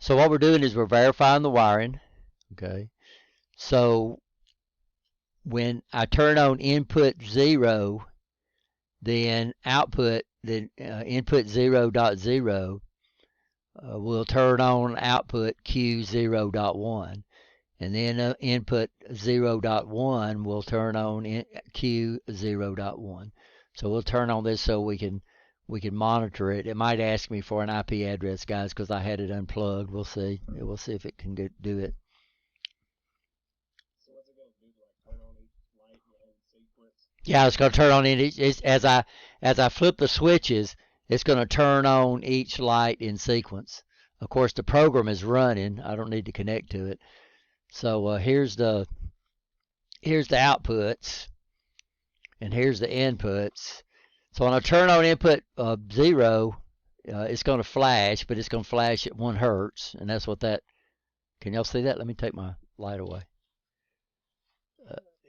So what we're doing is we're verifying the wiring. Okay. So when I turn on input 0, then output, then input 0.0 will turn on output Q0.1. And then input 0.1 will turn on Q0.1. So we'll turn on this so we can monitor it. It might ask me for an IP address, guys, because I had it unplugged. We'll see. We'll see if it can do it. So what's it going to do? Like turn on each light in sequence? Yeah, it's going to turn on as I flip the switches. It's going to turn on each light in sequence. Of course, the program is running. I don't need to connect to it. So here's the outputs, and here's the inputs. So when I turn on input 0, it's going to flash, but it's going to flash at 1 hertz, and that's what that. Can y'all see that? Let me take my light away.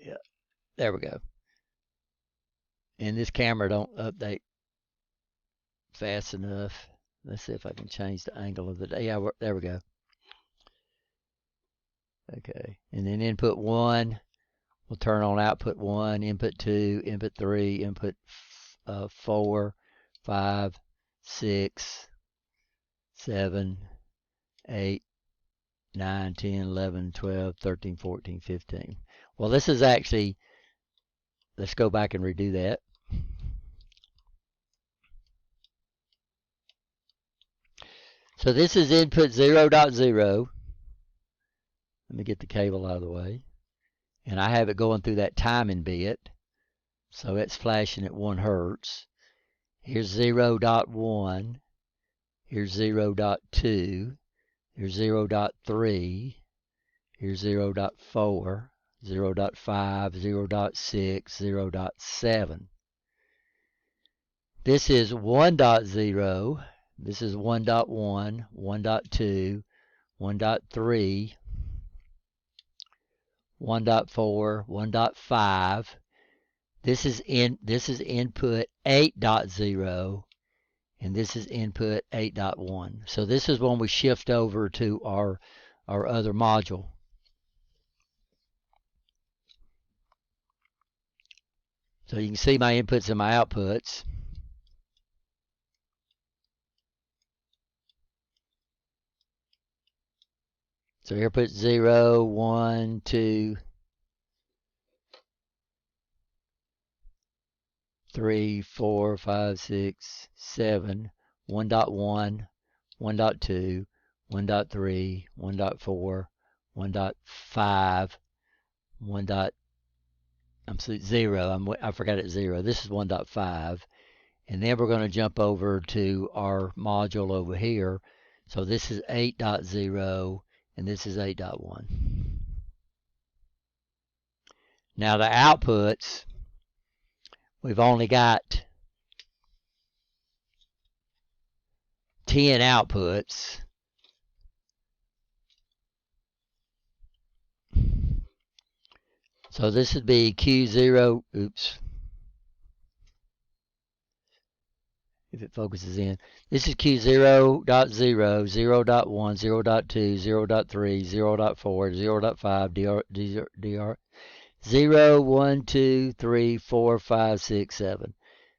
Yeah, there we go. And this camera don't update fast enough. Let's see if I can change the angle of the day. Yeah, there we go. Okay, and then input 1 will turn on output 1, input 2, input 3, input 4, 5, 6, 7, 8, 9, 10, 11, 12, 13, 14, 15. Well, this is actually, let's go back and redo that. So this is input 0.0. Let me get the cable out of the way. And I have it going through that timing bit. So it's flashing at 1 hertz. Here's 0.1. Here's 0.2. Here's 0.3. Here's 0.4. 0.5, 0.6, 0.7. This is 1.0. This is 1.1, 1.2, 1.3, 1.4, 1.5. This is input 8.0, and this is input 8.1. So this is when we shift over to our other module. So you can see my inputs and my outputs. So here put 0, 1, 2, 3, 4, 5, 6, 7, 1.1, 1.2, 1.3, 1.4, 1.5, 1. I'm 0. I forgot it's 0. This is 1.5. And then we're going to jump over to our module over here. So this is 8.0 and this is 8.1. Now the outputs, we've only got 10 outputs. So this would be Q0, oops. If it focuses in. This is Q0.0, 0.1, 0.2, 0.3, 0.4, 0.5, DR. 0, 1, 2, 3, 4, 5, 6, 7.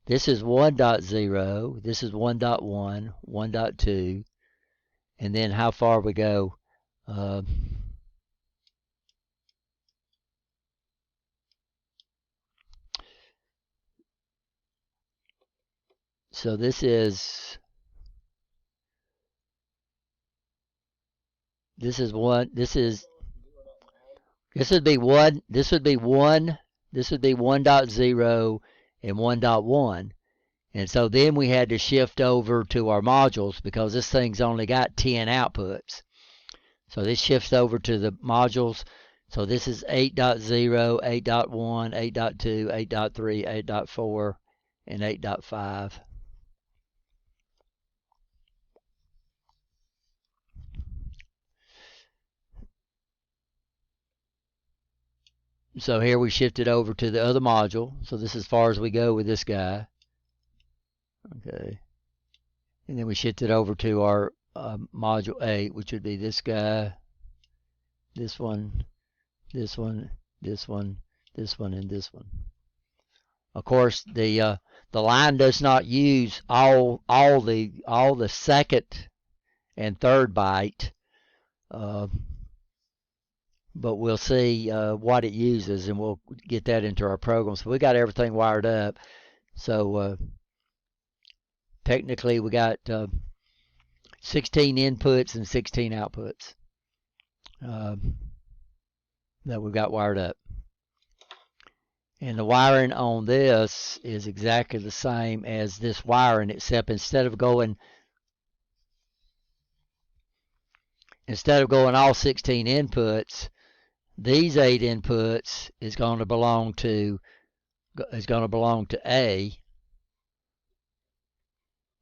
This is 1.0. This is 1.1, 1.2. And then how far we go. So this one. This would be 1. This would be 1. This would be 1.0 and 1.1. And so then we had to shift over to our modules because this thing's only got 10 outputs. So this shifts over to the modules. So this is 8.0, 8.1, 8.2, 8.3, 8.4, and 8.5. So here we shifted over to the other module. So this is as far as we go with this guy. Okay. And then we shifted over to our module 8, which would be this guy, this one, this one, this one, this one, and this one. Of course, the line does not use all the second and third byte, but we'll see what it uses, and we'll get that into our program. So we got everything wired up. So technically, we got 16 inputs and 16 outputs that we've got wired up. And the wiring on this is exactly the same as this wiring, except instead of going all 16 inputs, these 8 inputs is going to belong to A,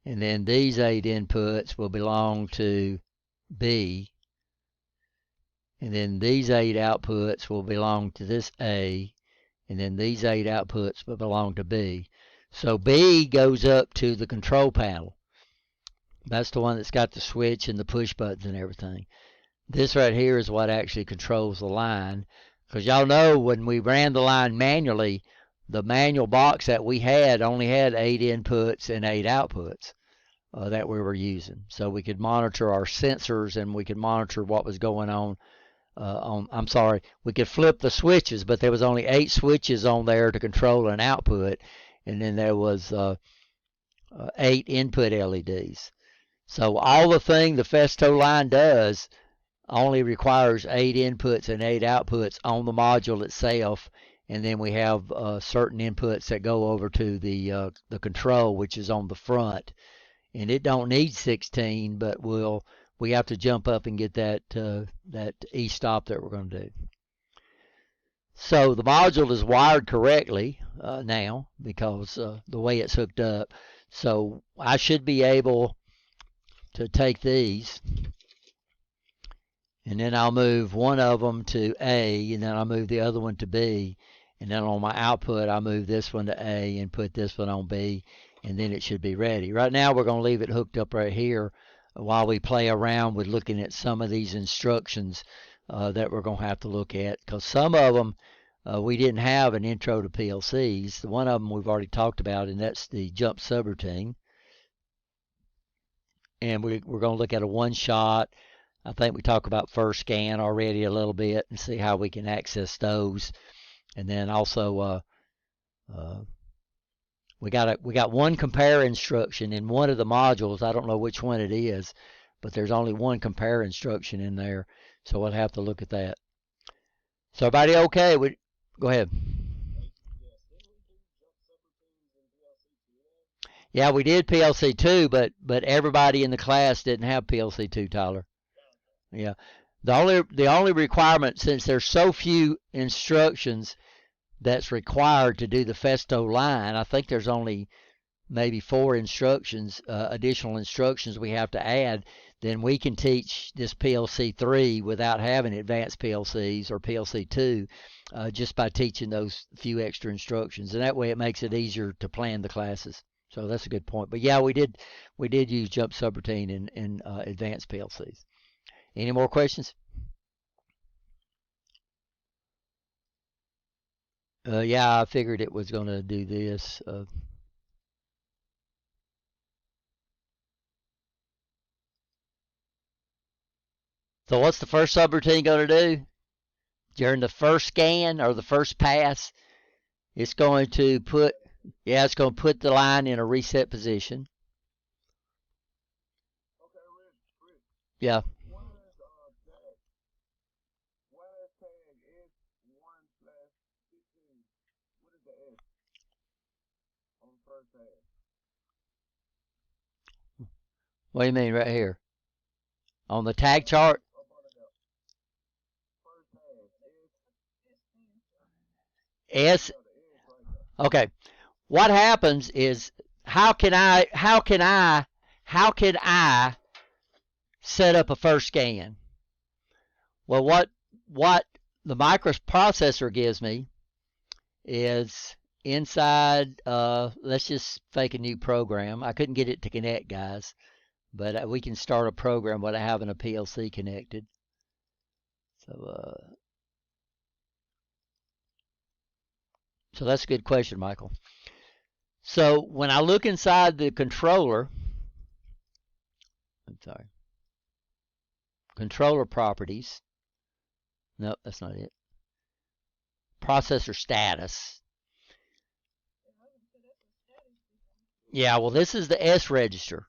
and then these 8 inputs will belong to B, and then these 8 outputs will belong to this A, and then these 8 outputs will belong to B. So B goes up to the control panel. That's the one that's got the switch and the push buttons and everything. This right here is what actually controls the line, because y'all know when we ran the line manually, the manual box that we had only had 8 inputs and 8 outputs that we were using. So we could monitor our sensors, and we could monitor what was going on. We could flip the switches, but there was only 8 switches on there to control an output, and then there was 8 input LEDs. So all the thing the Festo line does only requires 8 inputs and 8 outputs on the module itself, and then we have certain inputs that go over to the control, which is on the front, and it don't need 16, but we have to jump up and get that e-stop that we're going to do. So the module is wired correctly now, because the way it's hooked up. So I should be able to take these, and then I'll move one of them to A, and then I'll move the other one to B, and then on my output I'll move this one to A and put this one on B, and then it should be ready. Right now we're going to leave it hooked up right here while we play around with looking at some of these instructions that we're going to have to look at, because some of them we didn't have an intro to PLCs. One of them we've already talked about, and that's the jump subroutine. And we're going to look at a one-shot. I think we talked about first scan already a little bit and see how we can access those. And then also we got one compare instruction in one of the modules. I don't know which one it is, but there's only one compare instruction in there, so we'll have to look at that. So everybody okay? Go ahead. Yeah, we did PLC 2, but everybody in the class didn't have PLC 2, Tyler. Yeah. The only requirement, since there's so few instructions that's required to do the Festo line, I think there's only maybe 4 instructions, additional instructions we have to add, then we can teach this PLC 3 without having advanced PLCs or PLC 2, just by teaching those few extra instructions. And that way it makes it easier to plan the classes. So that's a good point. But yeah, we did use jump subroutine in advanced PLCs. Any more questions? Yeah, I figured it was going to do this. So what's the first subroutine going to do? During the first scan or the first pass, it's going to put the line in a reset position. Okay, Rich. Yeah. What do you mean right here? On the tag chart? S. Okay. What happens is, how can I set up a first scan? Well, what the microprocessor gives me is inside, let's just fake a new program. I couldn't get it to connect, guys, but we can start a program without having a PLC connected. So that's a good question, Michael. So when I look inside the controller, I'm sorry, controller properties. Nope, that's not it. Processor status. Yeah, well, this is the S register.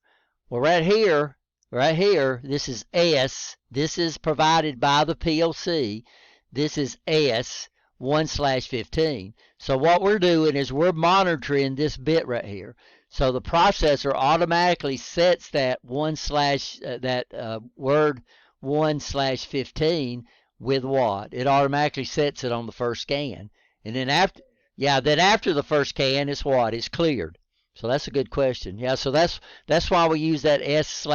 Well, right here, this is S. This is provided by the PLC. This is S 1/15. So what we're doing is we're monitoring this bit right here. So the processor automatically sets that word 1/15 with what? It automatically sets it on the first scan. And then after the first scan, it's what? It's cleared. So that's a good question. Yeah, so that's why we use that S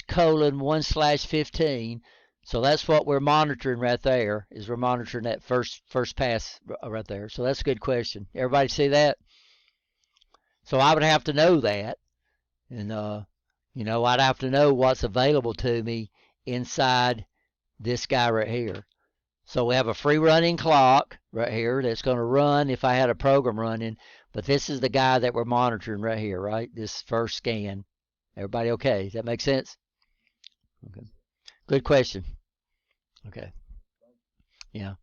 colon 1/15. So that's what we're monitoring right there, is we're monitoring that first pass right there. So that's a good question. Everybody see that? So I would have to know that. And, I'd have to know what's available to me inside this guy right here. So we have a free running clock right here that's going to run if I had a program running. But this is the guy that we're monitoring right here, right? This first scan. Everybody okay? Does that make sense? Okay. Good question. Okay. Yeah.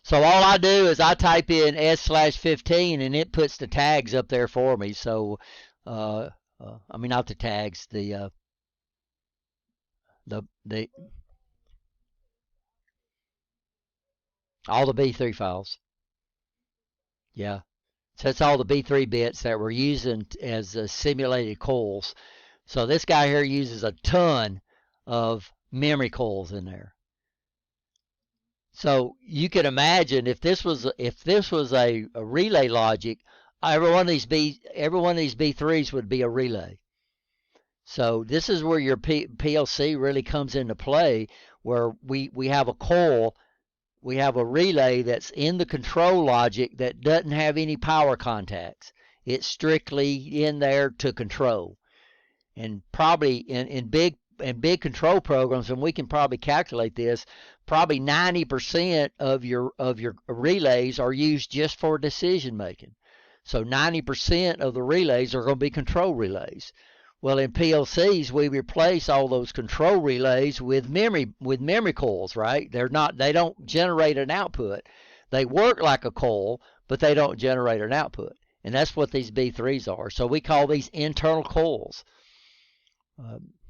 So all I do is I type in S/15 and it puts the tags up there for me. So, I mean, not the tags, the all the B3 files. Yeah. So that's all the B3 bits that we're using as simulated coils. So this guy here uses a ton of memory coils in there. So you can imagine if this was a relay logic, every one of these B3s would be a relay. So this is where your PLC really comes into play, where we have a coil. We have a relay that's in the control logic that doesn't have any power contacts. It's strictly in there to control. And probably in big control programs, and we can probably calculate this, probably 90% of your relays are used just for decision making. So 90% of the relays are going to be control relays. Well, in PLCs, we replace all those control relays with memory coils, right? They don't generate an output. They work like a coil, but they don't generate an output. And that's what these B3s are. So we call these internal coils.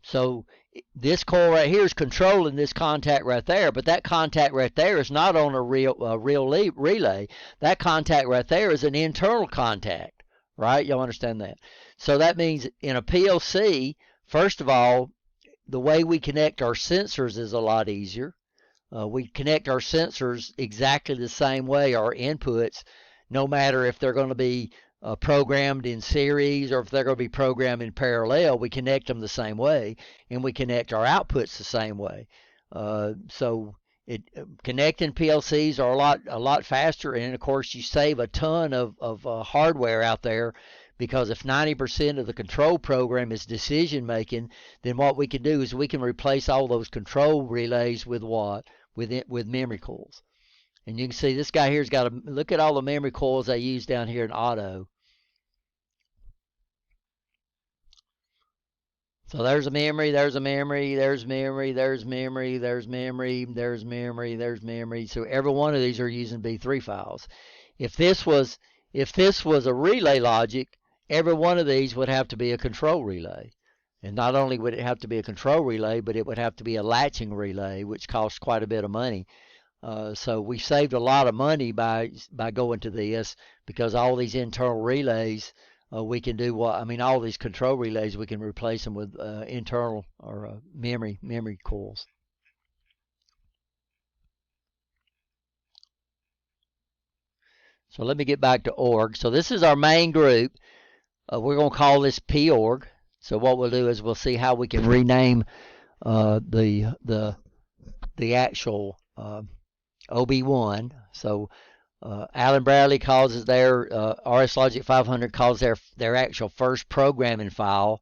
So this coil right here is controlling this contact right there, but that contact right there is not on a real relay. That contact right there is an internal contact, right? Y'all understand that? So that means in a PLC, first of all, the way we connect our sensors is a lot easier. We connect our sensors exactly the same way, our inputs, no matter if they're going to be programmed in series or if they're going to be programmed in parallel, we connect them the same way, and we connect our outputs the same way. So connecting PLCs are a lot faster, and of course you save a ton of hardware out there, because if 90% of the control program is decision making, then what we can do is we can replace all those control relays with what? With memory coils. And you can see this guy here's got look at all the memory coils they use down here in auto. So there's a memory, there's a memory, there's memory, there's memory, there's memory, there's memory, there's memory. So every one of these are using B3 files. If this was a relay logic, every one of these would have to be a control relay. And not only would it have to be a control relay, but it would have to be a latching relay, which costs quite a bit of money. So we saved a lot of money by going to this, because all these internal relays, we can do all these control relays, we can replace them with internal or memory coils. So let me get back to org. So this is our main group. We're going to call this P-org. So what we'll do is we'll see how we can rename the actual OB1. So Allen Bradley calls it their RS Logic 500 calls their actual first programming file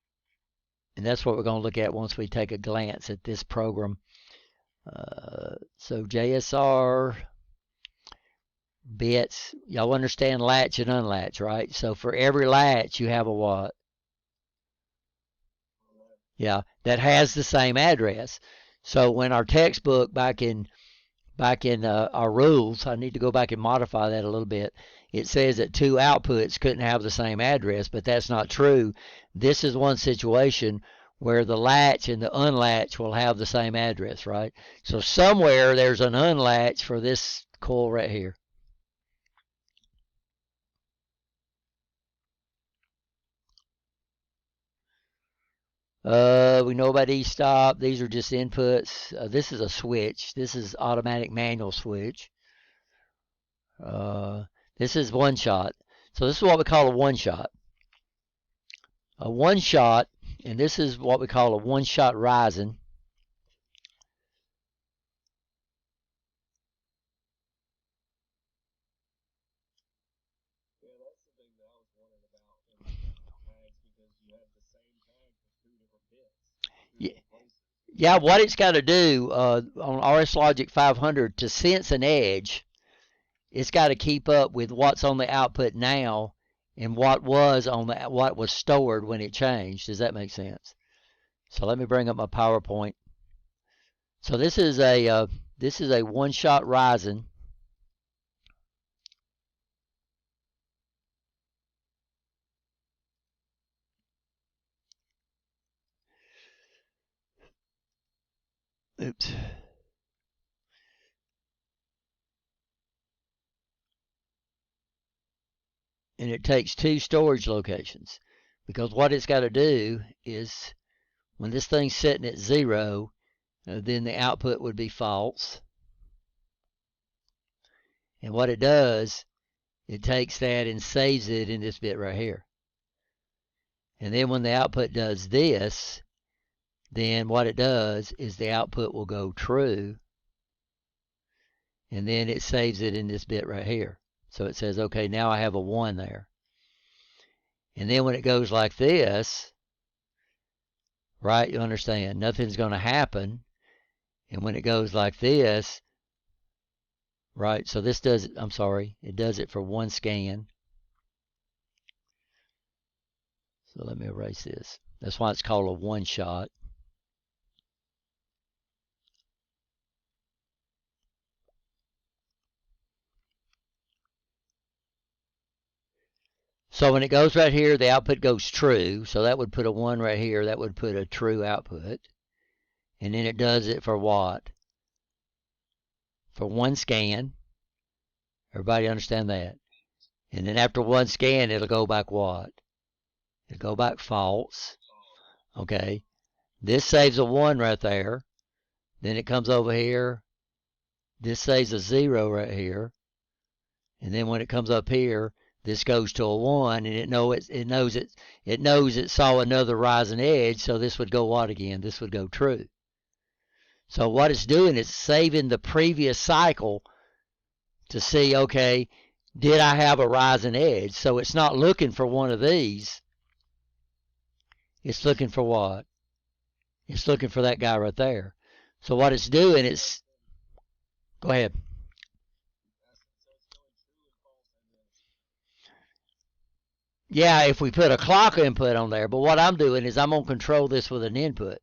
And that's what we're going to look at once we take a glance at this program. So JSR bits, y'all understand latch and unlatch, right? So for every latch, you have a what? Yeah, that has the same address. So when our textbook back in our rules, I need to go back and modify that a little bit. It says that two outputs couldn't have the same address, but that's not true. This is one situation where the latch and the unlatch will have the same address, right? So somewhere there's an unlatch for this coil right here. We know about E-stop. These are just inputs. This is a switch. This is automatic manual switch. This is one shot. So this is what we call a one shot. A one shot, and this is what we call a one shot rising. Yeah, that's the thing that I was wondering about in tags, because you have the same tag for two different bits, two different places. Yeah, what it's got to do on RS Logic 500 to sense an edge, it's got to keep up with what's on the output now and what was stored when it changed. Does that make sense? So let me bring up my PowerPoint. So this is a one-shot rising. Oops. And it takes two storage locations, because what it's got to do is when this thing's sitting at 0, then the output would be false. And what it does, it takes that and saves it in this bit right here. And then when the output does this, then what it does is the output will go true, and then it saves it in this bit right here. So it says, okay, now I have a 1 there. And then when it goes like this, right, you understand, nothing's going to happen. And when it goes like this, right, so this does it, I'm sorry, it does it for one scan. So let me erase this. That's why it's called a one shot. So when it goes right here, the output goes true. So that would put a 1 right here. That would put a true output. And then it does it for what? For one scan. Everybody understand that? And then after one scan, it'll go back what? It'll go back false. Okay. This saves a 1 right there. Then it comes over here. This saves a 0 right here. And then when it comes up here, this goes to a 1, and it knows it saw another rising edge, so this would go what again? This would go true. So what it's doing is saving the previous cycle to see, okay, did I have a rising edge? So it's not looking for one of these. It's looking for what? It's looking for that guy right there. So what it's doing is, go ahead. Yeah, if we put a clock input on there, but what I'm doing is I'm going to control this with an input,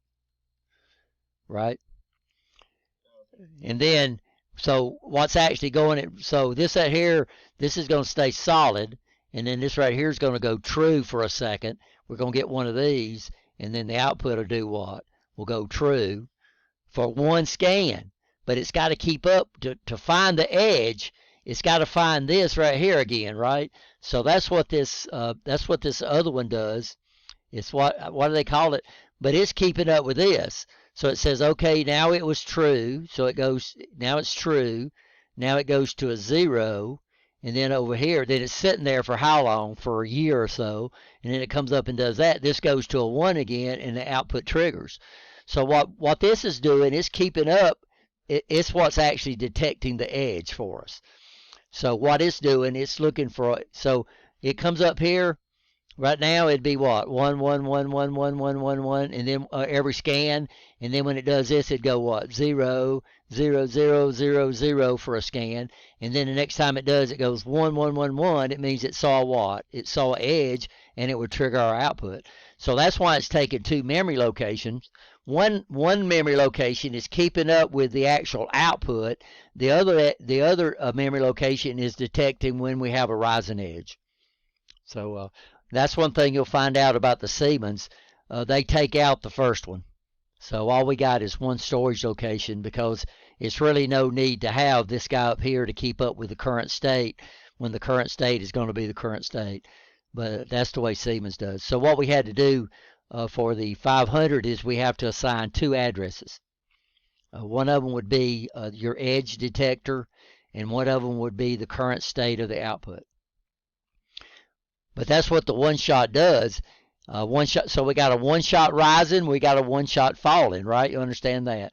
right? And then, so what's actually going, so this right here, this is going to stay solid, and then this right here is going to go true for a second. We're going to get one of these, and then the output will do what? Will go true for one scan, but it's got to keep up to find the edge. It's got to find this right here again, right? So that's what this other one does. It's what do they call it? But it's keeping up with this. So it says, okay, now it was true. So it goes, now it's true. Now it goes to a 0. And then over here, then it's sitting there for how long? For a year or so. And then it comes up and does that. This goes to a 1 again, and the output triggers. So what this is doing is keeping up. It's what's actually detecting the edge for us. So what it's doing, it's looking for, so it comes up here, Right now it'd be what? 1, 1, 1, 1, 1, 1, 1, 1, and then every scan, and then when it does this, it'd go what? 0, 0, 0, 0, 0 for a scan, and then the next time it does, it goes 1, 1, 1, 1. It means it saw what? It saw an edge, and it would trigger our output. So that's why it's taking two memory locations. One memory location is keeping up with the actual output. The other memory location is detecting when we have a rising edge. So that's one thing you'll find out about the Siemens. They take out the first one. So all we got is one storage location because it's really no need to have this guy up here to keep up with the current state when the current state is going to be the current state. But that's the way Siemens does. So what we had to do for the 500 is we have to assign two addresses. One of them would be your edge detector, and one of them would be the current state of the output. But that's what the one shot does. One shot. So we got a one shot rising, we got a one shot falling, right? You understand that?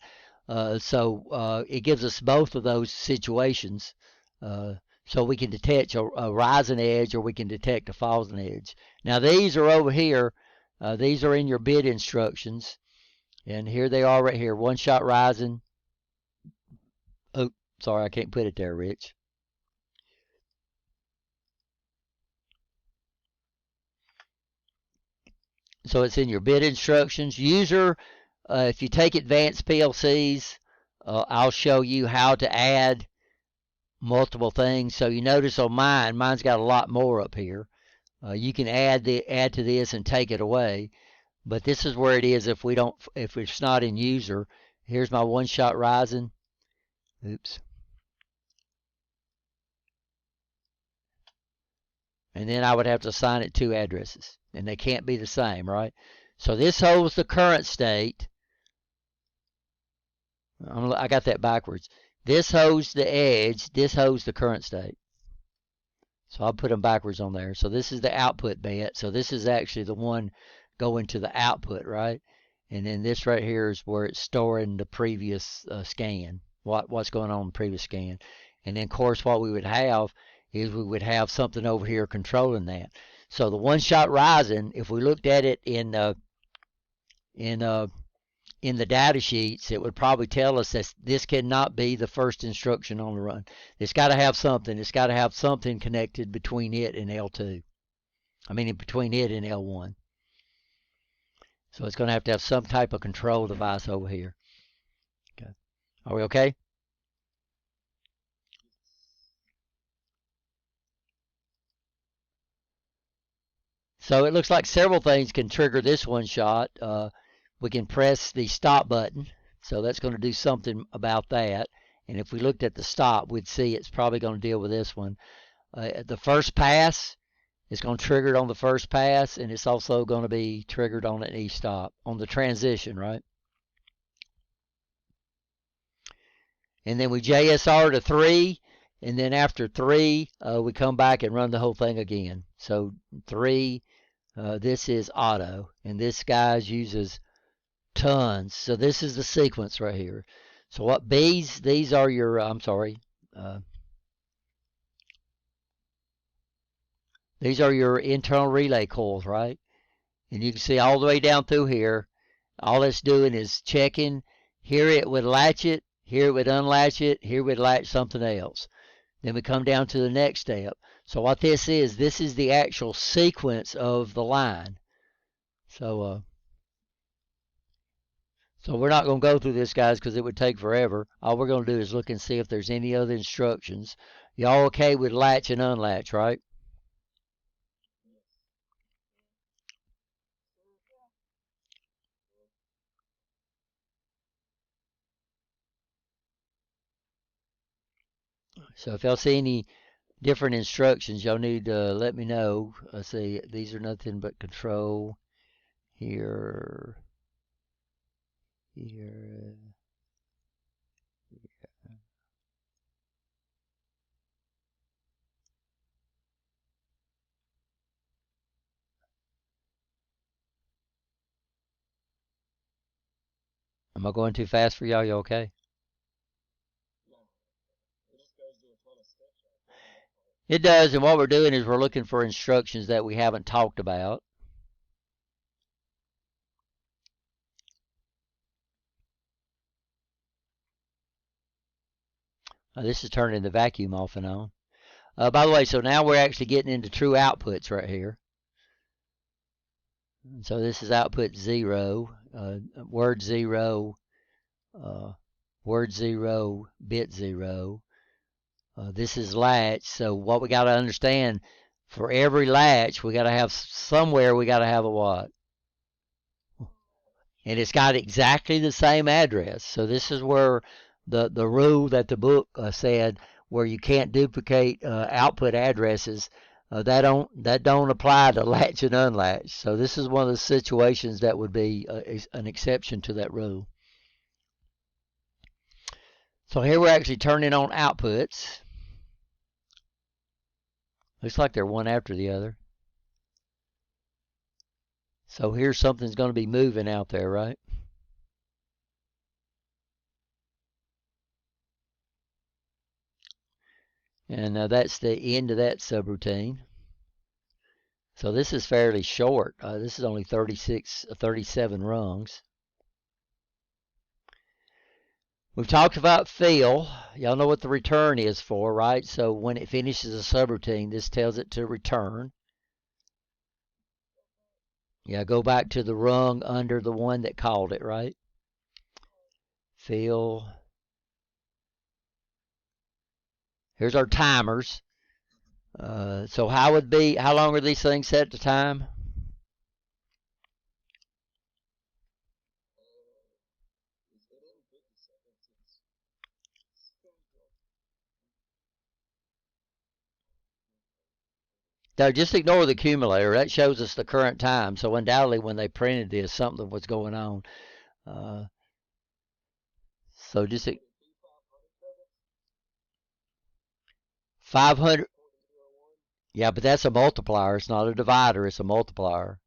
So it gives us both of those situations. So we can detect a rising edge or we can detect a falling edge. Now these are over here. These are in your bit instructions. And here they are right here. One shot rising. Oh, sorry, I can't put it there, Rich. So it's in your bit instructions. User, if you take advanced PLCs, I'll show you how to add multiple things. So you notice on mine's got a lot more up here. You can add to this and take it away. But this is where it is if it's not in user. Here's my one shot rising. Oops. And then I would have to assign it two addresses. And they can't be the same, right? So this holds the current state. I got that backwards. This holds the edge. This holds the current state. So I'll put them backwards on there. So this is the output bit. So this is actually the one going to the output, right? And then this right here is where it's storing the previous scan, what's going on in the previous scan. And then, of course, what we would have is we would have something over here controlling that. So the one-shot rising, if we looked at it in the data sheets, it would probably tell us that this cannot be the first instruction on the run. It's got to have something. It's got to have something connected between it and L2. I mean, between it and L1. So it's going to have some type of control device over here. Okay. Are we okay? So it looks like several things can trigger this one shot. We can press the stop button. So that's going to do something about that. And if we looked at the stop, we'd see it's probably going to deal with this one. The first pass is going to trigger it on the first pass, and it's also going to be triggered on an e-stop, on the transition, right? And then we JSR to 3, and then after 3, we come back and run the whole thing again. So 3, this is auto, and this guys uses tons. So this is the sequence right here. So what B's, these are your, these are your internal relay coils, right? And you can see all the way down through here, all it's doing is checking. Here it would latch it, here it would unlatch it, here it would latch something else. Then we come down to the next step. So what this is the actual sequence of the line. So we're not going to go through this, guys, because it would take forever. All we're going to do is look and see if there's any other instructions. Y'all okay with latch and unlatch, right? So if y'all see any different instructions, y'all need to let me know. Let's see, these are nothing but control. Here. Am I going too fast for y'all? You okay? No, it just goes to a ton of steps right there. It does, and what we're doing is we're looking for instructions that we haven't talked about. This is turning the vacuum off and on. By the way, so now we're actually getting into true outputs right here. So this is output 0, word 0, word 0, bit 0. This is latch. So what we got to understand, for every latch, we got to have somewhere we got to have a what? And it's got exactly the same address. So this is where the rule that the book said, where you can't duplicate output addresses, that don't apply to latch and unlatch. So this is one of the situations that would be an exception to that rule. So here we're actually turning on outputs. Looks like they're one after the other. So here's something's going to be moving out there, right? And that's the end of that subroutine. So this is fairly short. This is only 37 rungs. We've talked about fill. Y'all know what the return is for, right? So when it finishes a subroutine, this tells it to return. Yeah, go back to the rung under the one that called it, right? Fill. Here's our timers. So how long are these things set to time? No, just ignore the accumulator. That shows us the current time. So undoubtedly when they printed this, something was going on. So just 500. Yeah, but that's a multiplier. It's not a divider. It's a multiplier.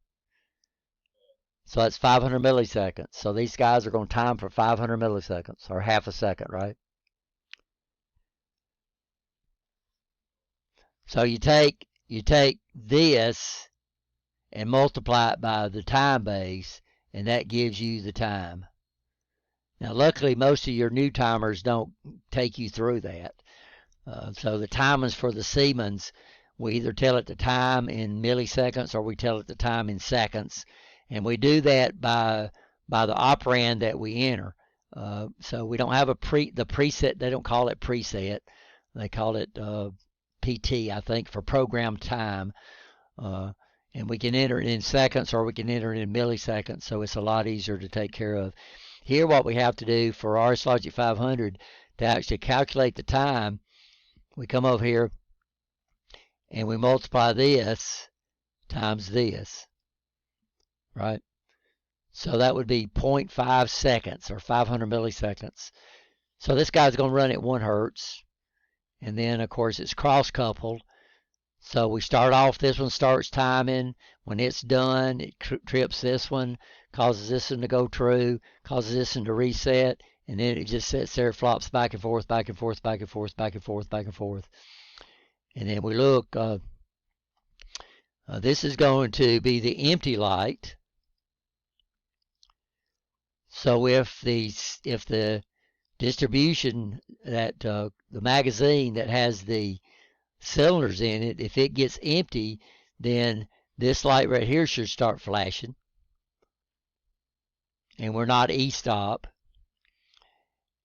So that's 500 milliseconds. So these guys are going to time for 500 milliseconds, or half a second, right? So you take this and multiply it by the time base, and that gives you the time. Now, luckily, most of your new timers don't take you through that. So the timings for the Siemens, we either tell it the time in milliseconds or we tell it the time in seconds, and we do that by the operand that we enter. So we don't have the preset. They don't call it preset. They call it PT, I think, for program time. And we can enter it in seconds or we can enter it in milliseconds, so it's a lot easier to take care of. Here, what we have to do for RSLogic 500 to actually calculate the time, we come over here and we multiply this times this, right? So that would be 0.5 seconds or 500 milliseconds. So this guy's going to run at 1 hertz. And then, of course, it's cross-coupled. So we start off, this one starts timing. When it's done, it trips this one, causes this one to go true, causes this one to reset, and then it just sits there, flops back and forth, back and forth, back and forth, back and forth, back and forth. And then we look, this is going to be the empty light. So if the distribution that the magazine that has the cylinders in it, if it gets empty, then this light right here should start flashing. And we're not E-stop.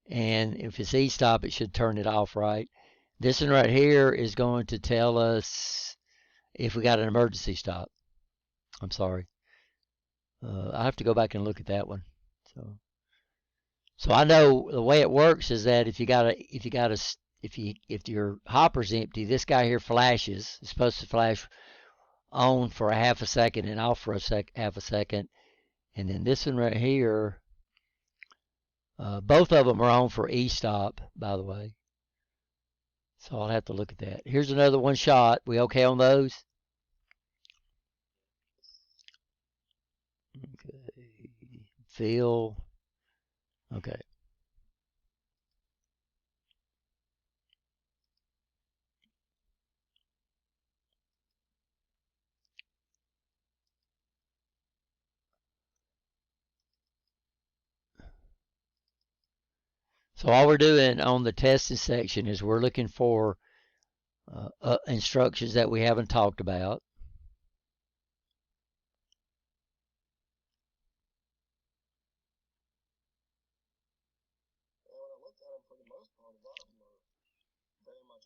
And if it's E-stop, it should turn it off, right? This one right here is going to tell us if we got an emergency stop. I'm sorry. I have to go back and look at that one. So I know the way it works is that if your hopper's empty, this guy here flashes. It's supposed to flash on for a half a second and off for half a second. And then this one right here, both of them are on for E-stop, by the way. So I'll have to look at that. Here's another one shot. We okay on those? Okay. Fill. Okay. So all we're doing on the testing section is we're looking for instructions that we haven't talked about. And when I looked at them, for the most part, a lot of them are very much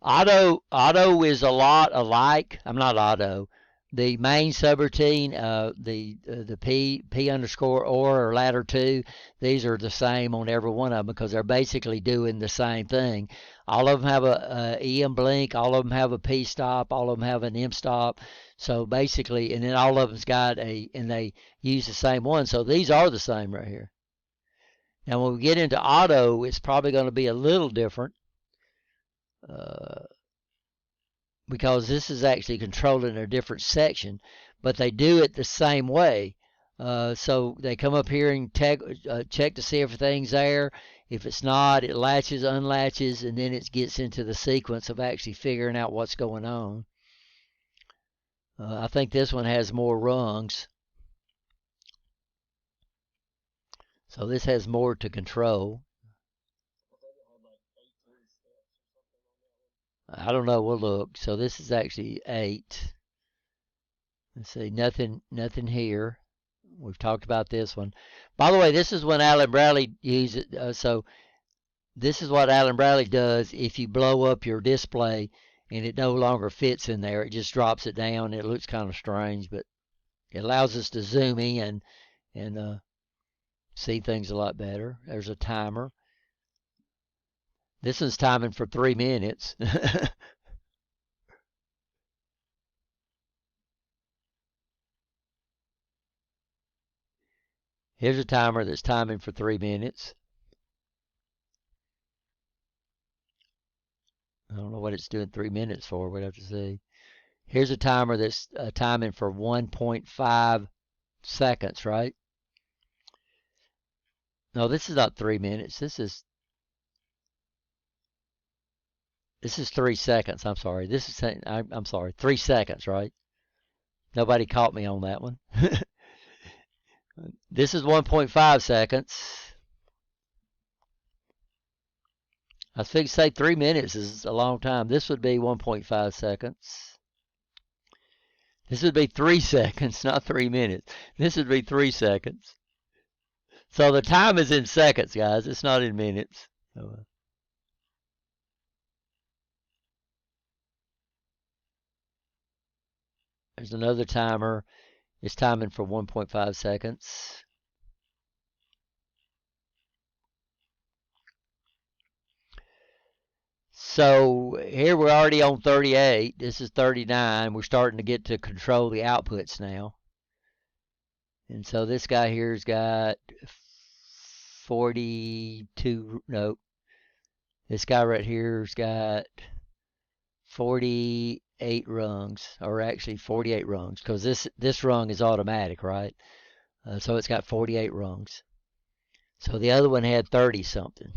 alike. Auto is a lot alike. I'm not auto. The main subroutine, the P underscore or ladder 2, these are the same on every one of them because they're basically doing the same thing. All of them have a EM blink, all of them have a P stop, all of them have an M stop. So basically, and then all of them's got and they use the same one. So these are the same right here. Now when we get into auto, it's probably going to be a little different. Because this is actually controlling a different section, but they do it the same way. So they come up here and check to see if everything's there. If it's not, it latches, unlatches, and then it gets into the sequence of actually figuring out what's going on. I think this one has more rungs. So this has more to control. I don't know, we'll look. So this is actually 8. Let's see, nothing here. We've talked about this one. By the way, this is when Allen Bradley uses it. So this is what Allen Bradley does if you blow up your display and it no longer fits in there. It just drops it down. It looks kind of strange, but it allows us to zoom in and see things a lot better. There's a timer. This one's timing for 3 minutes. Here's a timer that's timing for 3 minutes. I don't know what it's doing 3 minutes for. We'd have to see. Here's a timer that's timing for 1.5 seconds, right? No, this is not 3 minutes. This is 3 seconds. I'm sorry. I'm sorry. 3 seconds, right? Nobody caught me on that one. This is 1.5 seconds. I was fixing to say 3 minutes is a long time. This would be 1.5 seconds. This would be 3 seconds, not 3 minutes. This would be 3 seconds. So the time is in seconds, guys. It's not in minutes. There's another timer. It's timing for 1.5 seconds. So here we're already on 38. This is 39. We're starting to get to control the outputs now. And so this guy here's got 42. No. This guy right here's got 48 rungs, or actually 48 rungs, because this rung is automatic, right? So it's got 48 rungs. So the other one had 30 something.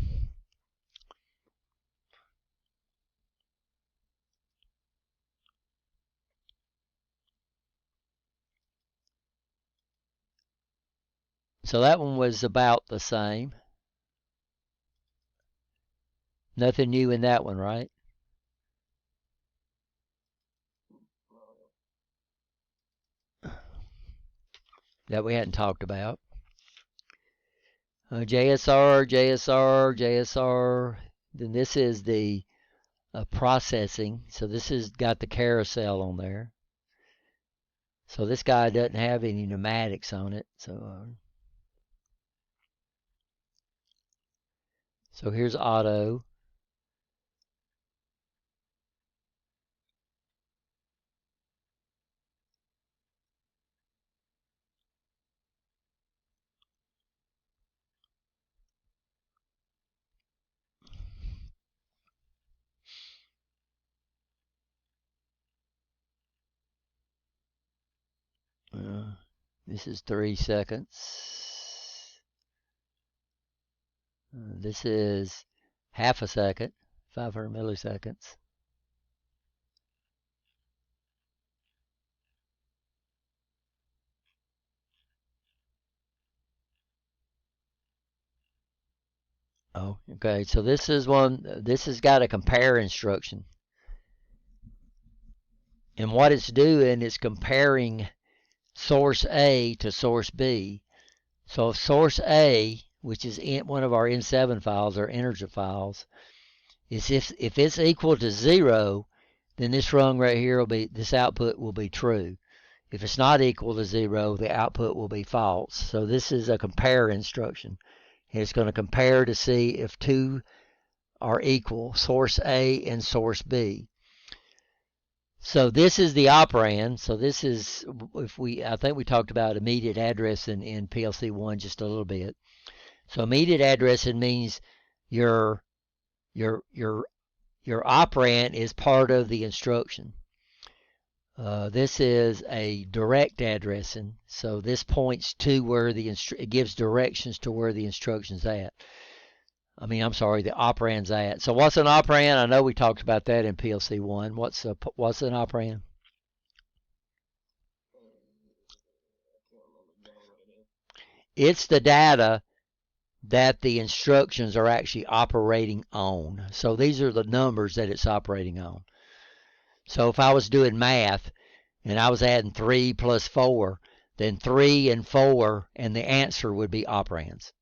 So that one was about the same. Nothing new in that one, right? That we hadn't talked about. JSR, JSR, JSR. Then this is the processing. So this has got the carousel on there. So this guy doesn't have any pneumatics on it. So here's auto. This is 3 seconds. This is half a second, 500 milliseconds. Oh, okay. So this is one. This has got a compare instruction, and what it's doing is comparing source A to source B. So if source A, which is in one of our N7 files or integer files, is if it's equal to 0, then this rung right here will be, this output will be true. If it's not equal to 0, the output will be false. So this is a compare instruction. And it's going to compare to see if two are equal, source A and source B. So this is the operand. So this is, I think we talked about immediate addressing in PLC1 just a little bit. So immediate addressing means your operand is part of the instruction. This is a direct addressing, so this points to where it gives directions to where the instruction's at. I'm sorry, the operand's at. So what's an operand? I know we talked about that in PLC1. What's an operand? It's the data that the instructions are actually operating on. So these are the numbers that it's operating on. So if I was doing math and I was adding 3 plus 4, then 3 and 4 and the answer would be operands,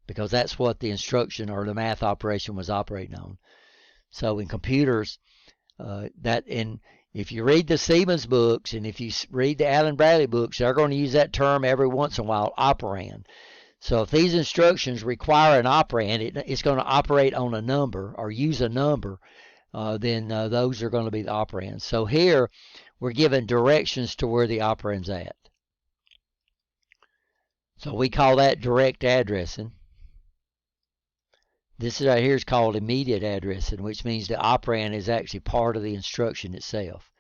because that's what the instruction or the math operation was operating on. So in computers, if you read the Siemens books and if you read the Allen Bradley books, they're going to use that term every once in a while, operand. So if these instructions require an operand, it's going to operate on a number or use a number, then those are going to be the operands. So here we're given directions to where the operand's at. So we call that direct addressing. This right here is called immediate addressing, which means the operand is actually part of the instruction itself.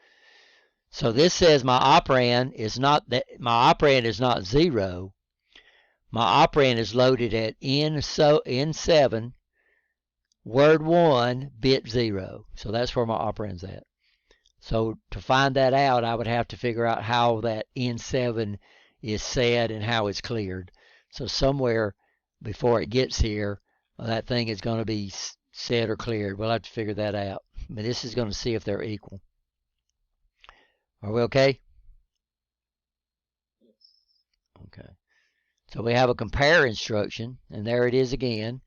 So this says my operand is not 0. My operand is loaded at N7, word 1, bit 0. So that's where my operand's at. So to find that out, I would have to figure out how that N7 is set and how it's cleared. So somewhere before it gets here, that thing is going to be set or cleared. We'll have to figure that out. But this is going to see if they're equal. Are we okay? Okay. So we have a compare instruction, and there it is again.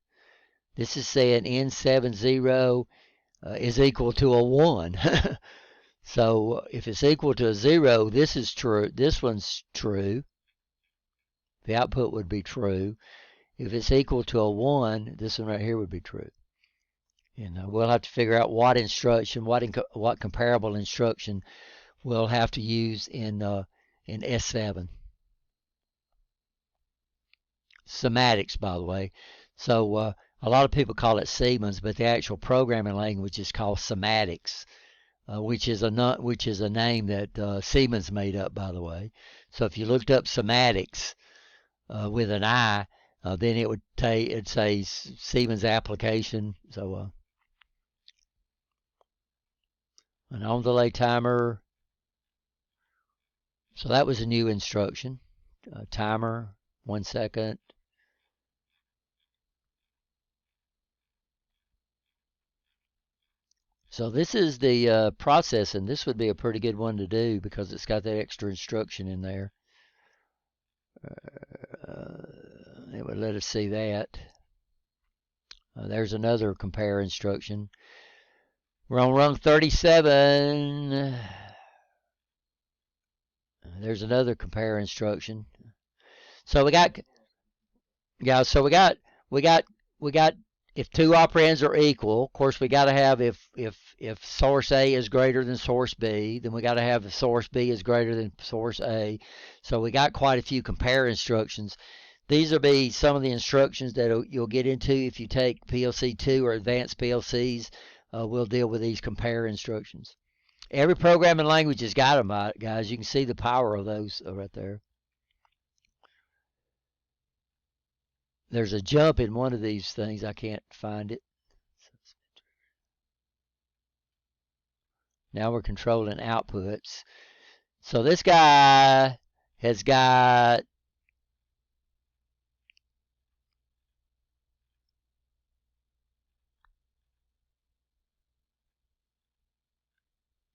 This is saying N70 is equal to a 1. So if it's equal to a 0, this is true. This one's true. The output would be true. If it's equal to a 1, this one right here would be true. And we'll have to figure out what instruction, what comparable instruction we'll have to use in S7. Semantics, by the way. So a lot of people call it Siemens, but the actual programming language is called semantics. Which is a name that Siemens made up, by the way. So if you looked up semantics with an I, then it'd say Siemens application. So an on delay timer. So that was a new instruction. Timer, 1 second. So this is the processing. This would be a pretty good one to do because it's got that extra instruction in there. It would let us see that. There's another compare instruction. We're on rung 37. There's another compare instruction. So we got if two operands are equal, of course we got to have if source A is greater than source B, then we got to have if source B is greater than source A. So we got quite a few compare instructions. These will be some of the instructions that you'll get into if you take PLC 2 or advanced PLCs. We'll deal with these compare instructions. Every programming language has got them, guys. You can see the power of those right there. There's a jump in one of these things. I can't find it. Now we're controlling outputs. So this guy has got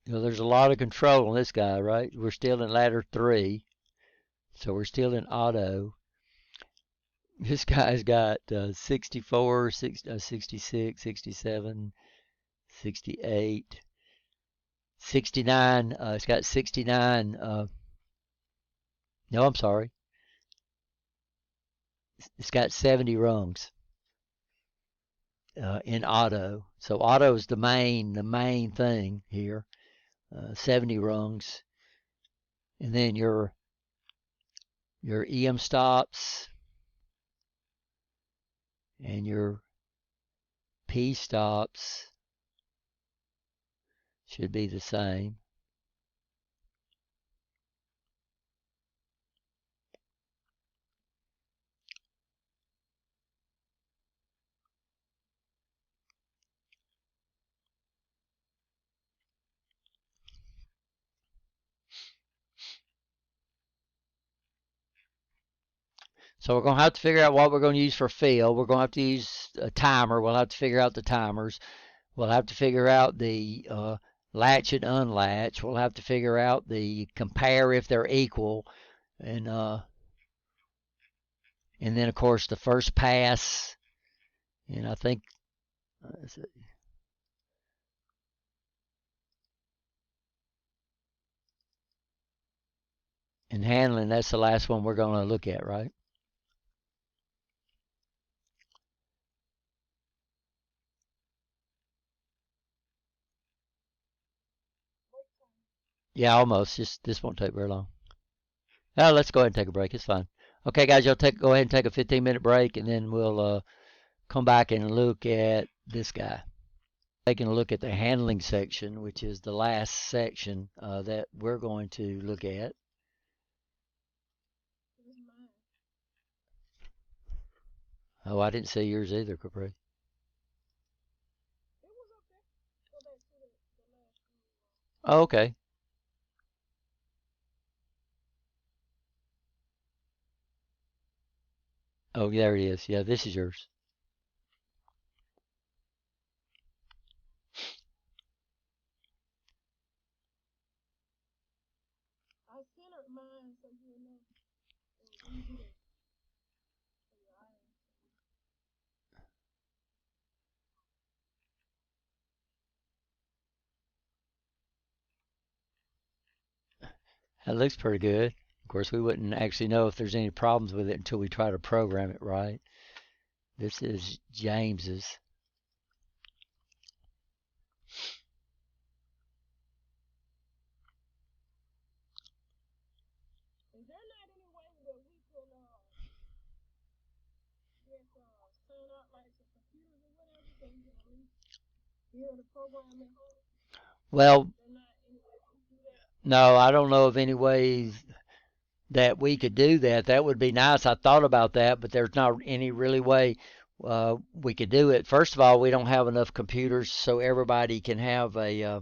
there's a lot of control on this guy, right? We're still in ladder 3, so we're still in auto. This guy's got 64, 66, 67, 68, 69. It's got 69. No, I'm sorry. It's got 70 rungs in auto. So auto is the main thing here. 70 rungs, and then your EM stops and your P stops should be the same. So we're going to have to figure out what we're going to use for fill. We're going to have to use a timer. We'll have to figure out the timers. We'll have to figure out the latch and unlatch. We'll have to figure out the compare if they're equal. And then, of course, the first pass. And I think, and handling, that's the last one we're going to look at, right? Yeah, almost. Just this won't take very long. Oh, let's go ahead and take a break. It's fine. Okay, guys, you'll go ahead and take a 15-minute break, and then we'll come back and look at this guy. Taking a look at the handling section, which is the last section that we're going to look at. Oh, I didn't see yours either, Capri. Oh, okay. Oh, there it is. Yeah, this is yours. I centered mine so you know it was easy to for your eyes. That looks pretty good. Of course, we wouldn't actually know if there's any problems with it until we try to program it right. This is James's. Is there not any way that we could just sign out like the computers or whatever so we can at least hear the program at home? Well, There's not any way we can do that. no, I don't know of any ways that we could do that. That would be nice. I thought about that, but there's not any really way we could do it. First of all, we don't have enough computers so everybody can have a.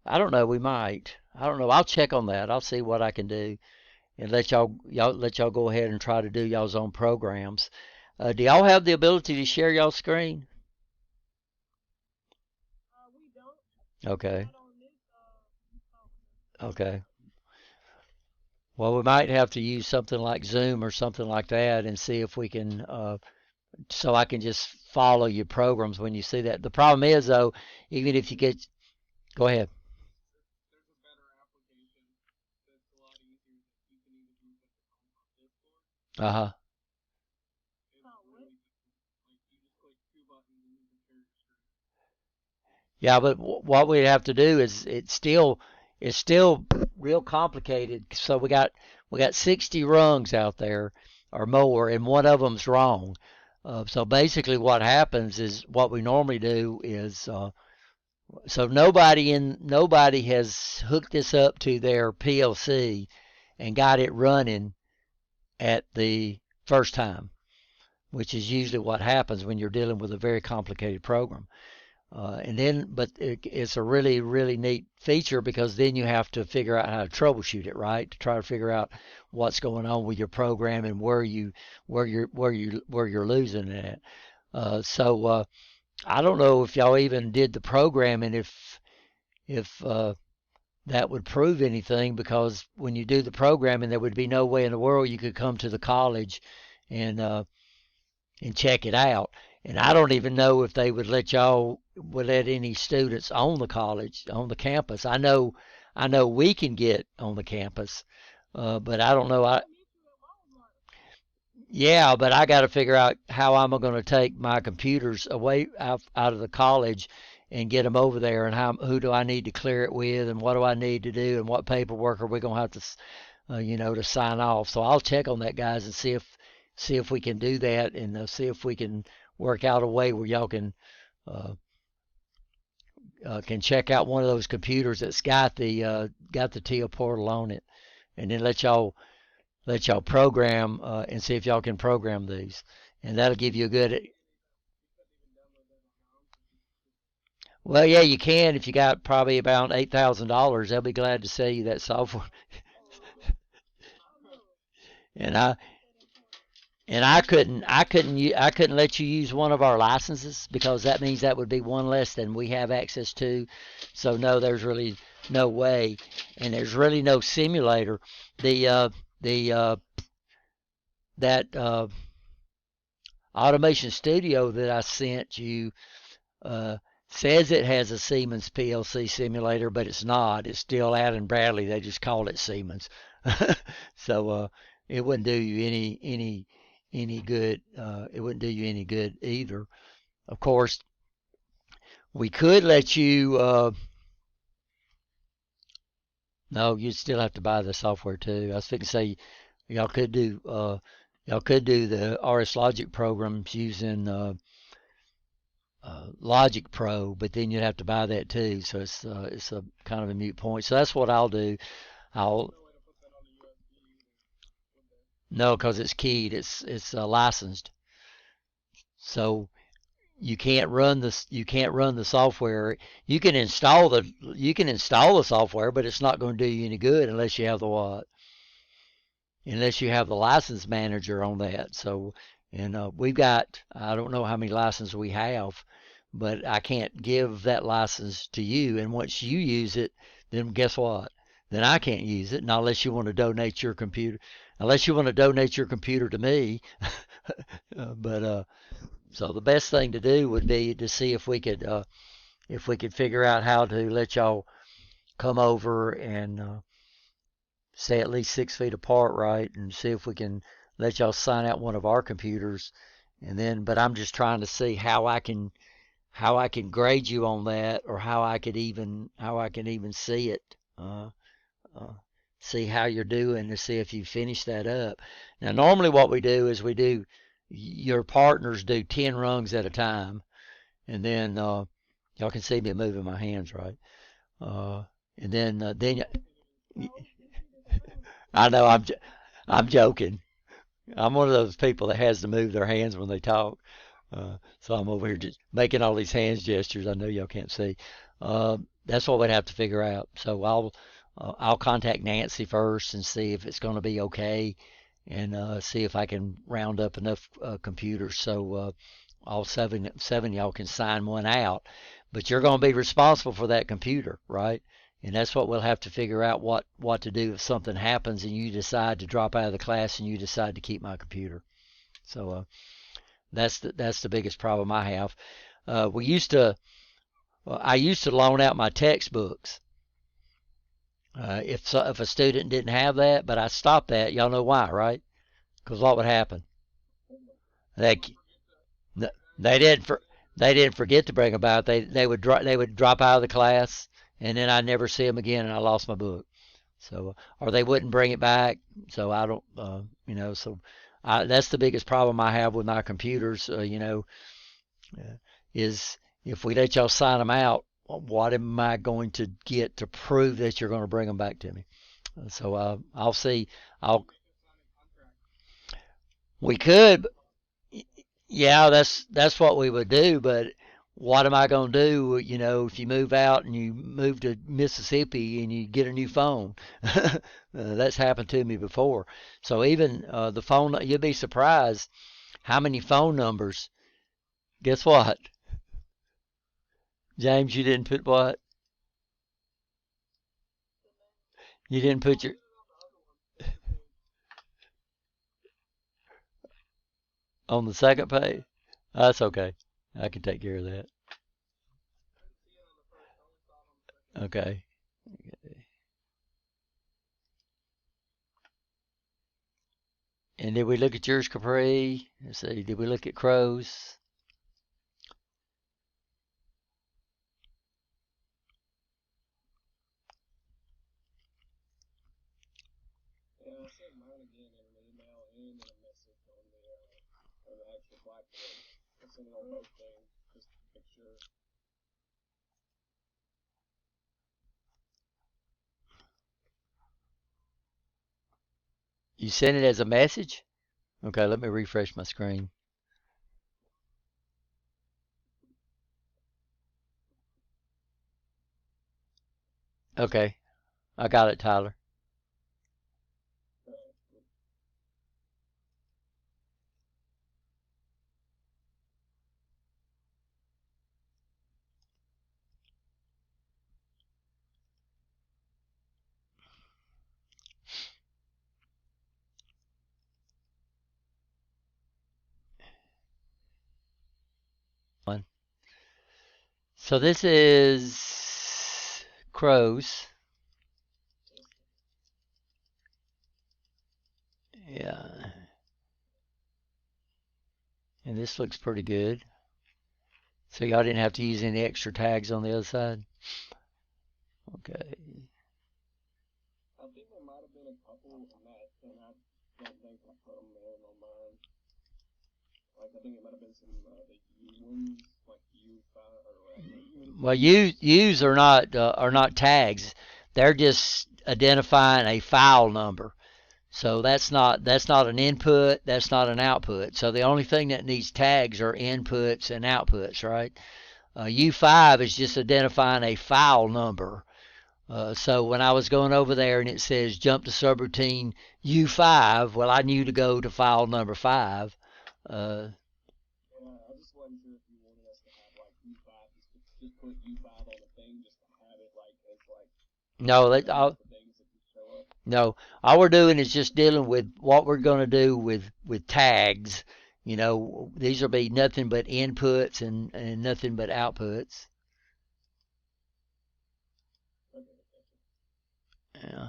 I don't know. We might. I don't know. I'll check on that. I'll see what I can do and let y'all go ahead and try to do y'all's own programs. Do y'all have the ability to share y'all screen? We don't. Okay. Not on this software. Okay. Well, we might have to use something like Zoom or something like that and see if we can, so I can just follow your programs when you see that. The problem is, though, even if you get, go ahead. There's a better application that's a lot easier that you can even use at the Microsoft Discord. Uh-huh. It's really just like you just click two buttons and you can share your screen. Yeah, but what we have to do is it's still real complicated. So we got 60 rungs out there or more, and one of them's wrong. So basically, what happens is what we normally do is so nobody has hooked this up to their PLC and got it running at the first time, which is usually what happens when you're dealing with a very complicated program. But it's a really, really neat feature because then you have to figure out how to troubleshoot it, right? To try to figure out what's going on with your program and where you're losing it at. So I don't know if y'all even did the programming. if that would prove anything, because when you do the programming, there would be no way in the world you could come to the college and check it out. And I don't even know if they would let any students on the college, on the campus. I know we can get on the campus, but I don't know. Yeah, but I got to figure out how I'm going to take my computers away out of the college and get them over there, and who do I need to clear it with, and what do I need to do, and what paperwork are we going to have to, to sign off. So I'll check on that, guys, and see if we can do that, and see if we can work out a way where y'all uh, can check out one of those computers that's got the TIA portal on it, and then let y'all program, and see if y'all can program these, and that'll give you a good. Well, yeah, you can if you got probably about $8,000. They'll be glad to sell you that software. And I couldn't let you use one of our licenses, because that means that would be one less than we have access to. So no, there's really no way, and there's really no simulator. The that Automation Studio that I sent you uh, says it has a Siemens PLC simulator, but it's not. It's still Allen Bradley. They just call it Siemens. So it wouldn't do you any good. It wouldn't do you any good either. Of course, we could let you. No, you'd still have to buy the software too. I was thinking to say y'all could do the RS Logic programs using Logic Pro, but then you'd have to buy that too. So it's a kind of a mute point. So that's what I'll do. I'll No, because it's keyed. It's licensed. So you can't run the software. You can install the software, but it's not going to do you any good unless you have the what? Unless you have the license manager on that. So, and we've got, I don't know how many licenses we have, but I can't give that license to you. And once you use it, then guess what? Then I can't use it, not unless you want to donate your computer. Unless you want to donate your computer to me. But so the best thing to do would be to see if we could figure out how to let y'all come over and stay at least 6 feet apart, right? And see if we can let y'all sign out one of our computers. And then, but I'm just trying to see how I can grade you on that, or how I can even see it, uh, see how you're doing, to see if you finish that up. Now, normally what we do is your partners do 10 rungs at a time, and then y'all can see me moving my hands, right? Uh, and then I know I'm joking. I'm one of those people that has to move their hands when they talk. So I'm over here just making all these hands gestures. I know y'all can't see. That's what we'd have to figure out. So I'll contact Nancy first and see if it's going to be okay, and see if I can round up enough computers so all seven y'all can sign one out. But you're going to be responsible for that computer, right? And that's what we'll have to figure out, what to do if something happens and you decide to drop out of the class and you decide to keep my computer. So that's the biggest problem I have. I used to loan out my textbooks if a student didn't have that, but I stopped that. Y'all know why, right? Because what would happen? They they didn't for, they didn't forget to bring them out. They would drop out of the class, and then I'd never see them again, and I lost my book. So, or they wouldn't bring it back. So I don't, So that's the biggest problem I have with my computers. Uh, is if we let y'all sign them out, what am I going to get to prove that you're going to bring them back to me? So I'll see. I'll We could, yeah, that's what we would do. But what am I going to do? If you move out and you move to Mississippi and you get a new phone, that's happened to me before. So even the phone, you'll be surprised how many phone numbers. Guess what, James? You didn't put what? You didn't put your on the second page? That's okay. I can take care of that. Okay. And did we look at yours, Capri? Let's see. Did we look at Crow's? Yeah, I sent mine again in an email and in a message on the actual Blackboard. I sent it on both things just to make sure. You sent it as a message? Okay, let me refresh my screen. Okay, I got it, Tyler. So this is Crow's. Yeah. And this looks pretty good. So y'all didn't have to use any extra tags on the other side? Okay. I think there might have been a couple, and I don't think I put them there on mine. Like, I think it might have been some the U ones, like U5 or Well, U's are not tags. They're just identifying a file number. So that's not an input, that's not an output. So the only thing that needs tags are inputs and outputs, right? U5 is just identifying a file number. So when I was going over there and it says jump to subroutine U5, well, I knew to go to file number 5. Uh, yeah, I just wasn't sure if you wanted us to have like U5, just put U5 on the thing, just to have it like as like no, the things that show up. no. All we're doing is just dealing with what we're going to do with tags. You know, these will be nothing but inputs and nothing but outputs. Yeah.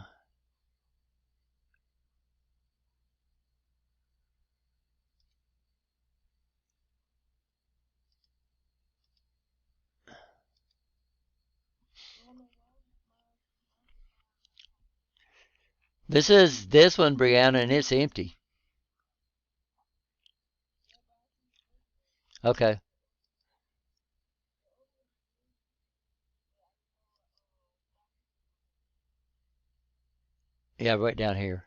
This one, Brianna, and it's empty. Okay. Yeah, right down here.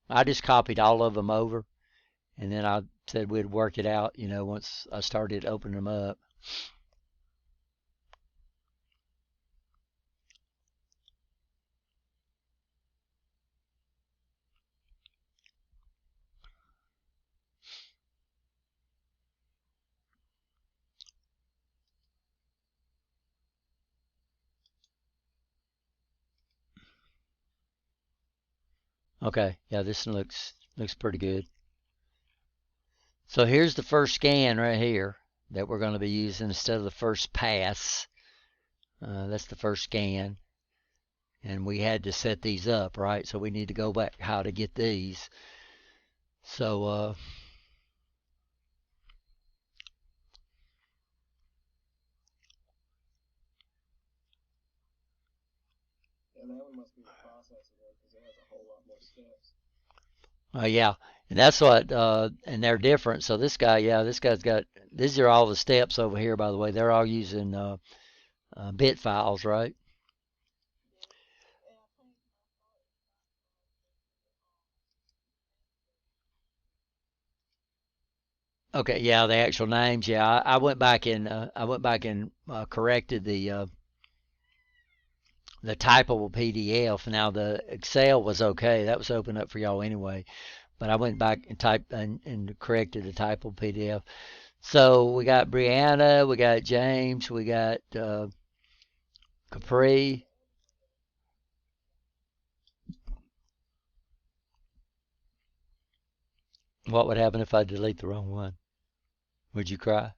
I just copied all of them over, and then I said we'd work it out. Once I started opening them up. Okay. Yeah, this one looks pretty good. So here's the first scan right here that we're going to be using instead of the first pass. That's the first scan. And we had to set these up, right? So we need to go back how to get these. So And that one must be the processor one because it has a whole lot more steps. yeah, and that's what and they're different. So this guy, yeah, this guy's got these are all the steps over here. By the way, they're all using bit files, right? Okay, yeah, the actual names. Yeah, I went back and corrected the typable PDF. Now the Excel was okay; that was open up for y'all anyway. But I went back and typed and corrected the typable PDF. So we got Brianna, we got James, we got Capri. What would happen if I delete the wrong one? Would you cry?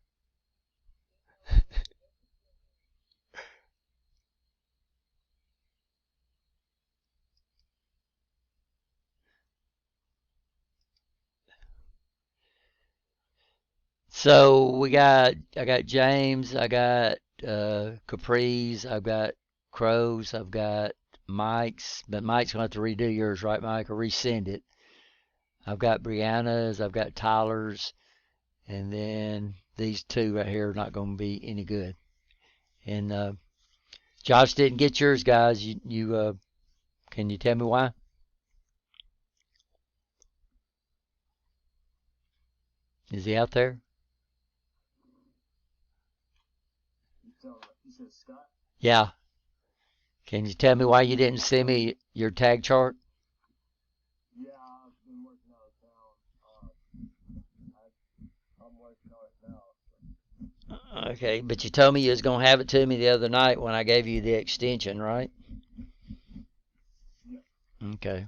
So I got James, I got Capri's, I've got Crow's, I've got Mike's, but Mike's gonna have to redo yours, right, Mike, or resend it. I've got Brianna's, I've got Tyler's, and then these two right here are not gonna be any good. And Josh didn't get yours, guys. You can you tell me why? Is he out there? You said Scott? Yeah. Can you tell me why you didn't send me your tag chart? Yeah, I've been working out of town. I'm working on it now. Okay, but you told me you was gonna have it to me the other night when I gave you the extension, right? Yeah. Okay.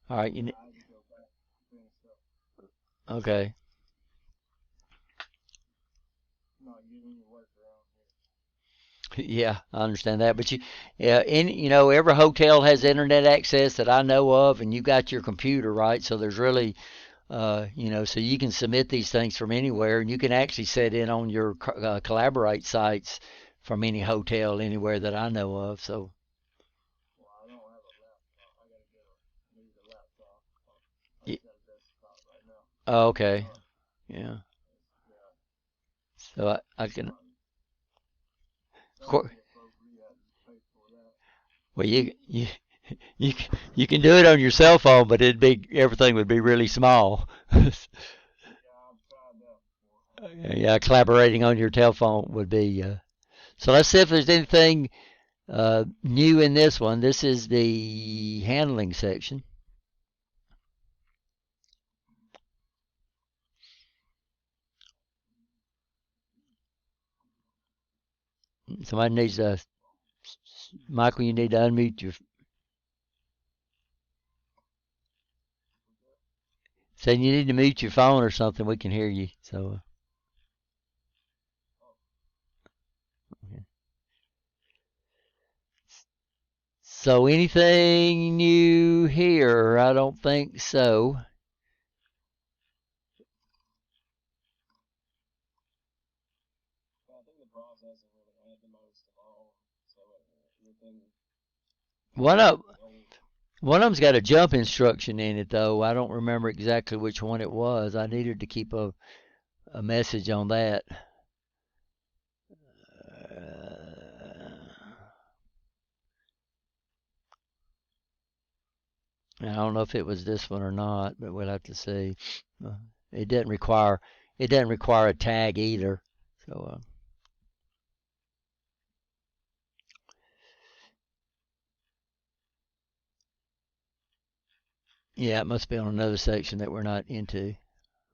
All right. I had to go back and finish up. Okay. Not getting any work around Yeah, I understand that. But yeah, every hotel has internet access that I know of, and you got your computer, right? So there's really, so you can submit these things from anywhere, and you can actually set in on your collaborate sites from any hotel anywhere that I know of. So, here. Well, I don't have a laptop. I gotta get a need a laptop. I y- just got a desktop right now. oh, okay, Uh, yeah. yeah, So I can, that would co- be appropriate. I had to pay for that. well, you can do it on your cell phone, but everything would be really small. Yeah, I've tried that before. Yeah, collaborating on your telephone would be. So let's see if there's anything new in this one. This is the handling section. Somebody needs to, Michael, you need to unmute your, saying you need to mute your phone or something. We can hear you. So, okay. So anything new here? I don't think so. Well, I think the processor really had the most of all. So everything One seems of pretty old. one of them's got a jump instruction in it though. I don't remember exactly which one it was. I needed to keep a message on that. I don't know if it was this one or not, but we'll have to see. Uh, it doesn't require it doesn't require a tag either. So yeah, it must be on another section that we're not into.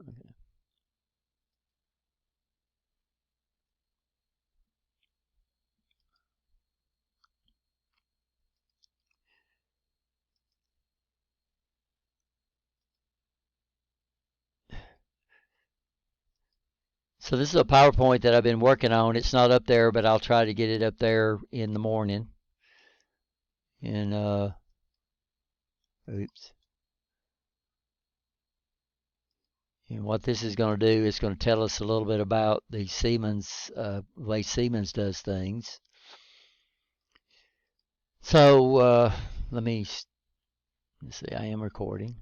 Okay. So this is a PowerPoint that I've been working on. It's not up there, but I'll try to get it up there in the morning. And oops. And what this is going to do is going to tell us a little bit about the Siemens way Siemens does things. So let's see. I am recording.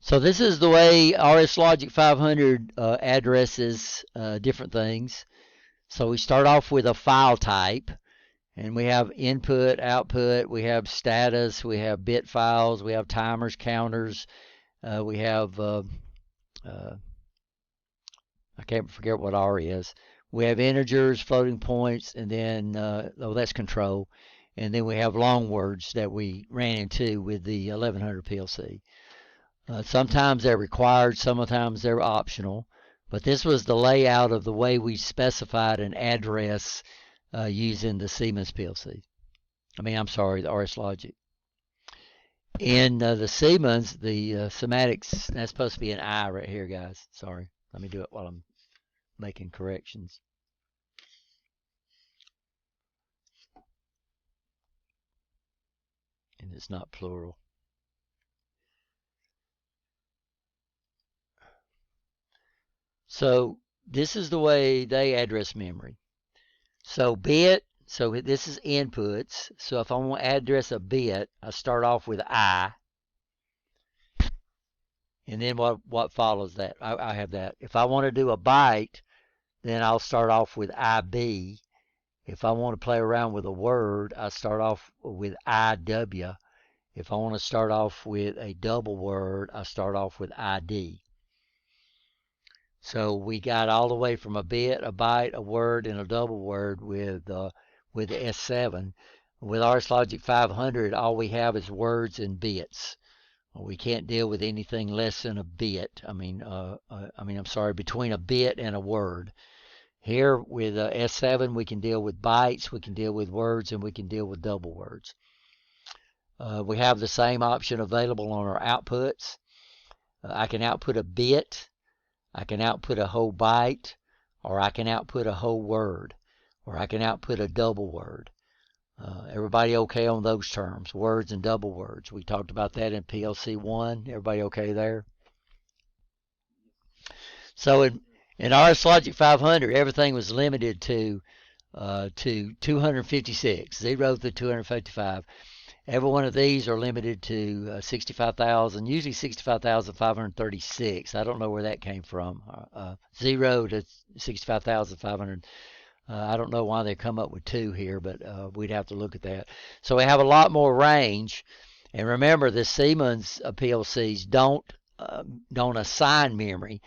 So this is the way RS Logic 500 addresses different things. So we start off with a file type, and we have input, output, we have status, we have bit files, we have timers, counters, we have I can't forget what R is. We have integers, floating points, and then that's control, and then we have long words that we ran into with the 1100 PLC. Sometimes they're required, sometimes they're optional. But this was the layout of the way we specified an address using the Siemens PLC. I'm sorry, the RS Logic. In the Siemens, the semantics, that's supposed to be an I right here, guys. Sorry. Let me do it while I'm making corrections. And it's not plural. So this is the way they address memory. So bit, so this is inputs. So if I want to address a bit, I start off with I. And then what follows that? I have that. If I want to do a byte, then I'll start off with IB. If I want to play around with a word, I start off with IW. If I want to start off with a double word, I start off with ID. So we got all the way from a bit, a byte, a word, and a double word with the S7. With RSLogic 500, all we have is words and bits. We can't deal with anything less than a bit. I'm sorry, between a bit and a word. Here with S7, we can deal with bytes, we can deal with words, and we can deal with double words. We have the same option available on our outputs. I can output a bit, I can output a whole byte, or I can output a whole word, or I can output a double word. Everybody okay on those terms, words and double words? We talked about that in PLC 1. Everybody okay there? So in RSLogic 500, everything was limited to 256, 0 through 255. Every one of these are limited to 65,000, usually 65,536. I don't know where that came from. 0 to 65,500. I don't know why they come up with 2 here, but we'd have to look at that. So we have a lot more range. And remember, the Siemens PLCs don't assign memory,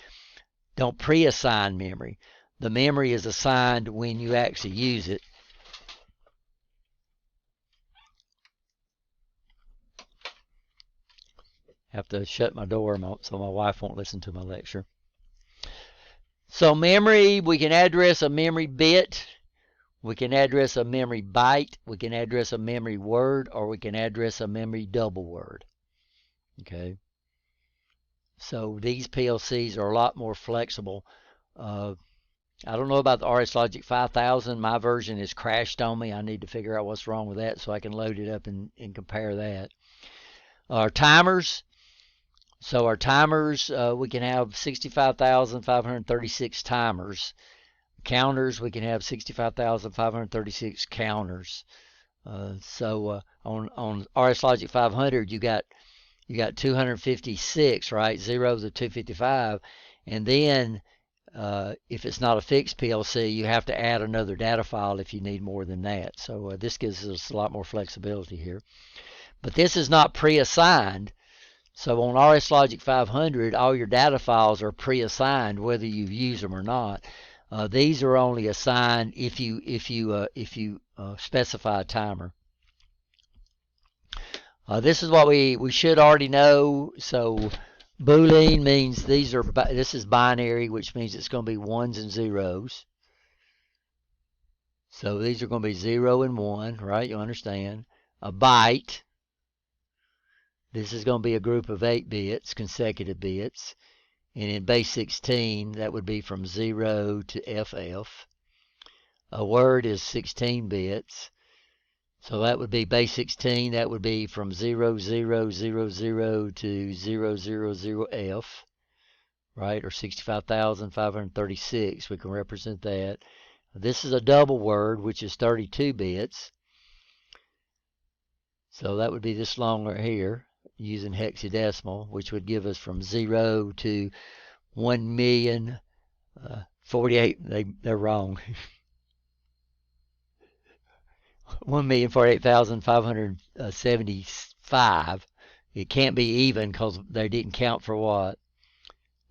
don't pre-assign memory. The memory is assigned when you actually use it. Have to shut my door so my wife won't listen to my lecture. So memory, we can address a memory bit, we can address a memory byte, we can address a memory word, or we can address a memory double word. Okay. So these PLCs are a lot more flexible. I don't know about the RSLogic 5000. My version has crashed on me. I need to figure out what's wrong with that so I can load it up and compare that. Our timers. So our timers, we can have 65,536 timers. Counters, we can have 65,536 counters. On RSLogic 500, you got 256, right? 0 to 255, and then if it's not a fixed PLC, you have to add another data file if you need more than that. So this gives us a lot more flexibility here. But this is not pre-assigned. So on RSLogic 500, all your data files are pre-assigned whether you use them or not. These are only assigned if you specify a timer. This is what we should already know. So Boolean means this is binary, which means it's going to be ones and zeros. So these are going to be 0 and 1, right? You understand? A byte. This is going to be a group of 8 bits, consecutive bits. And in base 16, that would be from 0 to FF. A word is 16 bits. So that would be base 16. That would be from 0000 to 000F, right? Or 65,536. We can represent that. This is a double word, which is 32 bits. So that would be this long right here, using hexadecimal, which would give us from 0 to 1,048,000. They're wrong. 1,048,575. It can't be even because they didn't count for what?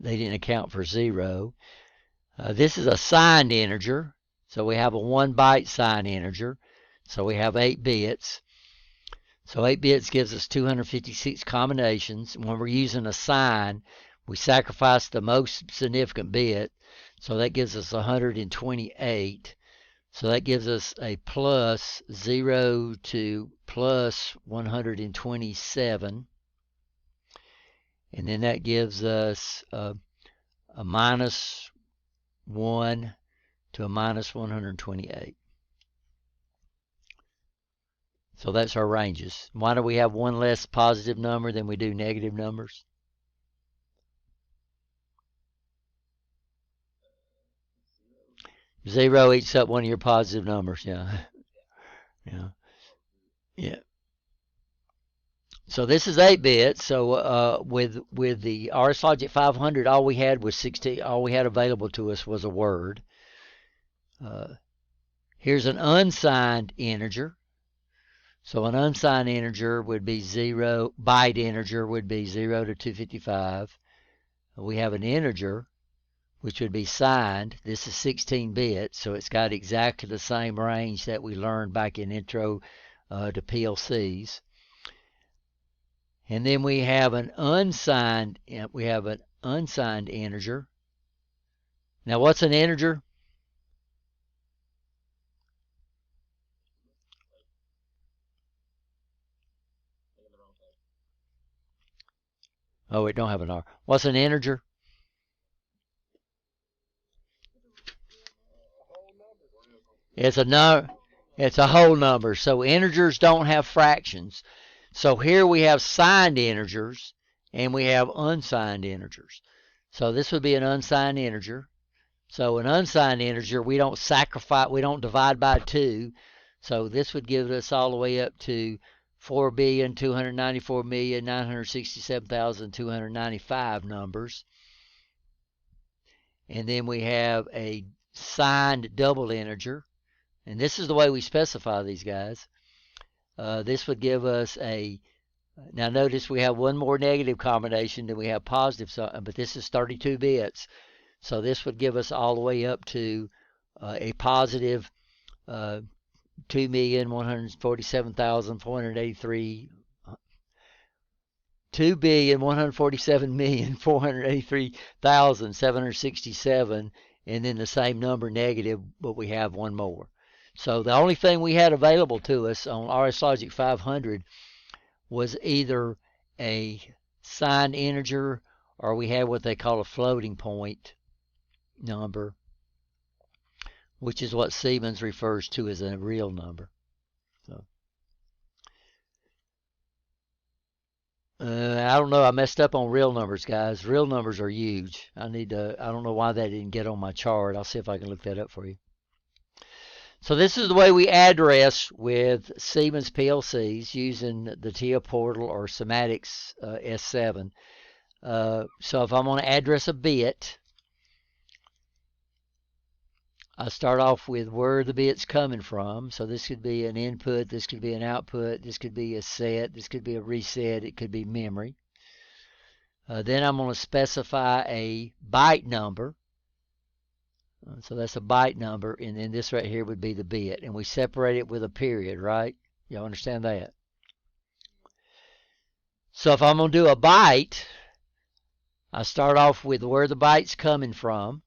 They didn't account for 0. This is a signed integer. So we have a 1 byte signed integer. So we have 8 bits. So 8 bits gives us 256 combinations. When we're using a sign, we sacrifice the most significant bit. So that gives us 128. So that gives us a plus 0 to plus 127. And then that gives us a minus 1 to a minus 128. So that's our ranges. Why do we have one less positive number than we do negative numbers? Zero eats up one of your positive numbers, yeah. Yeah. So this is 8 bits. So with the RSLogic 500, all we had was 16. All we had available to us was a word. Here's an unsigned integer. So an unsigned integer would be 0. Byte integer would be 0 to 255. We have an integer, which would be signed. This is 16 bits, so it's got exactly the same range that we learned back in Intro to PLCs. And then we have an unsigned integer. Now what's an integer? Oh, it don't have an R. What's an integer? It's a whole number. So integers don't have fractions. So here we have signed integers and we have unsigned integers. So this would be an unsigned integer. So an unsigned integer, we don't divide by 2. So this would give us all the way up to 4,294,967,295 numbers. And then we have a signed double integer. And this is the way we specify these guys. This would give us now notice we have one more negative combination than we have positive, but this is 32 bits. So this would give us all the way up to a positive 2,147,483 2,147,483,767, and then the same number negative, but we have one more. So the only thing we had available to us on RSLogic 500 was either a signed integer or we had what they call a floating point number, which is what Siemens refers to as a real number. So, I don't know. I messed up on real numbers, guys. Real numbers are huge. I don't know why that didn't get on my chart. I'll see if I can look that up for you. So this is the way we address with Siemens PLCs using the TIA Portal or Sematics S7. So if I'm going to address a bit, I start off with where the bit's coming from. So this could be an input, this could be an output, this could be a set, this could be a reset, it could be memory. Then I'm going to specify a byte number. So that's a byte number, and then this right here would be the bit. And we separate it with a period, right? Y'all understand that? So if I'm going to do a byte, I start off with where the byte's coming from.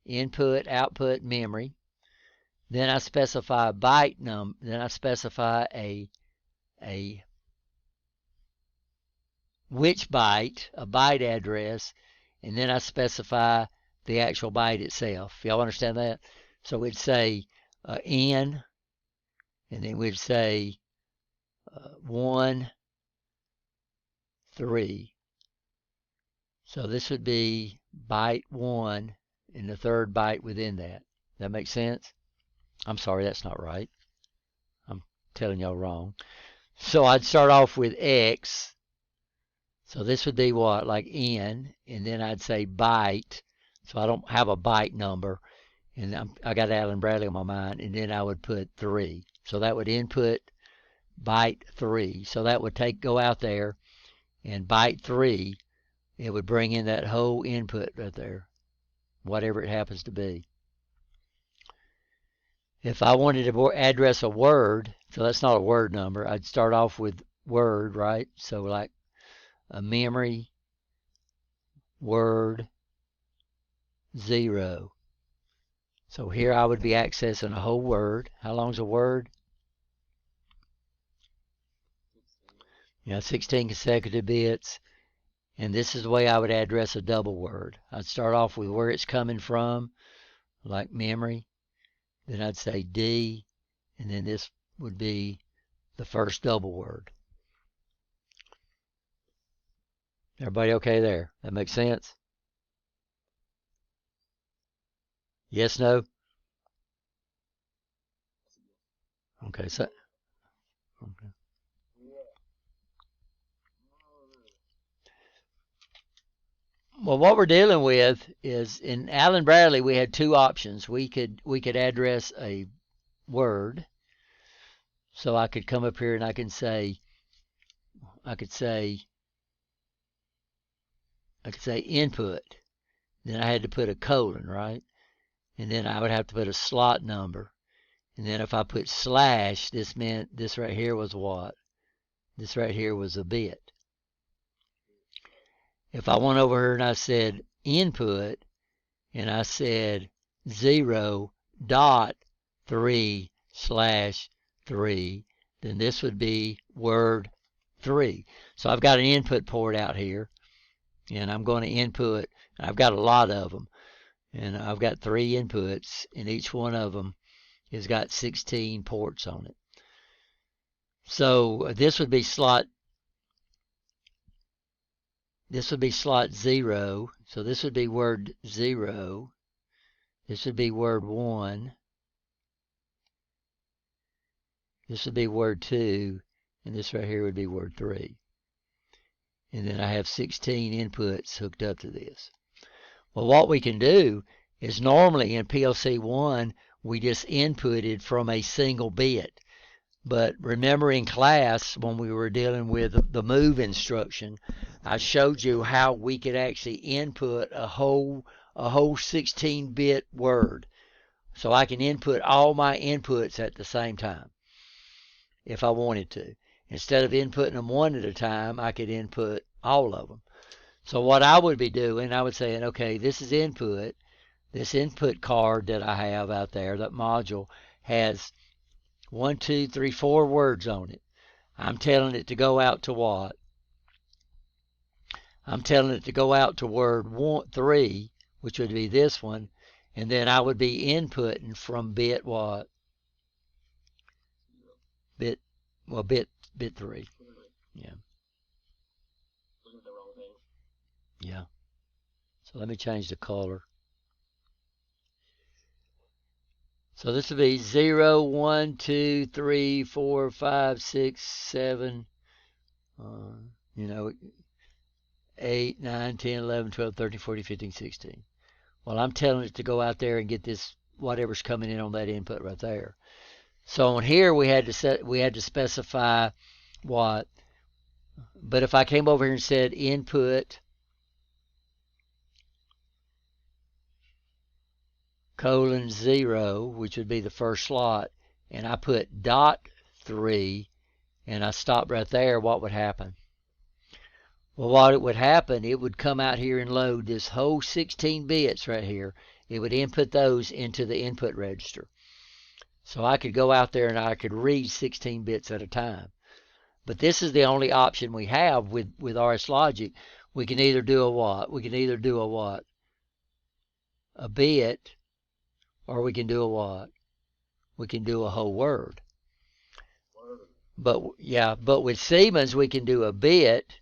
Input, output, memory. Then I specify a byte number. Then I specify which byte, a byte address, and then I specify the actual byte itself. Y'all understand that? So we'd say N, and then we'd say 1, 3. So this would be byte 1 and the third byte within that. That makes sense? I'm sorry, that's not right. I'm telling y'all wrong. So I'd start off with X. So this would be what? Like N, and then I'd say byte. So I don't have a byte number, and I got Allen Bradley on my mind, and then I would put 3. So that would input byte 3. So that would go out there, and byte 3, it would bring in that whole input right there, whatever it happens to be. If I wanted to address a word, so that's not a word number, I'd start off with word, right? So like a memory, word, 0. So here I would be accessing a whole word. How long's a word? 16 consecutive bits. And this is the way I would address a double word. I'd start off with where it's coming from, like memory. Then I'd say D, and then this would be the first double word. Everybody okay there? That makes sense? Yes, no? Okay, so okay. Well, what we're dealing with is in Allen Bradley we had two options. We could address a word. So I could come up here and I could say input. Then I had to put a colon, right? And then I would have to put a slot number. And then if I put slash, this meant this right here was what? This right here was a bit. If I went over here and I said input, and I said 0.3/3, then this would be word 3. So I've got an input port out here, and I'm going to input. I've got a lot of them, and I've got 3 inputs, and each one of them has got 16 ports on it. So this would be slot 0. So this would be word 0. This would be word 1. This would be word 2, and this right here would be word 3. And then I have 16 inputs hooked up to this. Well, what we can do is normally in PLC 1, we just inputted from a single bit. But remember in class when we were dealing with the move instruction, I showed you how we could actually input a whole 16-bit word. So I can input all my inputs at the same time if I wanted to. Instead of inputting them one at a time, I could input all of them. So what I would be doing, I would say, okay, this is input. This input card that I have out there, that module, has 1, 2, 3, 4 words on it. I'm telling it to go out to what? I'm telling it to go out to word 3, which would be this one, and then I would be inputting from bit what? Bit 3. Yeah. Yeah. So let me change the color. So this would be 0, 1, 2, 3, 4, 5, 6, 7, 8, 9, 10, 11, 12, 13, 14, 15, 16. Well, I'm telling it to go out there and get this, whatever's coming in on that input right there. So on here we had to specify what. But if I came over here and said input :0, which would be the first slot, and I put .3 and I stopped right there, what would happen? Well, what would happen, it would come out here and load this whole 16 bits right here. It would input those into the input register. So I could go out there and I could read 16 bits at a time. But this is the only option we have with RS Logic. We can either do a what? We can either do a what? A bit, or we can do a what? We can do a whole word. But with Siemens we can do a bit,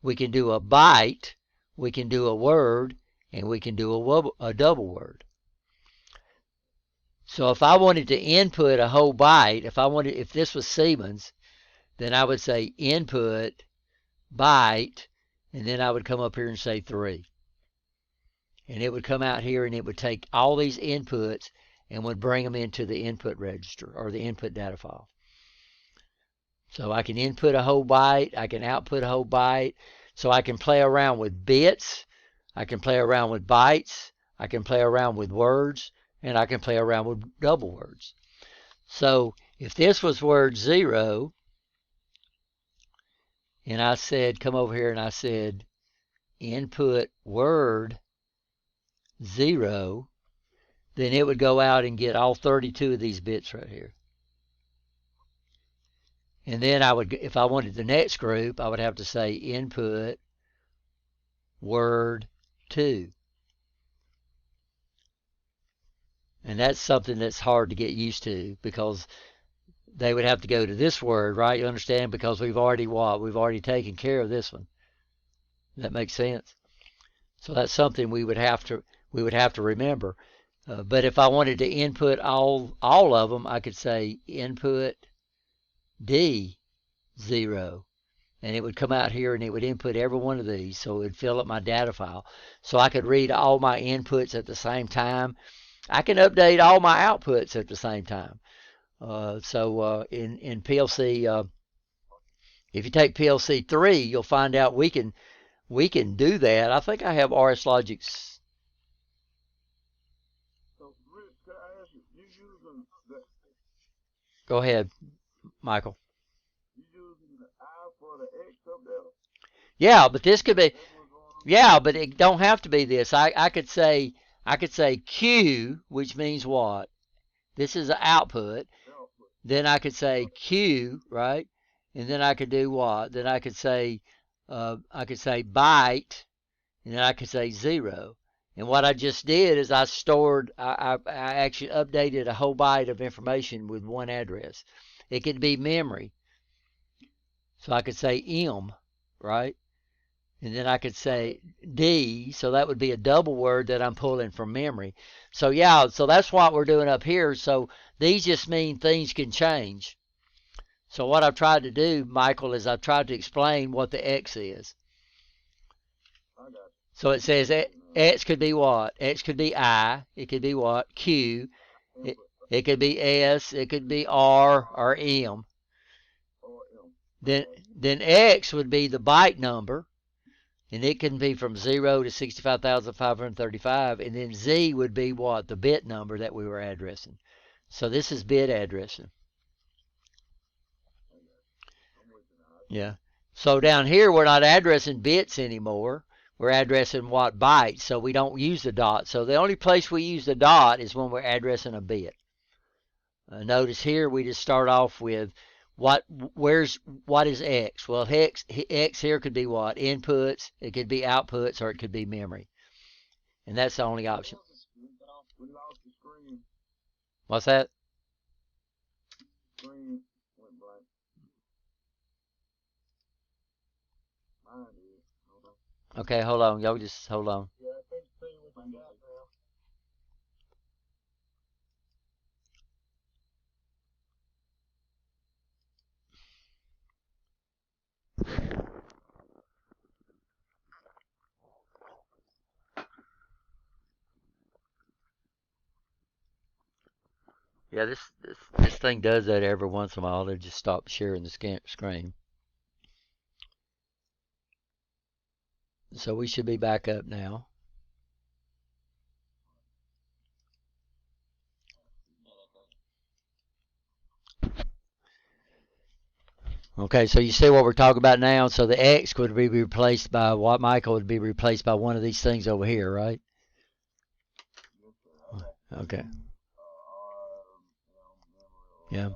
we can do a byte, we can do a word, and we can do a double word. So if I wanted to input a whole byte, if this was Siemens, then I would say input byte, and then I would come up here and say 3. And it would come out here and it would take all these inputs and would bring them into the input register or the input data file. So I can input a whole byte, I can output a whole byte, so I can play around with bits, I can play around with bytes, I can play around with words, and I can play around with double words. So if this was word 0, and I said, come over here and I said, input word 0, then it would go out and get all 32 of these bits right here. And then I would, if I wanted the next group, I would have to say input word 2. And that's something that's hard to get used to, because they would have to go to this word, right? You understand? Because we've already taken care of this one. Does that make sense? So that's something we would have to remember. But if I wanted to input all of them, I could say input D0, and it would come out here and it would input every one of these, so it would fill up my data file. So I could read all my inputs at the same time. I can update all my outputs at the same time. So in PLC, if you take PLC 3, you'll find out we can do that. I think I have RS Logic. So, Rich, can I ask you using the... Go ahead, Michael. You using the I for the X up there? Yeah, but this could be. Yeah, but it don't have to be this. I could say Q, which means what? This is an output. Then I could say Q, right? And then I could do what? Then I could say byte, and then I could say 0. And what I just did is I actually updated a whole byte of information with one address. It could be memory. So I could say M, right? And then I could say D, so that would be a double word that I'm pulling from memory. So yeah, so that's what we're doing up here. So these just mean things can change. So what I've tried to do, Michael, is I've tried to explain what the X is. So it says X could be what? X could be I. It could be what? Q. It could be S. It could be R or M. Then X would be the byte number. And it can be from 0 to 65,535. And then Z would be what? The bit number that we were addressing. So this is bit addressing. Yeah. So down here, we're not addressing bits anymore. We're addressing what? Bytes. So we don't use the dot. So the only place we use the dot is when we're addressing a bit. Notice here, we just start off with what is X? Well, X here could be what? Inputs, it could be outputs, or it could be memory. And that's the only option. What's that? Screen went blank. Mine did. Hold on. Okay, hold on. Y'all just hold on. Yeah, I think the thing with my now. Yeah, this thing does that every once in a while. They just stop sharing the screen. So we should be back up now. Okay, so you see what we're talking about now. So the X would be replaced by what, Michael? Would be replaced by one of these things over here, right? Okay. Yeah.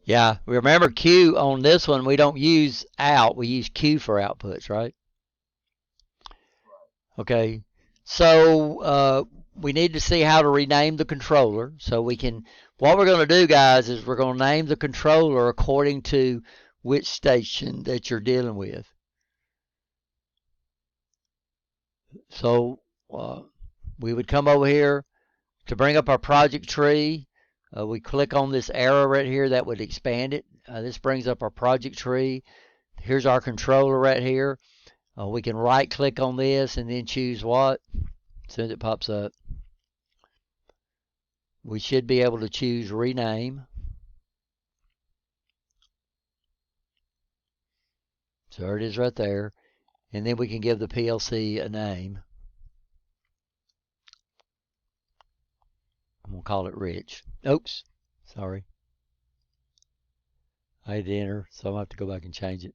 Yeah. Remember Q on this one, we don't use out. We use Q for outputs, right? Okay. So we need to see how to rename the controller. So we can, what we're going to do, guys, is we're going to name the controller according to which station that you're dealing with. So we would come over here to bring up our project tree. We click on this arrow right here that would expand it. This brings up our project tree. Here's our controller right here. We can right click on this and then choose what? As soon as it pops up, we should be able to choose rename. So there it is right there. And then we can give the PLC a name. I'm going to call it Rich. Oops, sorry. I had to enter, so I'm going to have to go back and change it.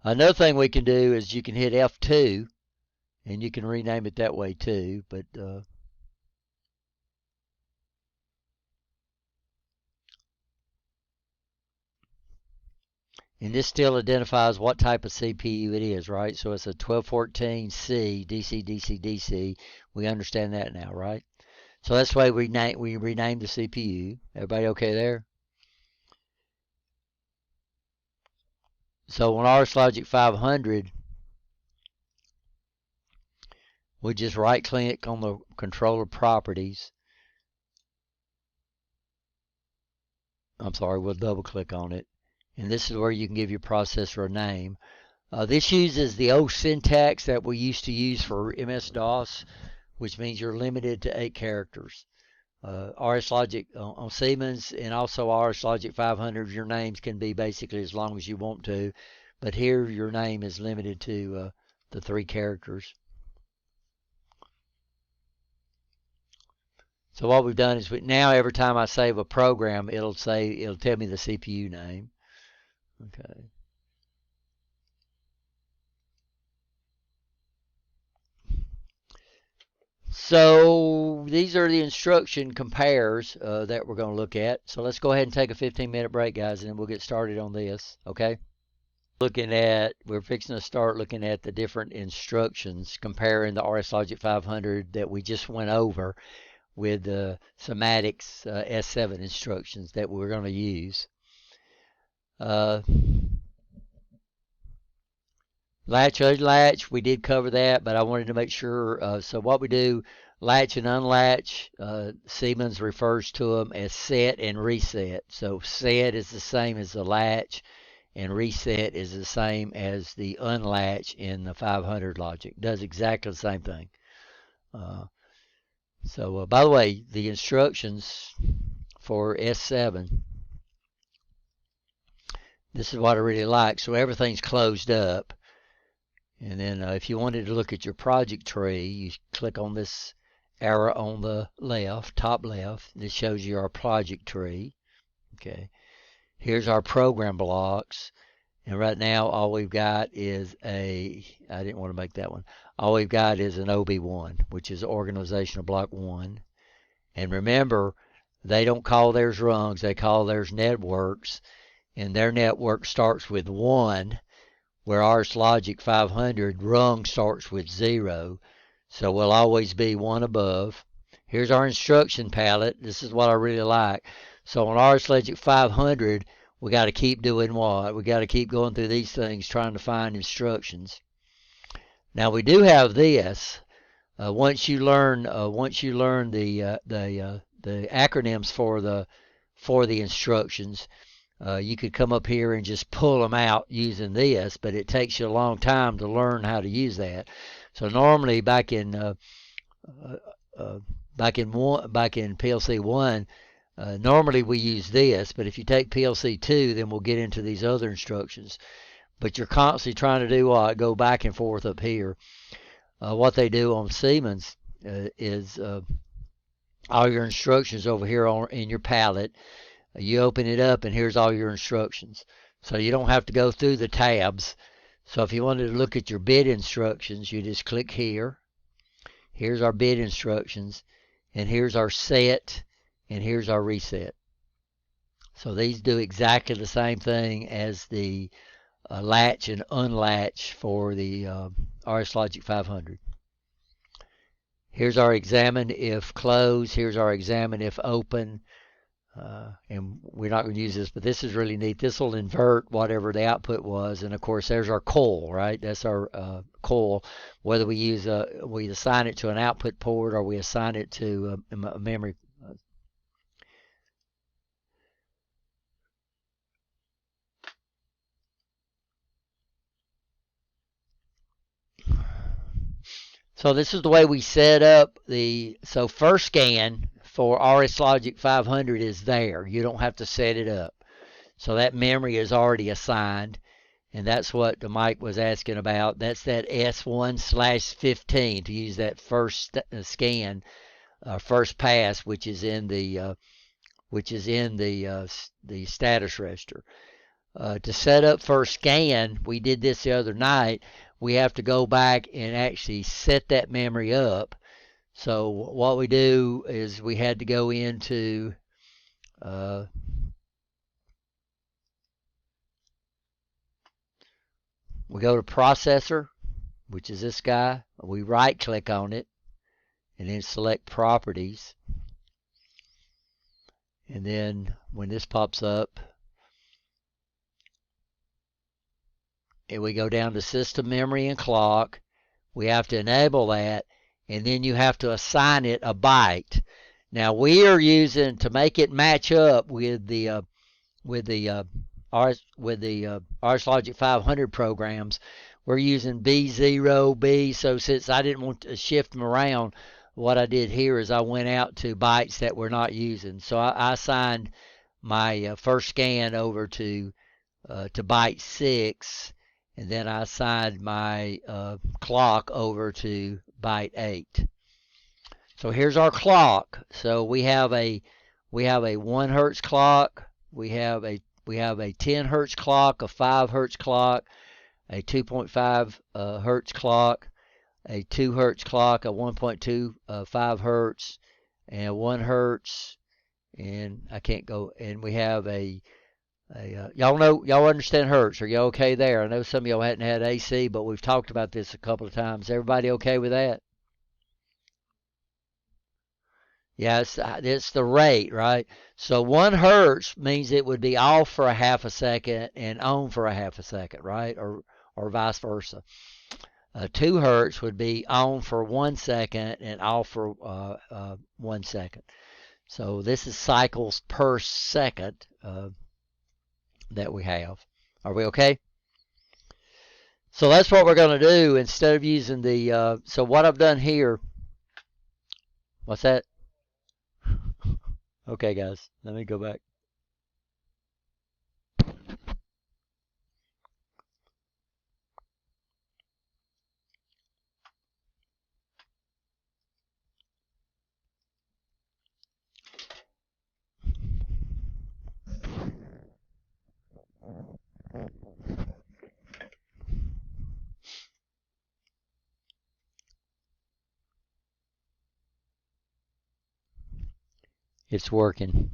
Another thing we can do is you can hit F2 and you can rename it that way too, but and this still identifies what type of CPU it is, right? So it's a 1214C DC DC DC. We understand that now, right? So that's why we renamed the CPU. Everybody okay there? So on RS Logic 500, we just right click on the controller properties. I'm sorry, we'll double click on it. And this is where you can give your processor a name. This uses the old syntax that we used to use for MS-DOS, which means you're limited to 8 characters. RS Logic on Siemens and also RS Logic 500, your names can be basically as long as you want to, but here your name is limited to the 3 characters. So what we've done is now every time I save a program, it'll tell me the CPU name. Okay. So these are the instruction compares that we're going to look at. So let's go ahead and take a 15-minute break, guys, and then we'll get started on this, okay? We're fixing to start looking at the different instructions, comparing the RS Logic 500 that we just went over with the Somatics S7 instructions that we're going to use. Latch, unlatch, we did cover that, but I wanted to make sure. So what we do, latch and unlatch, Siemens refers to them as set and reset. So set is the same as the latch, and reset is the same as the unlatch in the 500 logic. Does exactly the same thing. So by the way, the instructions for S7, this is what I really like. So everything's closed up. And then if you wanted to look at your project tree, you click on this arrow on the left, top left. This shows you our project tree. Okay. Here's our program blocks. And right now all we've got is I didn't want to make that one. All we've got is an OB1, which is organizational block 1. And remember, they don't call theirs rungs, they call theirs networks. And their network starts with 1. Where RS Logic 500 rung starts with 0. So we'll always be 1 above. Here's our instruction palette. This is what I really like. So on RS Logic 500, we got to keep doing what? We got to keep going through these things trying to find instructions. Now we do have this. Once you learn the acronyms for the instructions, you could come up here and just pull them out using this, but it takes you a long time to learn how to use that. So normally back in PLC 1, normally we use this, but if you take PLC 2, then we'll get into these other instructions. But you're constantly trying to do what? Go back and forth up here. What they do on Siemens is all your instructions over here in your palette. You open it up and here's all your instructions. So you don't have to go through the tabs. So if you wanted to look at your bit instructions, you just click here. Here's our bit instructions. And here's our set. And here's our reset. So these do exactly the same thing as the latch and unlatch for the RS Logic 500. Here's our examine if close. Here's our examine if open. And we're not going to use this, but this is really neat. This will invert whatever the output was, and of course there's our coil, right? That's our coil. Whether we assign it to an output port or we assign it to a memory. So this is the way we set up so first scan for RS Logic 500 is there. You don't have to set it up. So that memory is already assigned, and that's what the Mike was asking about. That's that S1/15 to use that first scan, first pass, which is in the status register. to set up for a scan, we did this the other night, we have to go back and actually set that memory up. So what we do is we had to go into we go to processor, which is this guy. We right click on it and then select properties. And then when this pops up, and we go down to system memory and clock, we have to enable that, and then you have to assign it a byte. Now we are using, to make it match up with the RSLogic 500 programs, we're using B0, B. So since I didn't want to shift them around, what I did here is I went out to bytes that we're not using. So I assigned my first scan over to byte 6, and then I assigned my clock over to byte 8. So here's our clock. So we have a 1 hertz clock, we have a 10 hertz clock, a 5 hertz clock, a 2.5 hertz clock, a 2 hertz clock, a 1.25 hertz, and 1 hertz, and I can't go, and we have y'all understand hertz? Are y'all okay there? I know some of y'all hadn't had AC, but we've talked about this a couple of times. Everybody okay with that? Yeah, it's the rate, right? So 1 hertz means it would be off for a half a second and on for a half a second, right? Or vice versa. 2 hertz would be on for 1 second and off for 1 second. So this is cycles per second that we have. Are we okay? So that's what we're going to do instead of using the, so what I've done here, what's that? Okay, guys, let me go back. It's working.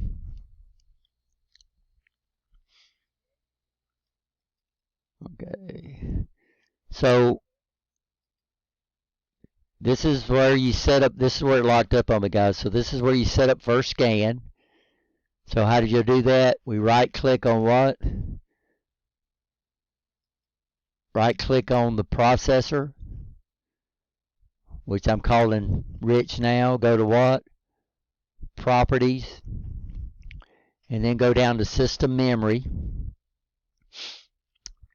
Okay. So this is where you set up, this is where it locked up on me, guys. So this is where you set up first scan. So how did you do that? We right click on what? Right click on the processor, which I'm calling rich now. Go to what? Properties. And then go down to system memory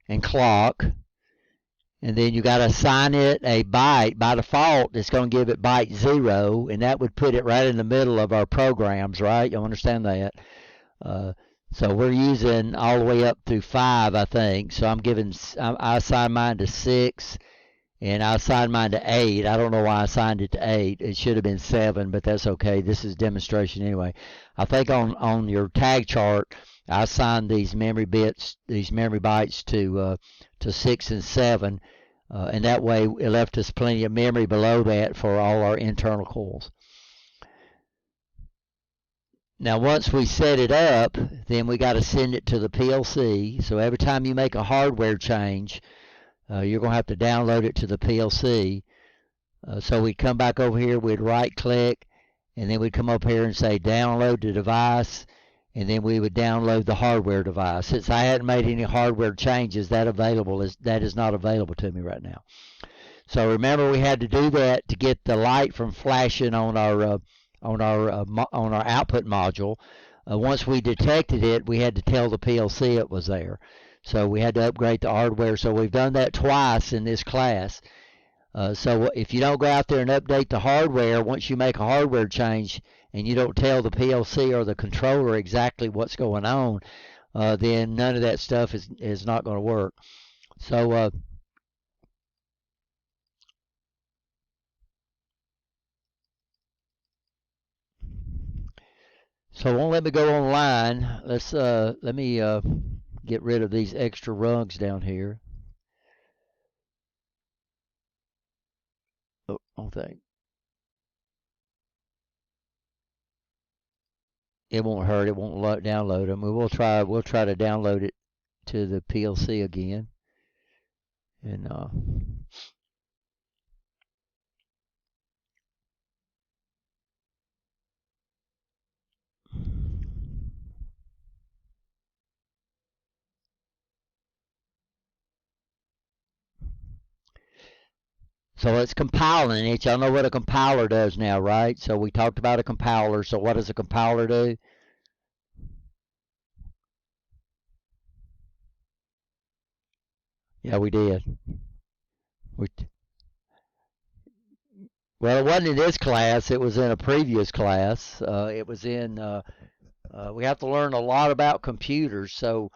and clock. And then you got to assign it a byte. By default, it's going to give it byte 0, and that would put it right in the middle of our programs, right? You understand that? So we're using all the way up through 5, I think. So I assigned mine to 6, and I assigned mine to 8. I don't know why I assigned it to 8. It should have been 7, but that's okay. This is demonstration anyway. I think on your tag chart, I assigned these memory bytes to 6 and 7, and that way it left us plenty of memory below that for all our internal cores. Now once we set it up, then we got to send it to the PLC. So every time you make a hardware change, you're going to have to download it to the PLC. So we'd come back over here, we'd right click, and then we'd come up here and say download the device, and then we would download the hardware device. Since I hadn't made any hardware changes, that is not available to me right now. So remember, we had to do that to get the light from flashing on our output module. Once we detected it, we had to tell the PLC it was there. So we had to upgrade the hardware. So we've done that twice in this class. So if you don't go out there and update the hardware, once you make a hardware change and you don't tell the PLC or the controller exactly what's going on, then none of that stuff is not going to work. So so it won't let me go online. Let me get rid of these extra rungs down here. Oh, I think it won't hurt. It won't download them. We'll try to download it to the PLC again, and so it's compiling it. Y'all know what a compiler does now, right? So we talked about a compiler. So what does a compiler do? Yeah, we did. Well, it wasn't in this class. It was in a previous class. It was in. We have to learn a lot about computers. So,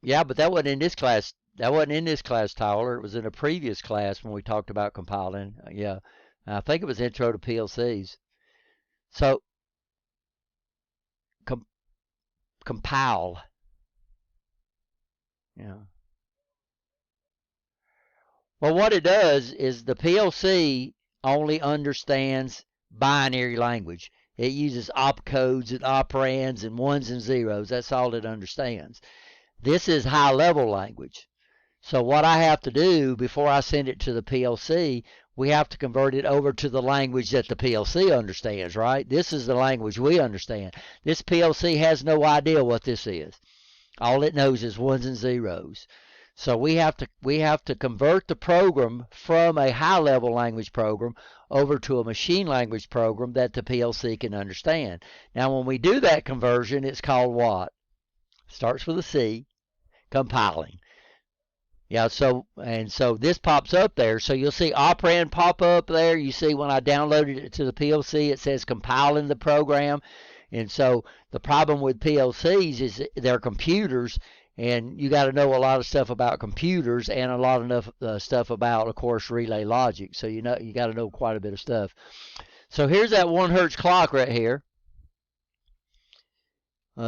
yeah, but that wasn't in this class. That wasn't in this class, Tyler. It was in a previous class when we talked about compiling. Yeah, I think it was Intro to PLCs. So, compile. Yeah. Well, what it does is the PLC only understands binary language. It uses opcodes and operands and ones and zeros. That's all it understands. This is high-level language. So what I have to do before I send it to the PLC, we have to convert it over to the language that the PLC understands, right? This is the language we understand. This PLC has no idea what this is. All it knows is ones and zeros. So we have to convert the program from a high-level language program over to a machine language program that the PLC can understand. Now, when we do that conversion, it's called what? Starts with a C, compiling. Yeah, so this pops up there. So you'll see operand pop up there. You see when I downloaded it to the PLC, it says compiling the program. And so the problem with PLCs is they're computers, and you got to know a lot of stuff about computers and a lot of stuff about, of course, relay logic. So you got to know quite a bit of stuff. So here's that 1 hertz clock right here.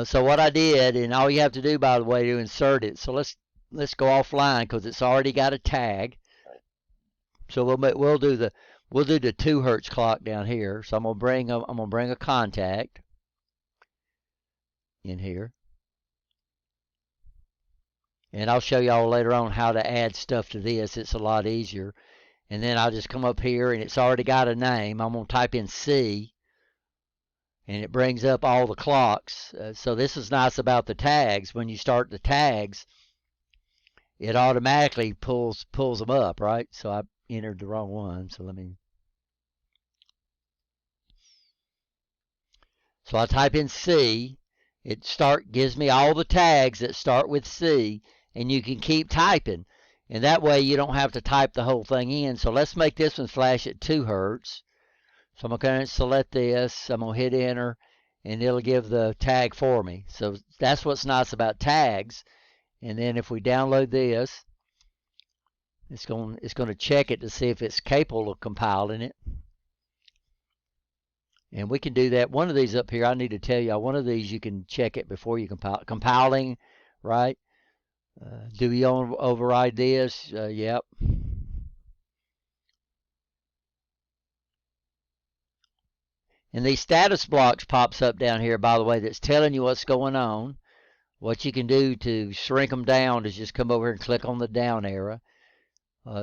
So what I did, and all you have to do, by the way, to insert it. So let's go offline because it's already got a tag. So we'll do the 2 hertz clock down here. So I'm gonna bring a contact in here. And I'll show y'all later on how to add stuff to this. It's a lot easier. And then I'll just come up here, and it's already got a name. I'm going to type in C, and it brings up all the clocks. So this is nice about the tags. When you start the tags, it automatically pulls them up, right? So I entered the wrong one. So I type in C. It gives me all the tags that start with C. And you can keep typing, and that way you don't have to type the whole thing in. So let's make this one flash at 2 hertz. So I'm going to select this. I'm going to hit enter, and it'll give the tag for me. So that's what's nice about tags. And then if we download this, it's going to check it to see if it's capable of compiling it. And we can do that. One of these up here, I need to tell you, one of these you can check it before you compile. Compiling, right? Do we override this? Yep. And these status blocks pops up down here, by the way, that's telling you what's going on. What you can do to shrink them down is just come over here and click on the down arrow.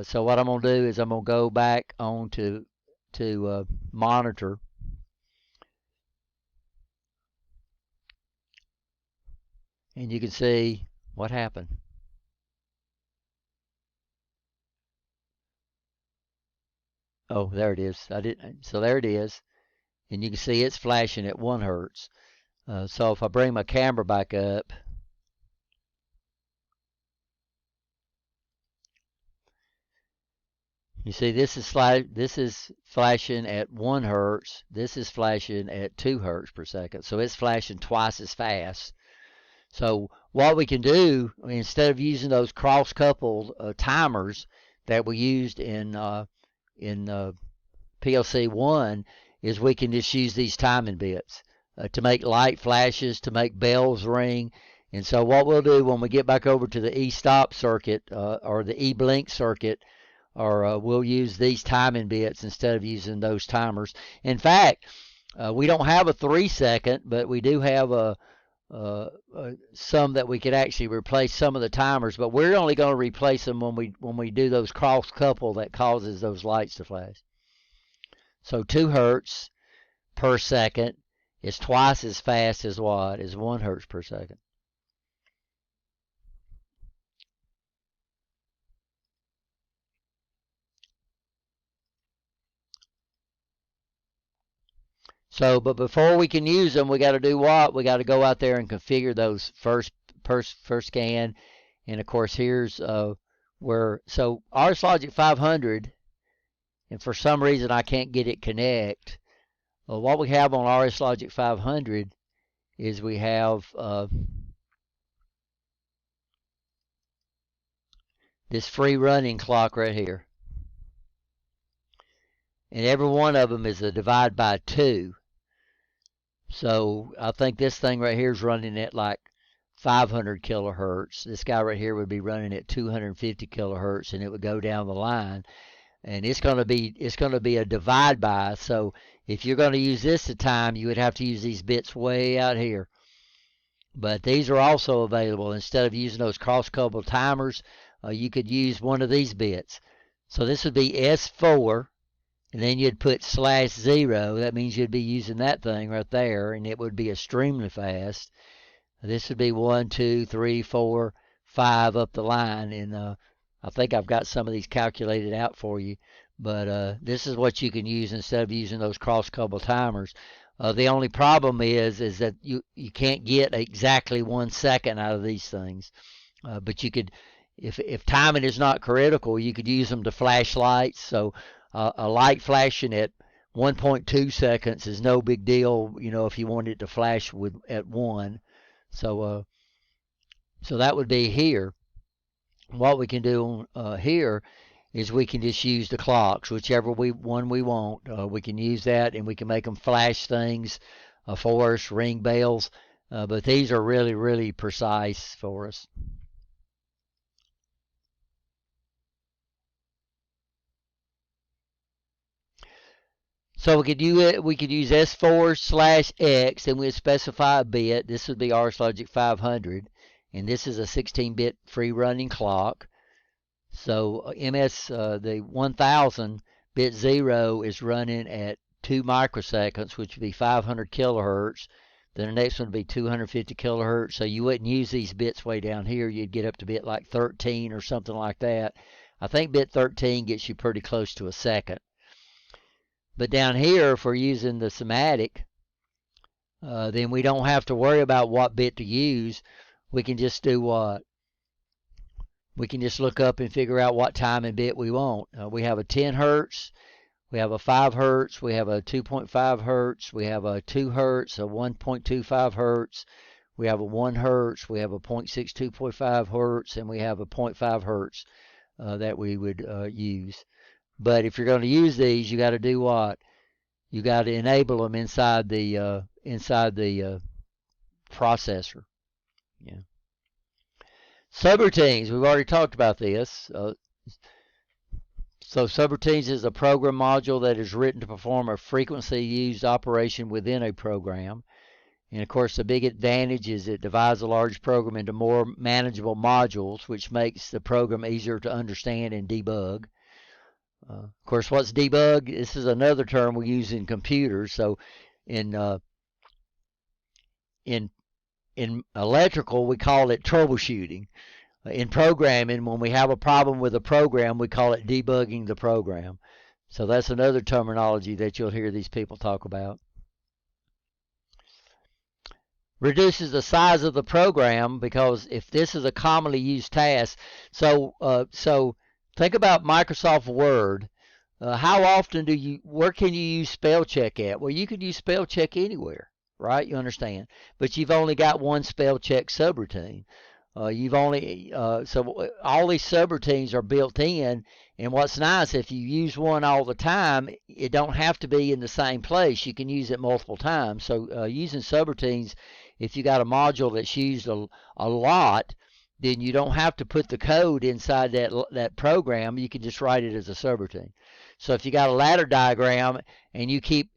So what I'm going to do is I'm going to go back on to monitor. And you can see what happened. Oh, there it is. So there it is. And you can see it's flashing at 1 hertz. So if I bring my camera back up, you see this is flashing at 1 hertz. This is flashing at 2 hertz per second. So it's flashing twice as fast. So what we can do, instead of using those cross-coupled timers that we used in PLC 1, is we can just use these timing bits. to make light flashes, to make bells ring. And so what we'll do when we get back over to the e-stop circuit or the e-blink circuit, or we'll use these timing bits instead of using those timers. In fact, we don't have a 3-second, but we do have some that we could actually replace some of the timers. But we're only going to replace them when we do those cross couple that causes those lights to flash. So 2 hertz per second is twice as fast as what? Is 1 hertz per second. So, but before we can use them, we got to do what? We got to go out there and configure those first scan. And of course, here's where, so RS Logic 500, and for some reason I can't get it connect. What we have on RS Logic 500 is we have this free running clock right here. And every one of them is a divide by 2. So I think this thing right here is running at like 500 kilohertz. This guy right here would be running at 250 kilohertz, and it would go down the line. And it's going to be a divide by. So if you're going to use this at time, you would have to use these bits way out here. But these are also available. Instead of using those cross-coupled timers, you could use one of these bits. So this would be S4. And then you'd put /0. That means you'd be using that thing right there, and it would be extremely fast. This would be 1, 2, 3, 4, 5 up the line. And I think I've got some of these calculated out for you. But this is what you can use instead of using those cross-couple timers. The only problem is that you can't get exactly 1 second out of these things. But you could, if timing is not critical, you could use them to flash lights. So a light flashing at 1.2 seconds is no big deal, if you wanted it to flash at 1. So that would be here. What we can do here is we can just use the clocks, whichever one we want. We can use that, and we can make them flash things for us, ring bells. But these are really, really precise for us. So we could use S4/X, and we'd specify a bit. This would be RS Logic 500, and this is a 16-bit free running clock. So the 1000 bit 0 is running at 2 microseconds, which would be 500 kilohertz. Then the next one would be 250 kilohertz. So you wouldn't use these bits way down here. You'd get up to bit like 13 or something like that. I think bit 13 gets you pretty close to a second. But down here, if we're using the somatic, then we don't have to worry about what bit to use. We can just do what? We can just look up and figure out what time and bit we want. We have a 10 hertz, we have a 5 hertz, we have a 2.5 hertz, we have a 2 hertz, a 1.25 hertz, we have a 1 hertz, we have a 0.62.5 hertz, and we have a 0.5 hertz that we would use. But if you're going to use these, you got to do what? You got to enable them inside the processor. Yeah. Subroutines. We've already talked about this. So subroutines is a program module that is written to perform a frequently used operation within a program. And of course, the big advantage is it divides a large program into more manageable modules, which makes the program easier to understand and debug. Of course, what's debug? This is another term we use in computers. So in electrical, we call it troubleshooting. In programming, when we have a problem with a program, we call it debugging the program. So that's another terminology that you'll hear these people talk about. Reduces the size of the program, because if this is a commonly used task, so think about Microsoft Word. How often where can you use spell check at? Well, you can use spell check anywhere, right? You understand? But you've only got one spell check subroutine. So all these subroutines are built in, And what's nice, if you use one all the time, it don't have to be in the same place. You can use it multiple times. So using subroutines, if you got a module that's used a lot, then you don't have to put the code inside that program. You can just write it as a subroutine. So if you got a ladder diagram and you keep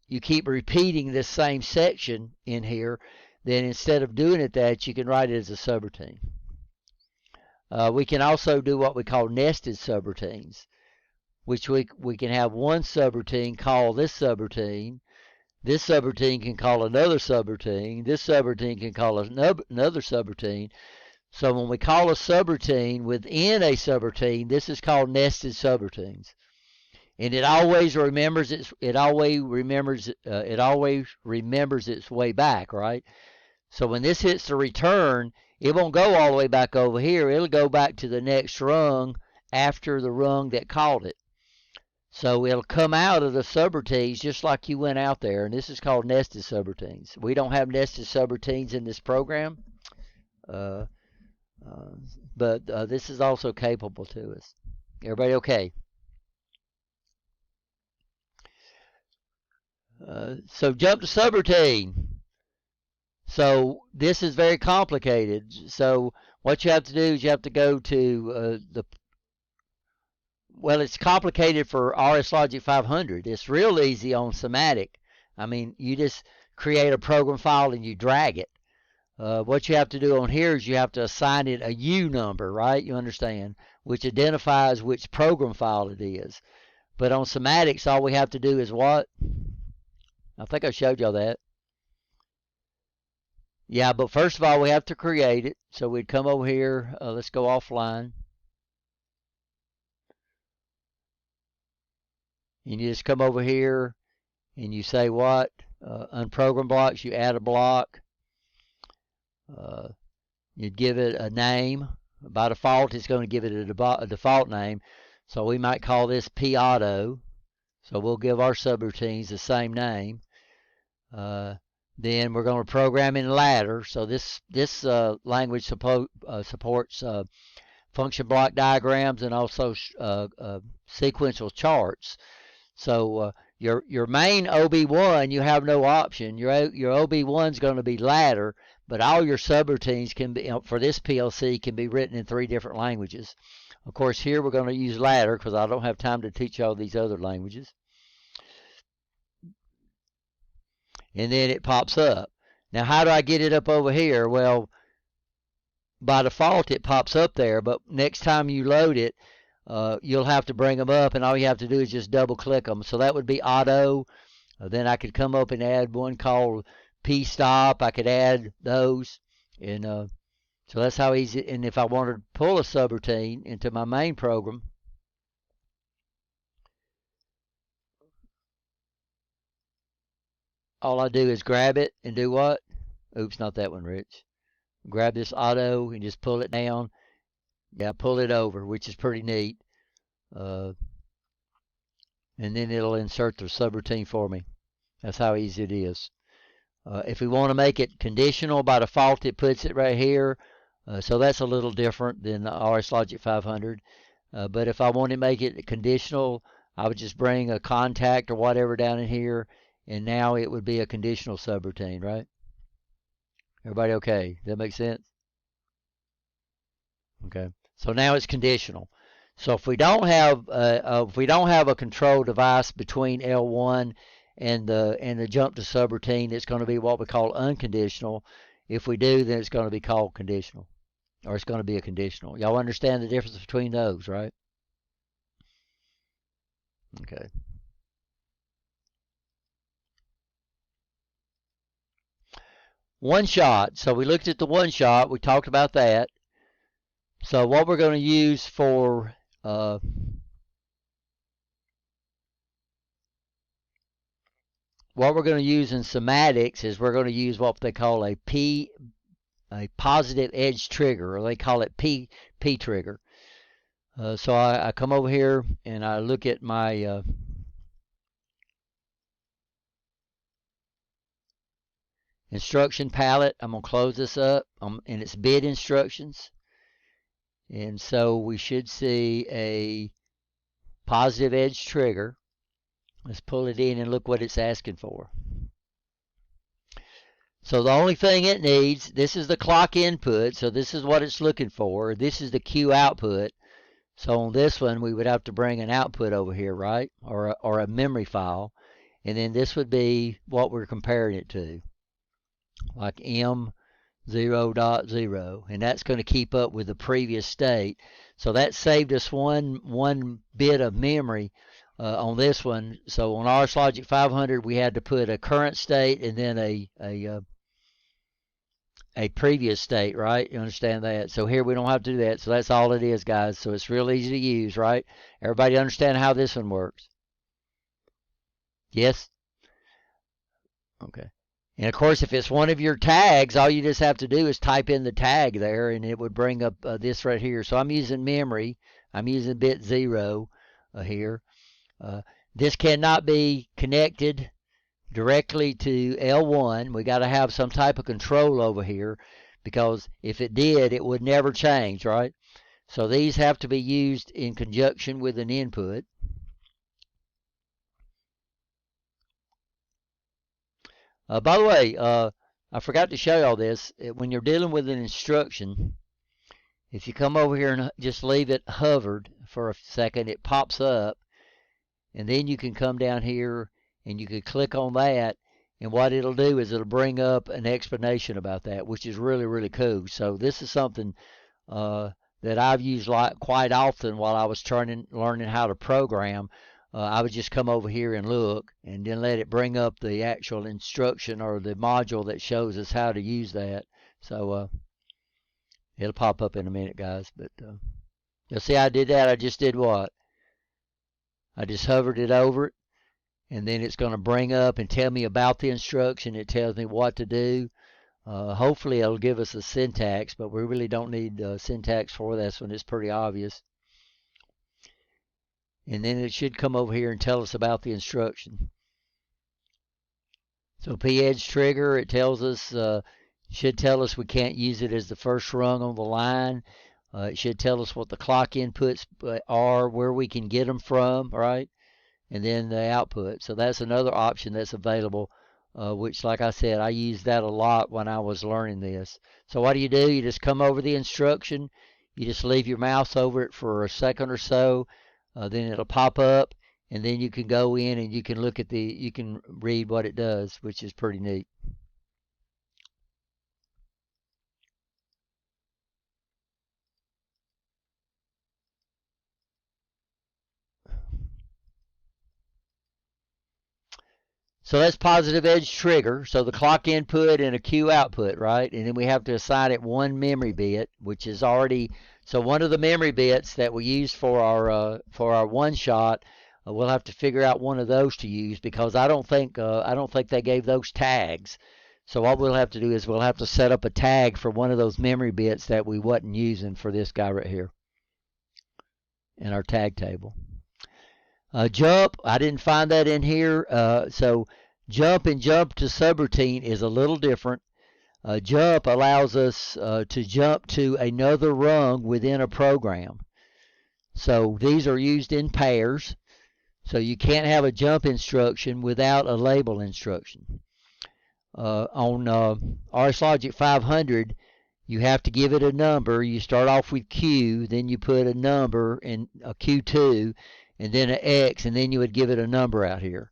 repeating this same section in here, then instead of doing it that, you can write it as a subroutine. We can also do what we call nested subroutines, which we can have one subroutine call this subroutine. This subroutine can call another subroutine. This subroutine can call another subroutine. So when we call a subroutine within a subroutine, this is called nested subroutines. And it always remembers its way back, right? So when this hits the return, it won't go all the way back over here. It'll go back to the next rung after the rung that called it. So it'll come out of the subroutines just like you went out there, and this is called nested subroutines. We don't have nested subroutines in this program, but this is also capable to us. Everybody okay? So jump to subroutine. So this is very complicated. So what you have to do is you have to go to it's complicated for RS Logic 500. It's real easy on SIMATIC. I mean, you just create a program file and you drag it. What you have to do on here is you have to assign it a U number, right? You understand, which identifies which program file it is. But on SIMATICs, all we have to do is what? I think I showed y'all that. Yeah, but first of all, we have to create it. So we'd come over here. Let's go offline. And you just come over here and you say what? Unprogram blocks, you add a block. You'd give it a name. By default, it's going to give it a default name. So we might call this P auto. So we'll give our subroutines the same name. Then we're going to program in ladder. So this language supports function block diagrams and also sequential charts. So your main OB1, you have no option. Your OB1 is going to be ladder, but all your subroutines can be, for this PLC, can be written in 3 different languages. Of course, here we're going to use ladder because I don't have time to teach all these other languages. And then it pops up. Now, how do I get it up over here? Well, by default, it pops up there, but next time you load it, you'll have to bring them up, and all you have to do is just double-click them. So that would be auto. Then I could come up and add one called P-stop. I could add those. And so that's how easy. And if I wanted to pull a subroutine into my main program, all I do is grab it and do what? Oops, not that one, Rich. Grab this auto and just pull it down. Yeah, pull it over, which is pretty neat. And then it'll insert the subroutine for me. That's how easy it is. If we want to make it conditional, by default it puts it right here. So that's a little different than the RS Logic 500. But if I want to make it conditional, I would just bring a contact or whatever down in here, and now it would be a conditional subroutine, right? Everybody okay? Does that make sense? Okay. So now it's conditional. So if we don't have a control device between L1 and the jump to subroutine, it's going to be what we call unconditional. If we do, then it's going to be called conditional, or it's going to be a conditional. Y'all understand the difference between those, right? Okay. One shot. So we looked at the one shot. We talked about that. So what we're going to use for what we're going to use in SIMATICs is we're going to use what they call a positive edge trigger, or they call it P trigger. So I come over here and I look at my instruction palette. I'm going to close this up, and it's bit instructions. And so we should see positive edge trigger. Let's pull it in and look what it's asking for. So the only thing it needs, this is the clock input, so this is what it's looking for. This is the Q output. So on this one, we would have to bring an output over here, right? Or a memory file. And then this would be what we're comparing it to, like M0.0. And that's going to keep up with the previous state. So that saved us one bit of memory on this one. So on RS Logic 500, we had to put a current state and then a previous state, right? You understand that? So here we don't have to do that. So that's all it is, guys. So it's real easy to use, right? Everybody understand how this one works? Yes? Okay. And of course, if it's one of your tags, all you just have to do is type in the tag there, and it would bring up this right here. So I'm using memory. I'm using bit 0 here. This cannot be connected directly to L1. We got to have some type of control over here, because if it did, it would never change, right? So these have to be used in conjunction with an input. By the way, I forgot to show y'all this. When you're dealing with an instruction, if you come over here and just leave it hovered for a second, it pops up, and then you can come down here and you can click on that, and what it'll do is it'll bring up an explanation about that, which is really, really cool. So this is something that I've used quite often while I was learning how to program. I would just come over here and look, and then let it bring up the actual instruction or the module that shows us how to use that. So it'll pop up in a minute, guys. But you'll see I did that. I just did what? I just hovered it over it, and then it's going to bring up and tell me about the instruction. It tells me what to do. Hopefully it'll give us a syntax, but we really don't need syntax for this one. It's pretty obvious. And then it should come over here and tell us about the instruction. So P edge trigger, it tells us, should tell us we can't use it as the first rung on the line. It should tell us what the clock inputs are, where we can get them from, right? And then the output. So that's another option that's available, which, like I said, I used that a lot when I was learning this. So what do? You just come over the instruction. You just leave your mouse over it for a second or so. Then it'll pop up, and then you can go in and you can look at you can read what it does, which is pretty neat. So that's positive edge trigger. So the clock input and a Q output, right? And then we have to assign it one memory bit, which is already, so one of the memory bits that we use for our one shot, we'll have to figure out one of those to use, because I don't think they gave those tags. So what we'll have to do is we'll have to set up a tag for one of those memory bits that we wasn't using for this guy right here in our tag table. Jump, I didn't find that in here. So jump and jump to subroutine is a little different. Jump allows us to jump to another rung within a program. So these are used in pairs. So you can't have a jump instruction without a label instruction. On RS Logic 500, you have to give it a number. You start off with Q, then you put a number in a Q2, and then an X, and then you would give it a number out here.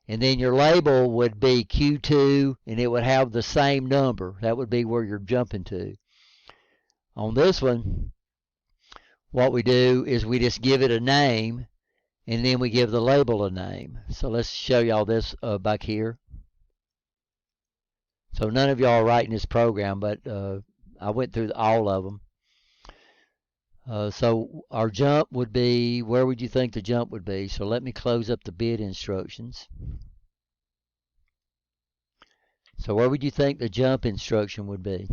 And then your label would be Q2, and it would have the same number. That would be where you're jumping to. On this one, what we do is we just give it a name, and then we give the label a name. So let's show y'all this back here. So none of y'all are writing this program, but I went through all of them. So our jump would be, where would you think the jump would be? So let me close up the bit instructions. So where would you think the jump instruction would be?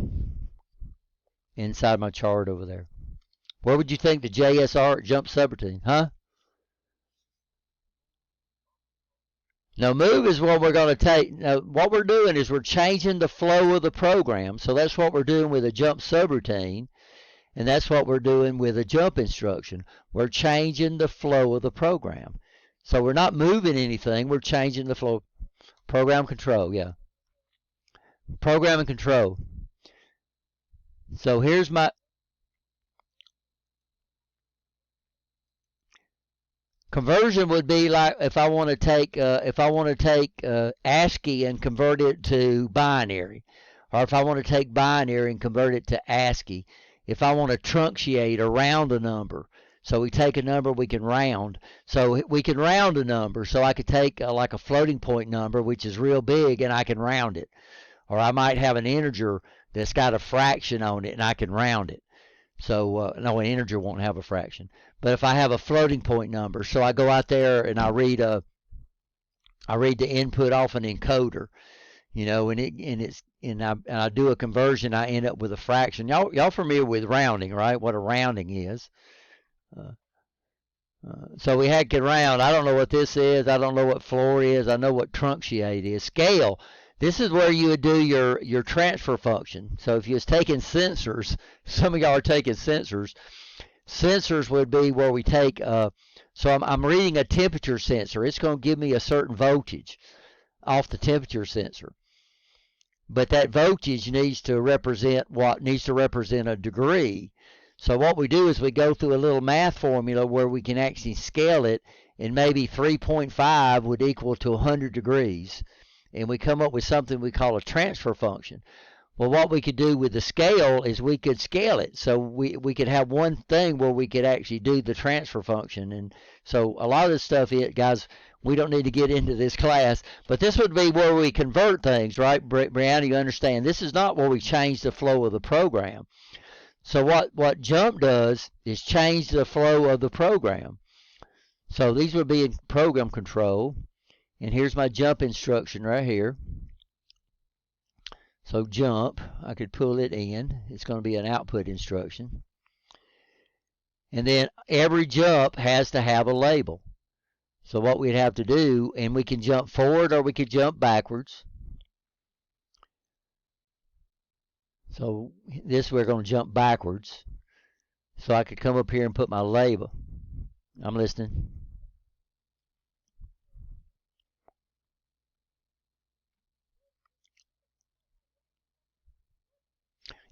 Inside my chart over there. Where would you think the JSR jump subroutine? Huh? Now move is what we're going to take. Now what we're doing is we're changing the flow of the program. So that's what we're doing with a jump subroutine. And that's what we're doing with a jump instruction. We're changing the flow of the program. So we're not moving anything. We're changing the flow. Program control, yeah. Program and control. So here's my conversion would be like if I want to take ASCII and convert it to binary, or if I want to take binary and convert it to ASCII. If I want to truncate or round a number, so we take a number we can round. So we can round a number. So I could take like a floating point number, which is real big, and I can round it. Or I might have an integer that's got a fraction on it, and I can round it. So no, an integer won't have a fraction. But if I have a floating point number, so I go out there and I read the input off an encoder, you know, and I do a conversion, I end up with a fraction. Y'all familiar with rounding, right? What a rounding is. So we had to round. I don't know what this is. I don't know what floor is. I know what truncate is. Scale. This is where you would do your transfer function. So if you was taking sensors, some of y'all are taking sensors. Sensors would be where we take, so I'm reading a temperature sensor. It's going to give me a certain voltage off the temperature sensor. But that voltage needs to represent a degree. So what we do is we go through a little math formula where we can actually scale it, and maybe 3.5 would equal to 100 degrees. And we come up with something we call a transfer function. Well, what we could do with the scale is we could scale it. So we could have one thing where we could actually do the transfer function. And so a lot of this stuff, guys, we don't need to get into this class, but this would be where we convert things, right? Brianna, you understand? This is not where we change the flow of the program. So what jump does is change the flow of the program. So these would be in program control. And here's my jump instruction right here. So jump, I could pull it in. It's going to be an output instruction. And then every jump has to have a label. So what we'd have to do, and we can jump forward or we could jump backwards. So this we're going to jump backwards. So I could come up here and put my label. I'm listening.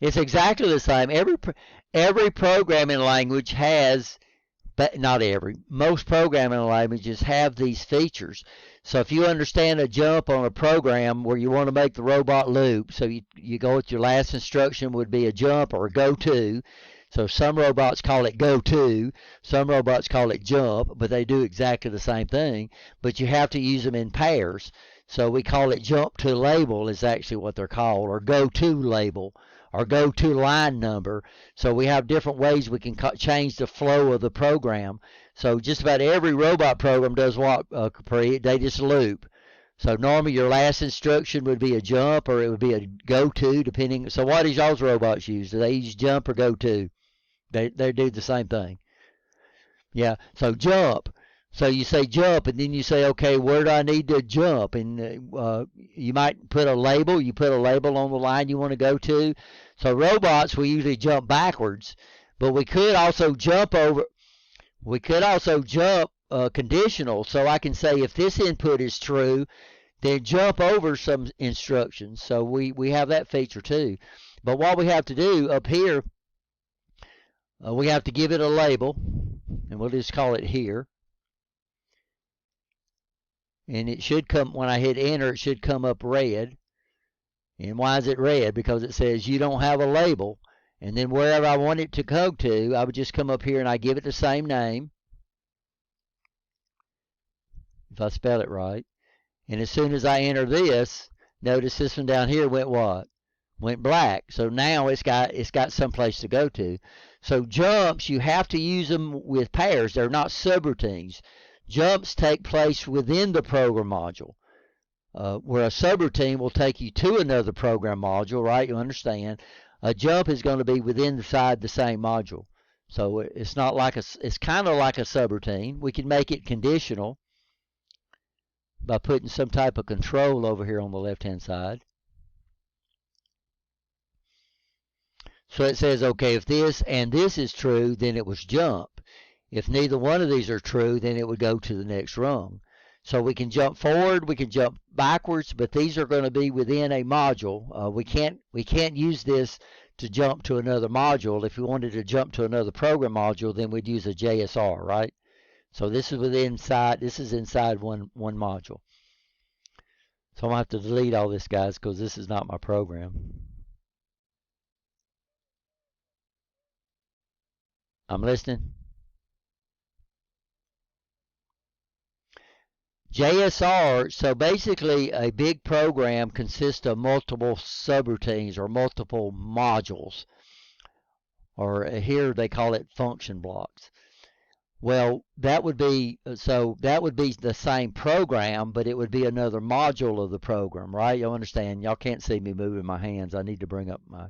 It's exactly the same. Every programming language has, but not every. Most programming languages have these features. So if you understand a jump on a program where you want to make the robot loop, so you go with your last instruction would be a jump or a go to. So some robots call it go to, some robots call it jump, but they do exactly the same thing. But you have to use them in pairs. So we call it jump to label is actually what they're called, or go to label, or go to line number. So we have different ways we can change the flow of the program. So just about every robot program does what, Capri? They just loop. So normally your last instruction would be a jump or it would be a go to, depending. So what does y'all's robots use? Do they use jump or go to? They do the same thing. Yeah, so jump. So you say jump, and then you say, okay, where do I need to jump? And you might put a label. You put a label on the line you want to go to. So robots, we usually jump backwards, but we could also jump over. We could also jump conditional. So I can say if this input is true, then jump over some instructions. So we have that feature too. But what we have to do up here, we have to give it a label, and we'll just call it here. And it should come, when I hit enter, it should come up red. And why is it red? Because it says you don't have a label. And then wherever I want it to go to, I would just come up here and I give it the same name. If I spell it right. And as soon as I enter this, notice this one down here went what? Went black. So now it's got some place to go to. So jumps, you have to use them with pairs. They're not subroutines. Jumps take place within the program module, where a subroutine will take you to another program module, right? You understand? A jump is going to be within the same module. So it's not like it's kind of like a subroutine. We can make it conditional by putting some type of control over here on the left-hand side. So it says, okay, if this and this is true, then it was jump. If neither one of these are true, then it would go to the next rung. So we can jump forward, we can jump backwards, but these are going to be within a module. We can't use this to jump to another module. If we wanted to jump to another program module, then we'd use a JSR, right? So this is inside one module. So I'm going to have to delete all this, guys, because this is not my program. I'm listening. JSR, so basically a big program consists of multiple subroutines or multiple modules, or here they call it function blocks. Well, that would be the same program, but it would be another module of the program, right? Y'all understand? Y'all can't see me moving my hands. I need to bring up my.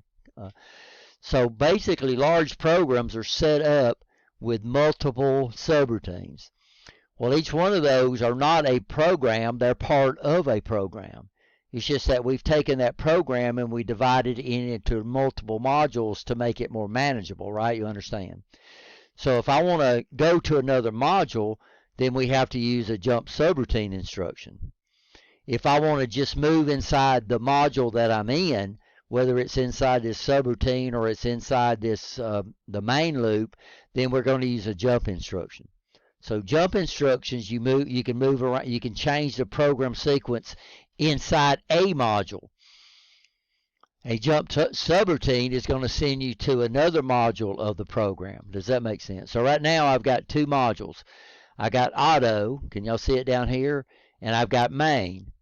So basically, large programs are set up with multiple subroutines. Well, each one of those are not a program, they're part of a program. It's just that we've taken that program and we divided it into multiple modules to make it more manageable, right? You understand? So if I want to go to another module, then we have to use a jump subroutine instruction. If I want to just move inside the module that I'm in, whether it's inside this subroutine or it's inside this the main loop, then we're going to use a jump instruction. So jump instructions, you can move around, you can change the program sequence inside a module. A jump subroutine is going to send you to another module of the program. Does that make sense? So right now I've got two modules. I got auto, can y'all see it down here? And I've got main.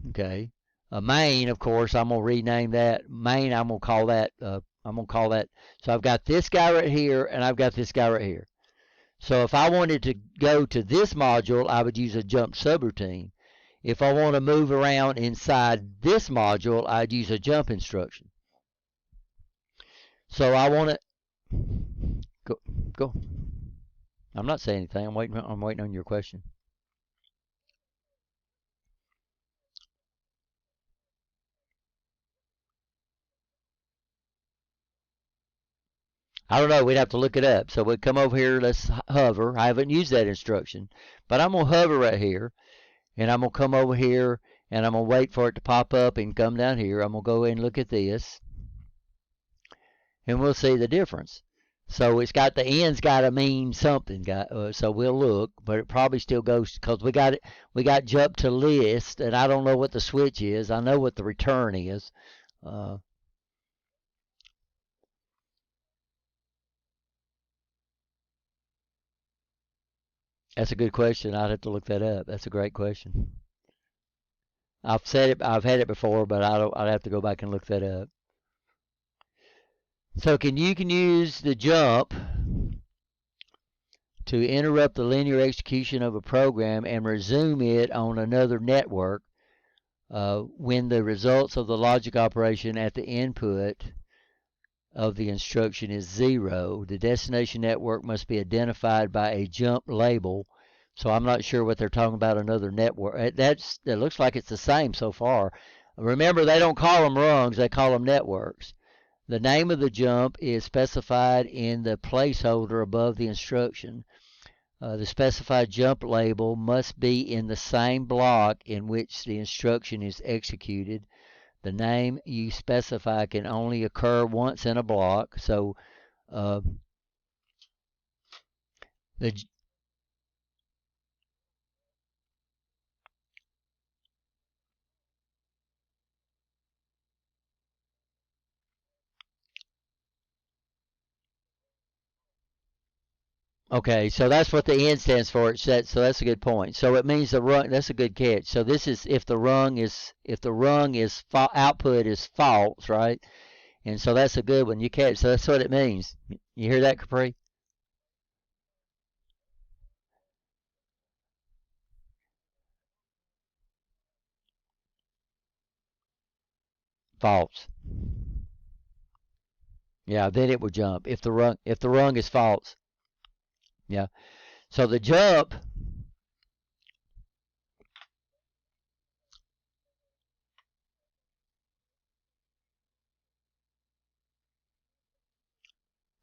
Okay. A main, of course, I'm going to rename that. Main, I'm going to call that, so I've got this guy right here and I've got this guy right here. So if I wanted to go to this module, I would use a jump subroutine. If I want to move around inside this module, I'd use a jump instruction. So I want to go. I'm not saying anything. I'm waiting on your question. I don't know. We'd have to look it up. So we'd come over here. Let's hover. I haven't used that instruction, but I'm going to hover right here, and I'm going to come over here, and I'm going to wait for it to pop up and come down here. I'm going to go in and look at this, and we'll see the difference. So it's got the end's got to mean something. So we'll look, but it probably still goes because we got jump to list, and I don't know what the switch is. I know what the return is. That's a good question. I'd have to look that up. That's a great question. I've said it. I've had it before, but I'd have to go back and look that up. So you can use the jump to interrupt the linear execution of a program and resume it on another network when the results of the logic operation at the input of the instruction is 0. The destination network must be identified by a jump label. So I'm not sure what they're talking about, another network. It looks like it's the same so far. Remember, they don't call them rungs, they call them networks. The name of the jump is specified in the placeholder above the instruction. The specified jump label must be in the same block in which the instruction is executed. The name you specify can only occur once in a block. So okay, so that's what the N stands for. So that's a good point. So it means the rung. That's a good catch. So this is if the rung is output is false, right? And so that's a good one. You catch. So that's what it means. You hear that, Capri? False. Yeah, then it would jump if the rung is false. Yeah. So the jump.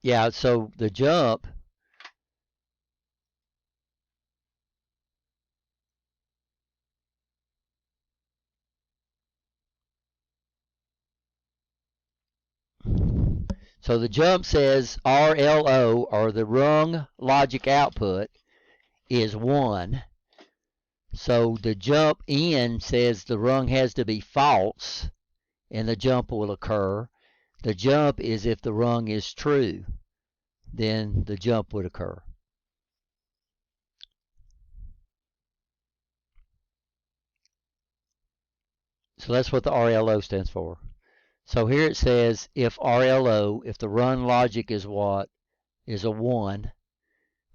Yeah, so the jump, so the jump says RLO, or the rung logic output, is 1. So the jump in says the rung has to be false, and the jump will occur. The jump is if the rung is true, then the jump would occur. So that's what the RLO stands for. So here it says if RLO, if the run logic is what? Is a 1,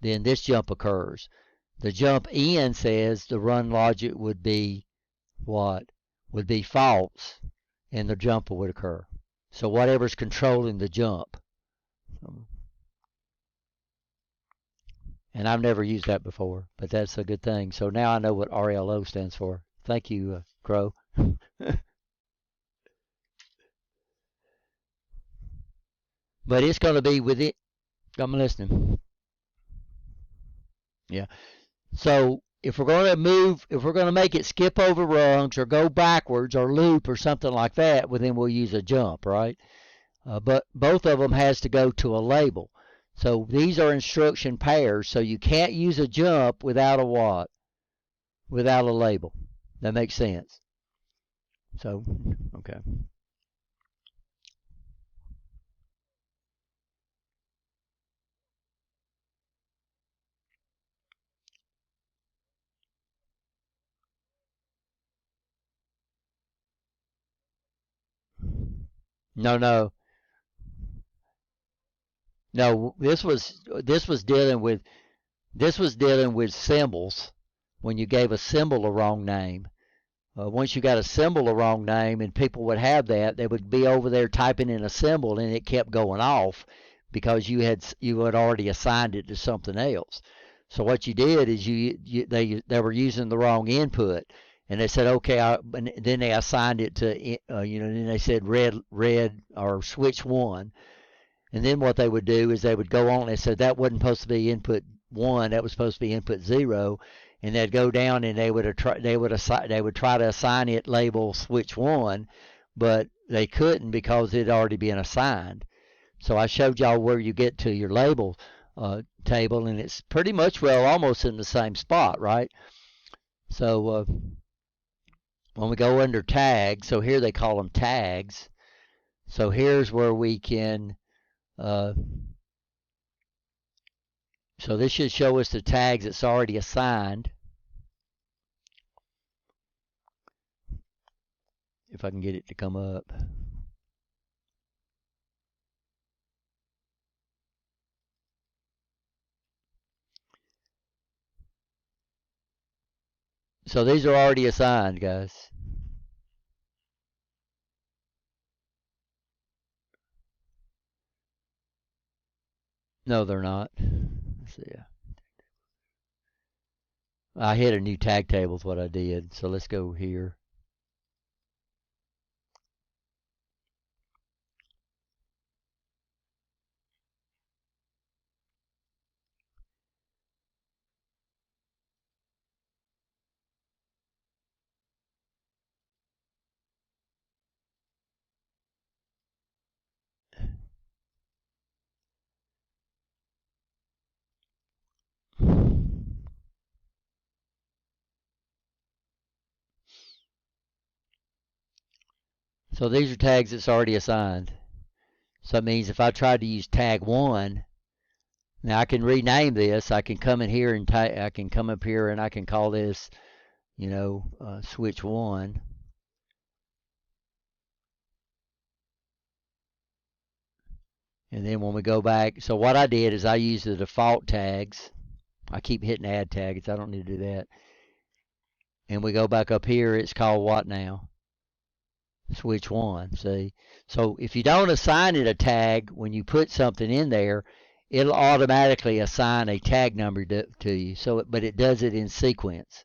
then this jump occurs. The jump in says the run logic would be what? Would be false, and the jump would occur. So whatever's controlling the jump. And I've never used that before, but that's a good thing. So now I know what RLO stands for. Thank you, Crow. But it's going to be within. I'm listening. Yeah. So if we're going to move, if we're going to make it skip over rungs or go backwards or loop or something like that, well, then we'll use a jump, right? But both of them has to go to a label. So these are instruction pairs, so you can't use a jump without a what? Without a label. That makes sense. So, okay. No. No, this was dealing with symbols when you gave a symbol a wrong name. Once you got a symbol a wrong name and people would have that, they would be over there typing in a symbol and it kept going off because you had already assigned it to something else. So what you did is they were using the wrong input, and they said okay, and then they assigned it to then they said red or switch 1. And then what they would do is they would go on and they said that wasn't supposed to be input 1, that was supposed to be input 0, and they'd go down and they would try to assign it label switch 1, but they couldn't because it had already been assigned. So I showed y'all where you get to your label table, and it's pretty much almost in the same spot, right? So when we go under tags, so here they call them tags. So here's where we can so this should show us the tags that's already assigned. If I can get it to come up. So these are already assigned, guys. No, they're not. Let's see. I hit a new tag table is what I did. So let's go here. So these are tags that's already assigned. So that means if I tried to use tag 1, now I can rename this. I can come in here and I can come up here and I can call this, switch 1. And then when we go back, so what I did is I used the default tags. I keep hitting add tags. I don't need to do that. And we go back up here, it's called what now? Switch 1, see? So if you don't assign it a tag, when you put something in there, it'll automatically assign a tag number to you. But it does it in sequence.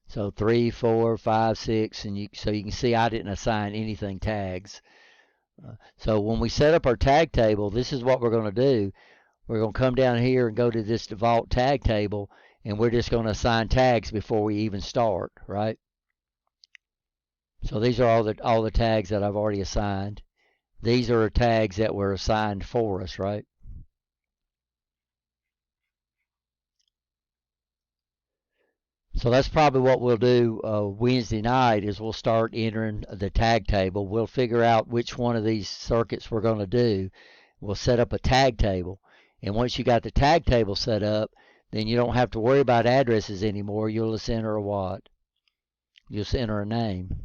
So 3, 4, 5, 6, and so you can see I didn't assign anything tags. So when we set up our tag table, this is what we're going to do. We're going to come down here and go to this default tag table, and we're just going to assign tags before we even start, right? So these are all the tags that I've already assigned. These are tags that were assigned for us, right? So that's probably what we'll do Wednesday night is we'll start entering the tag table. We'll figure out which one of these circuits we're going to do. We'll set up a tag table. And once you got the tag table set up, then you don't have to worry about addresses anymore. You'll just enter a what? You'll just enter a name.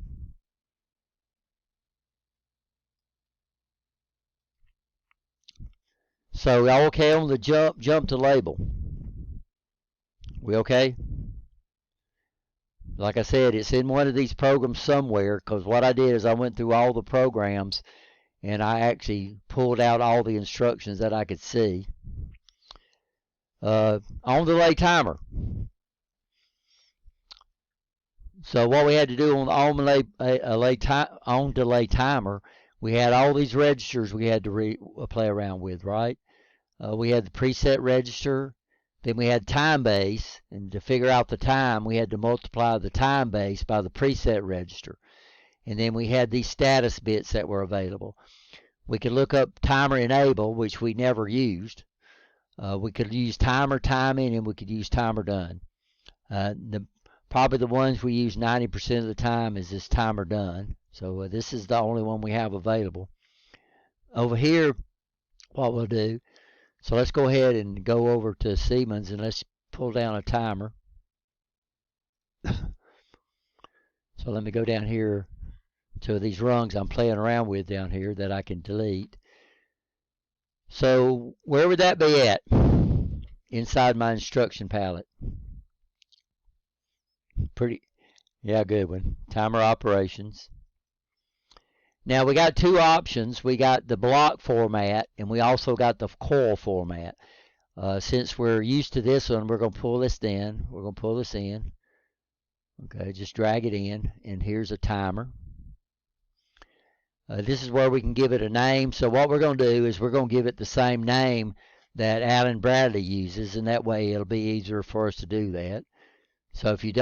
So y'all okay on the jump to label? We okay? Like I said, it's in one of these programs somewhere, because what I did is I went through all the programs and I actually pulled out all the instructions that I could see. On delay timer. So what we had to do on the on delay timer, we had all these registers we had to play around with, right? We had the preset register, then we had time base, and to figure out the time, we had to multiply the time base by the preset register. And then we had these status bits that were available. We could look up timer enable, which we never used. We could use timer timing, and we could use timer done. Probably the ones we use 90% of the time is this timer done. So this is the only one we have available. Over here, what we'll do, so let's go ahead and go over to Siemens and let's pull down a timer. So let me go down here to these rungs I'm playing around with down here that I can delete. So where would that be at inside my instruction palette? Yeah, good one. Timer operations. Now we got two options. We got the block format and we also got the coil format. Since we're used to this one, we're going to pull this in. We're going to pull this in. Okay, just drag it in, and here's a timer. This is where we can give it a name. So what we're going to do is we're going to give it the same name that Allen Bradley uses, and that way it'll be easier for us to do that. So if you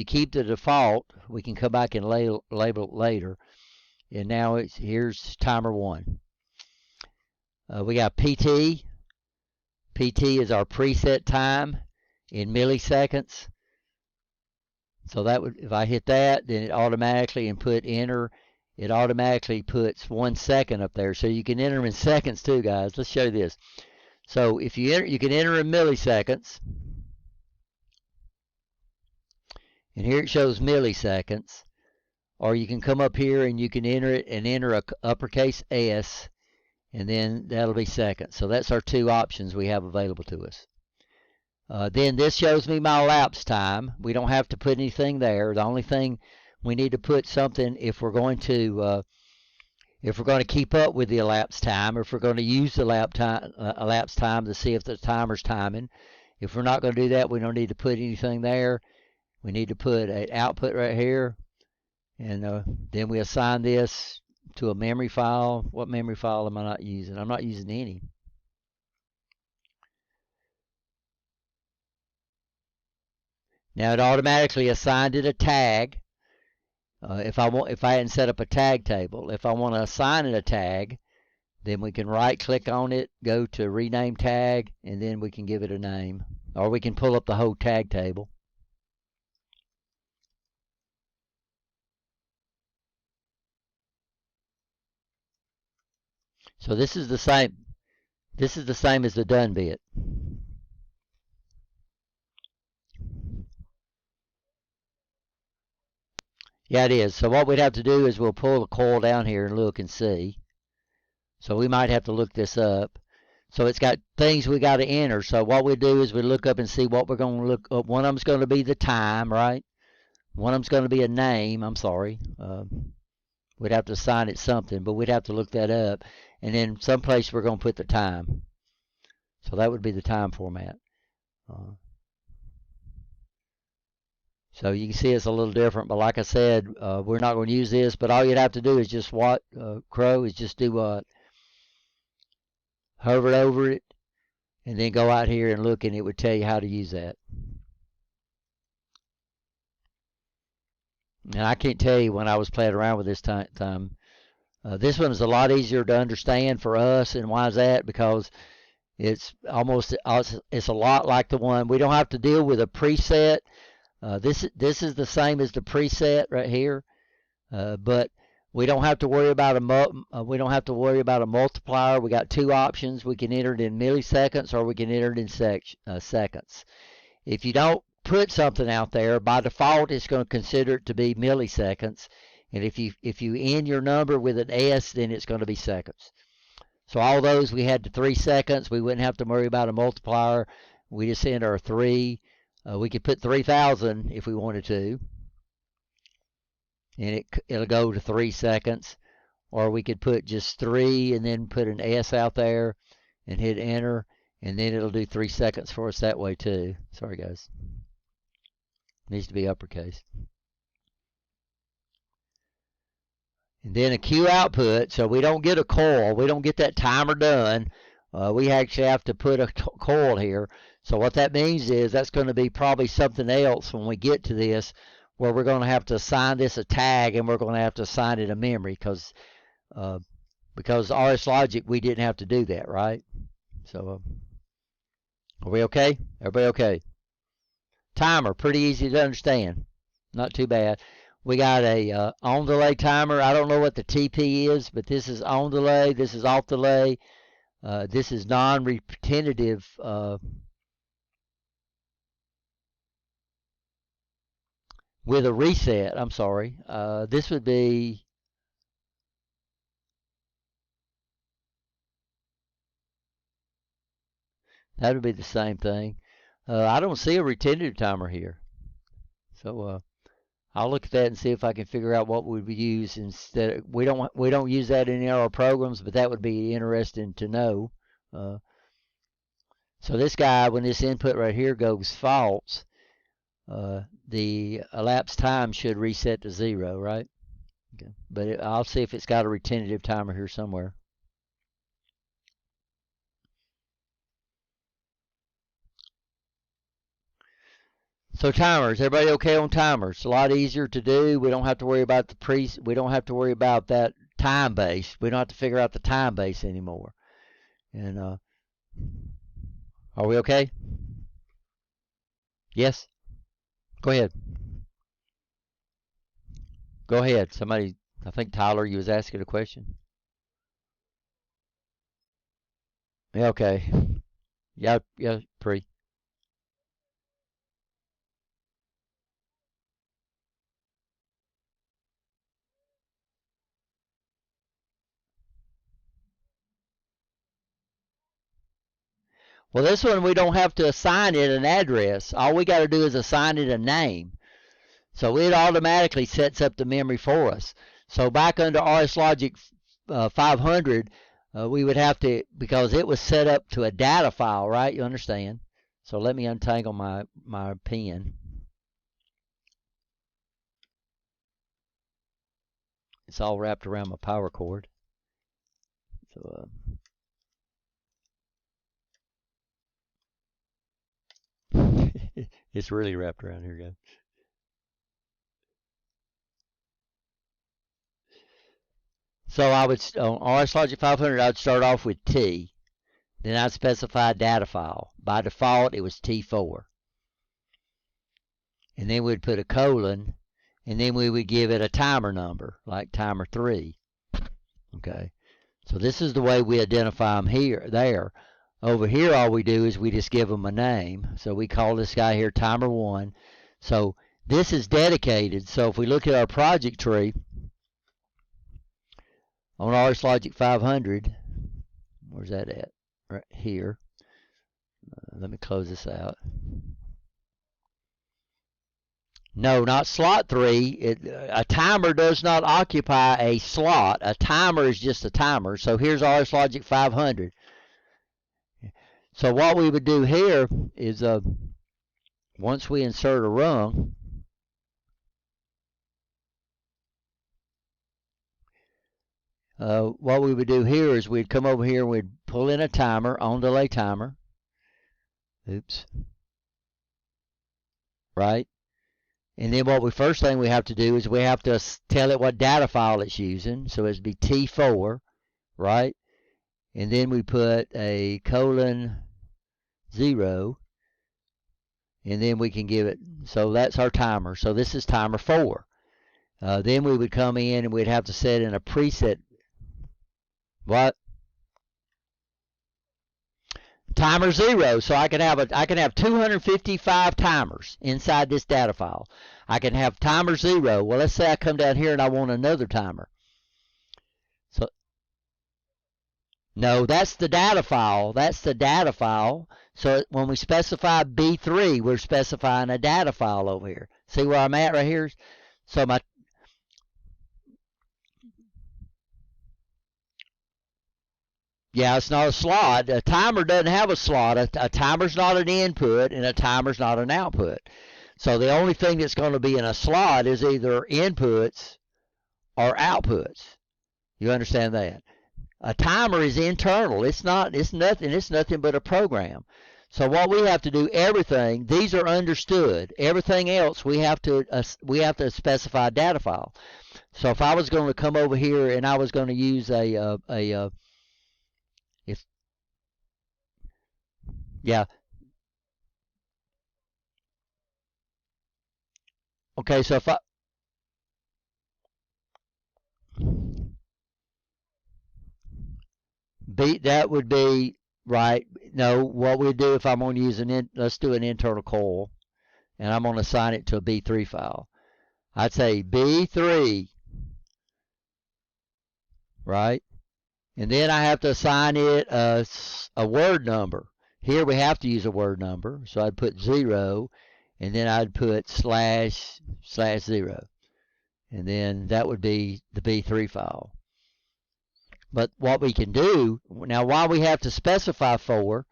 keep the default, we can come back and label it later. And now here's timer 1. We got PT. PT is our preset time in milliseconds. So that would, if I hit that, then it automatically input enter. It automatically puts 1 second up there. So you can enter them in seconds too, guys. Let's show you this. So if you enter, you can enter in milliseconds. And here it shows milliseconds. Or you can come up here and you can enter it and enter a uppercase S, and then that'll be seconds. So that's our two options we have available to us. Then this shows me my elapsed time. We don't have to put anything there. The only thing we need to put something if we're going to keep up with the elapsed time, or if we're going to use the elapsed time to see if the timer's timing. If we're not going to do that, we don't need to put anything there. We need to put an output right here, and then we assign this to a memory file. What memory file am I not using? I'm not using any. Now it automatically assigned it a tag. If I hadn't set up a tag table, if I want to assign it a tag, then we can right click on it, go to rename tag, and then we can give it a name. Or we can pull up the whole tag table. So this is the same. This is the same as the done bit. Yeah, it is. So what we'd have to do is we'll pull the coil down here and look and see. So we might have to look this up. So it's got things we got to enter. So what we do is we look up and see what we're going to look up. One of them's going to be the time, right? One of them's going to be a name. I'm sorry. We'd have to assign it something, but we'd have to look that up. And then someplace we're going to put the time. So that would be the time format. So you can see it's a little different, but like I said, we're not going to use this, but all you'd have to do is just what, Crow, is just do what? Hover over it, and then go out here and look, and it would tell you how to use that. And I can't tell you when I was playing around with this time. This one is a lot easier to understand for us, and why is that? Because it's a lot like the one. We don't have to deal with a preset. This is the same as the preset right here, but we don't have to worry about a multiplier. We got two options. We can enter it in milliseconds, or we can enter it in seconds. If you don't put something out there, by default it's going to consider it to be milliseconds, and if you end your number with an S, then it's going to be seconds. So all those we had to 3 seconds. We wouldn't have to worry about a multiplier. We just enter our 3. We could put 3,000 if we wanted to, and it'll go to 3 seconds. Or we could put just 3 and then put an S out there and hit enter, and then it'll do 3 seconds for us that way too. Sorry guys. Needs to be uppercase. And then a Q output, so we don't get a coil. We don't get that timer done. We actually have to put a coil here. So what that means is that's going to be probably something else when we get to this, where we're going to have to assign this a tag, and we're going to have to assign it a memory, because RS Logic, we didn't have to do that, right? So are we okay? Everybody okay? Timer, pretty easy to understand. Not too bad. We got a on delay timer. I don't know what the TP is, but this is on delay. This is off delay. This is non-repetitive. With a reset, I'm sorry. This would be. That would be the same thing. I don't see a retentive timer here. So I'll look at that and see if I can figure out what we would use instead. We don't use that in any of our programs, but that would be interesting to know. So this guy, when this input right here goes false, the elapsed time should reset to 0, right? Okay. But I'll see if it's got a retentive timer here somewhere. So timers, everybody okay on timers? A lot easier to do. We don't have to worry about we don't have to worry about that time base. We don't have to figure out the time base anymore. And are we okay? Yes? Go ahead. Go ahead. Somebody, I think Tyler, you was asking a question. Yeah, okay. Yeah, Pre. Well, this one we don't have to assign it an address. All we got to do is assign it a name. So it automatically sets up the memory for us. So back under RS Logic 500, we would have to, because it was set up to a data file, right? You understand? So let me untangle my pen. It's all wrapped around my power cord. So it's really wrapped around here, guys. So I would, on RS Logic 500, I'd start off with T. Then I'd specify data file. By default, it was T4. And then we'd put a colon, and then we would give it a timer number, like timer 3. Okay. So this is the way we identify them there. Over here, all we do is we just give them a name. So we call this guy here timer 1. So this is dedicated. So if we look at our project tree on RS Logic 500, where's that at? Right here. Let me close this out. No, not slot 3. A timer does not occupy a slot. A timer is just a timer. So here's RS Logic 500. So what we would do here is once we insert a rung, what we would do here is we'd come over here and we'd pull in a timer, on delay timer. Oops. Right? And then first thing we have to do is we have to tell it what data file it's using. So it'd be T4, right? And then we put a :0, and then we can give it, so that's our timer. So this is timer 4. Then we would come in and we'd have to set in a preset. What? Timer 0. So I can have 255 timers inside this data file. I can have timer 0. Well, let's say I come down here and I want another timer. So no, that's the data file. That's the data file. So when we specify B3, we're specifying a data file over here. See where I'm at right here? So yeah, it's not a slot. A timer doesn't have a slot. A timer's not an input, and a timer's not an output. So the only thing that's going to be in a slot is either inputs or outputs. You understand that? A timer is internal. It's nothing but a program. So what we have to do, everything, these are understood. Everything else we have to specify data file. So if I was going to come over here and I was going to use yeah. Okay, so if that would be right. No, what we do if I'm going to use let's do an internal coil, and I'm going to assign it to a B3 file. I'd say B3, right? And then I have to assign it a word number. Here we have to use a word number, so I'd put 0, and then I'd put //0, and then that would be the B3 file. But what we can do, now why we have to specify 4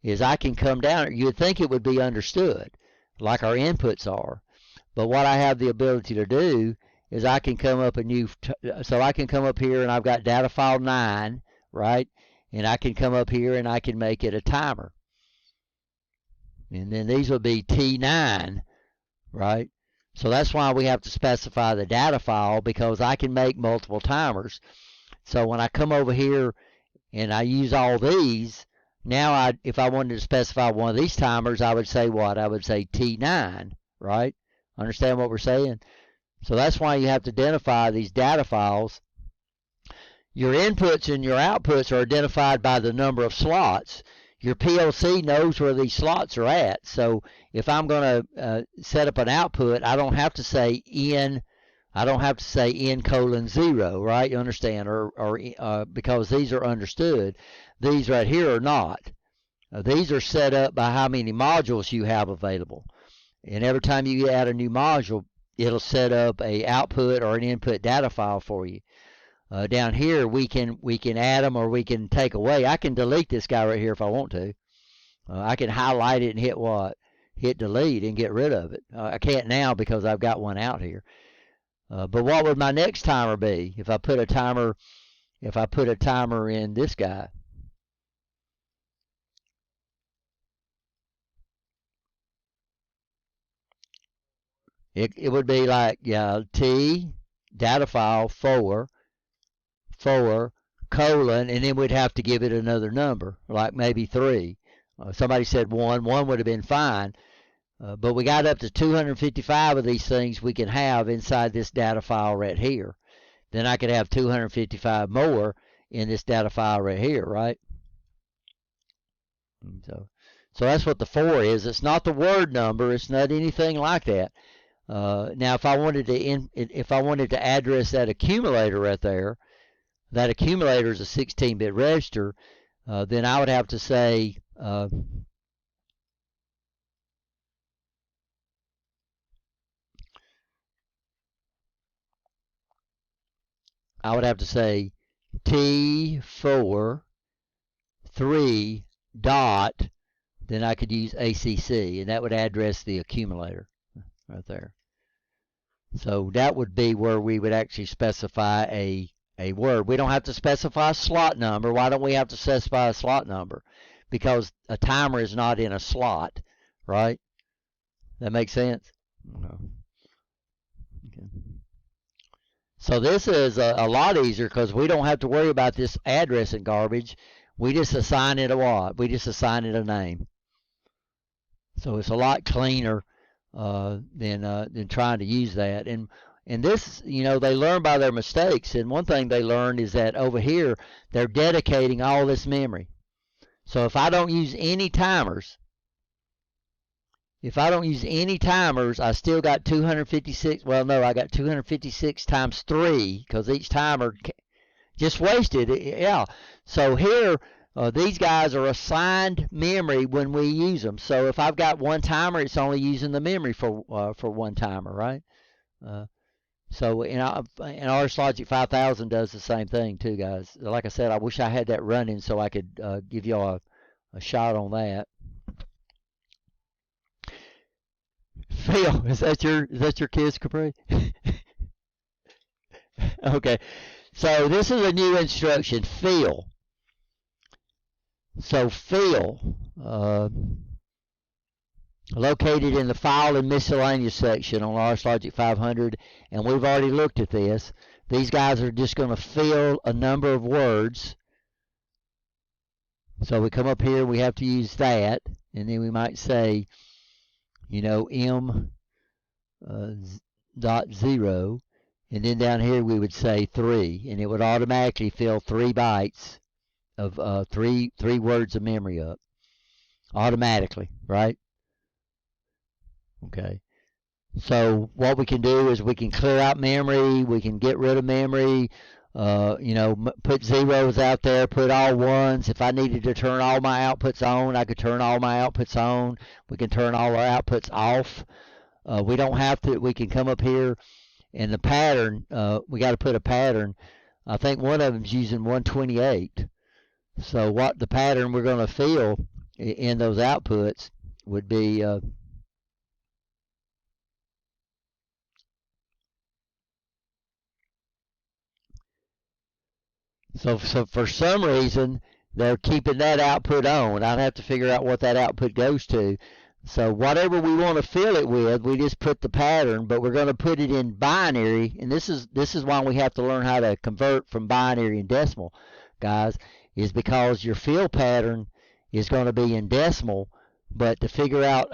is I can come down, you'd think it would be understood, like our inputs are. But what I have the ability to do is I can come up so I can come up here and I've got data file 9, right? And I can come up here and I can make it a timer. And then these will be T9, right? So that's why we have to specify the data file, because I can make multiple timers. So when I come over here and I use all these, now if I wanted to specify one of these timers, I would say what? I would say T9, right? Understand what we're saying? So that's why you have to identify these data files. Your inputs and your outputs are identified by the number of slots. Your PLC knows where these slots are at. So if I'm going to set up an output, I don't have to say N :0, right? You understand? Or because these are understood. These right here are not. These are set up by how many modules you have available. And every time you add a new module, it'll set up a output or an input data file for you. Down here, we can add them or we can take away. I can delete this guy right here if I want to. I can highlight it and hit delete and get rid of it. I can't now because I've got one out here. But what would my next timer be if I put a timer in this guy? It would be like, yeah, T data file 4 colon, and then we'd have to give it another number, like maybe 3. Somebody said 1 would have been fine. But we got up to 255 of these things we can have inside this data file right here. Then I could have 255 more in this data file right here, right? So that's what the 4 is. It's not the word number. It's not anything like that. Now, if I wanted to address that accumulator right there, that accumulator is a 16-bit register, then I would have to say T4 3 dot, then I could use ACC, and that would address the accumulator right there. So that would be where we would actually specify a a word. We don't have to specify a slot number. Why don't we have to specify a slot number? Because a timer is not in a slot, right? That makes sense? Okay. So this is a lot easier because we don't have to worry about this addressing garbage. We just assign it a what? We just assign it a name. So it's a lot cleaner than trying to use that. And this, they learn by their mistakes. And one thing they learned is that over here, they're dedicating all this memory. So if I don't use any timers, I still got 256. Well, no, I got 256 times 3 because each timer just wasted it. Yeah. So here, these guys are assigned memory when we use them. So if I've got one timer, it's only using the memory for one timer, right? So in RSLogic 5000 does the same thing too, guys. Like I said, I wish I had that running so I could give y'all a shot on that. Phil, is that your kiss, Capri? Okay. So this is a new instruction, fill. So fill, located in the file and miscellaneous section on RSLogic 500, and we've already looked at this. These guys are just going to fill a number of words. So we come up here, we have to use that, and then we might say, M dot 0, and then down here we would say 3, and it would automatically fill 3 bytes of three words of memory up automatically, right? Okay. So what we can do is we can clear out memory, we can get rid of memory, put zeros out there, put all ones. If I needed to turn all my outputs on, I could turn all my outputs on. We can turn all our outputs off. We don't have to. We can come up here, and the pattern, we got to put a pattern. I think one of them's using 128. So what the pattern we're going to fill in those outputs would be so for some reason they're keeping that output on. I'd have to figure out what that output goes to. So whatever we want to fill it with, we just put the pattern, but we're going to put it in binary, and this is why we have to learn how to convert from binary and decimal, guys, is because your fill pattern is going to be in decimal, but to figure out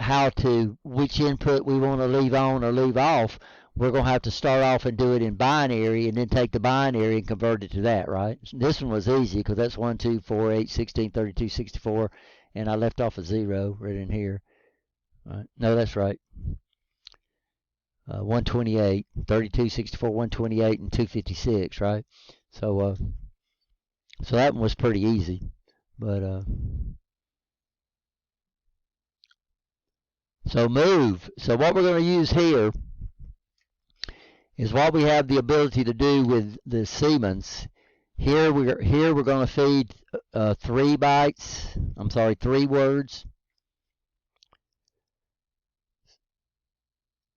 which input we want to leave on or leave off, we're going to have to start off and do it in binary and then take the binary and convert it to that, right? This one was easy because that's 1, 2, 4, 8, 16, 32, 64, and I left off a 0 right in here. Right. No, that's right. 128, 32, 64, 128, and 256, right? So that one was pretty easy. But so move. So what we're going to use here is what we have the ability to do with the Siemens. Here we're going to feed 3 words.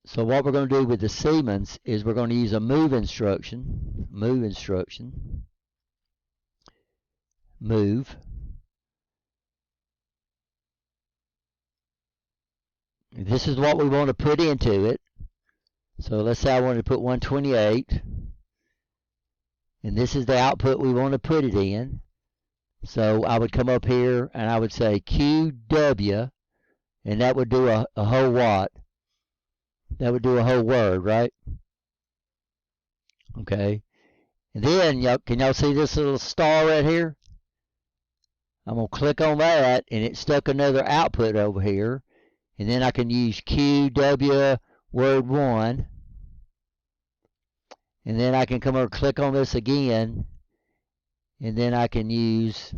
So what we're going to do with the Siemens is we're going to use a move instruction. Move. This is what we want to put into it. So let's say I want to put 128. And this is the output we want to put it in. So I would come up here and I would say QW, and that would do a whole what? That would do a whole word, right? Okay. And then, can y'all see this little star right here? I'm going to click on that, and it stuck another output over here. And then I can use QW word 1. And then I can come over and click on this again. And then I can use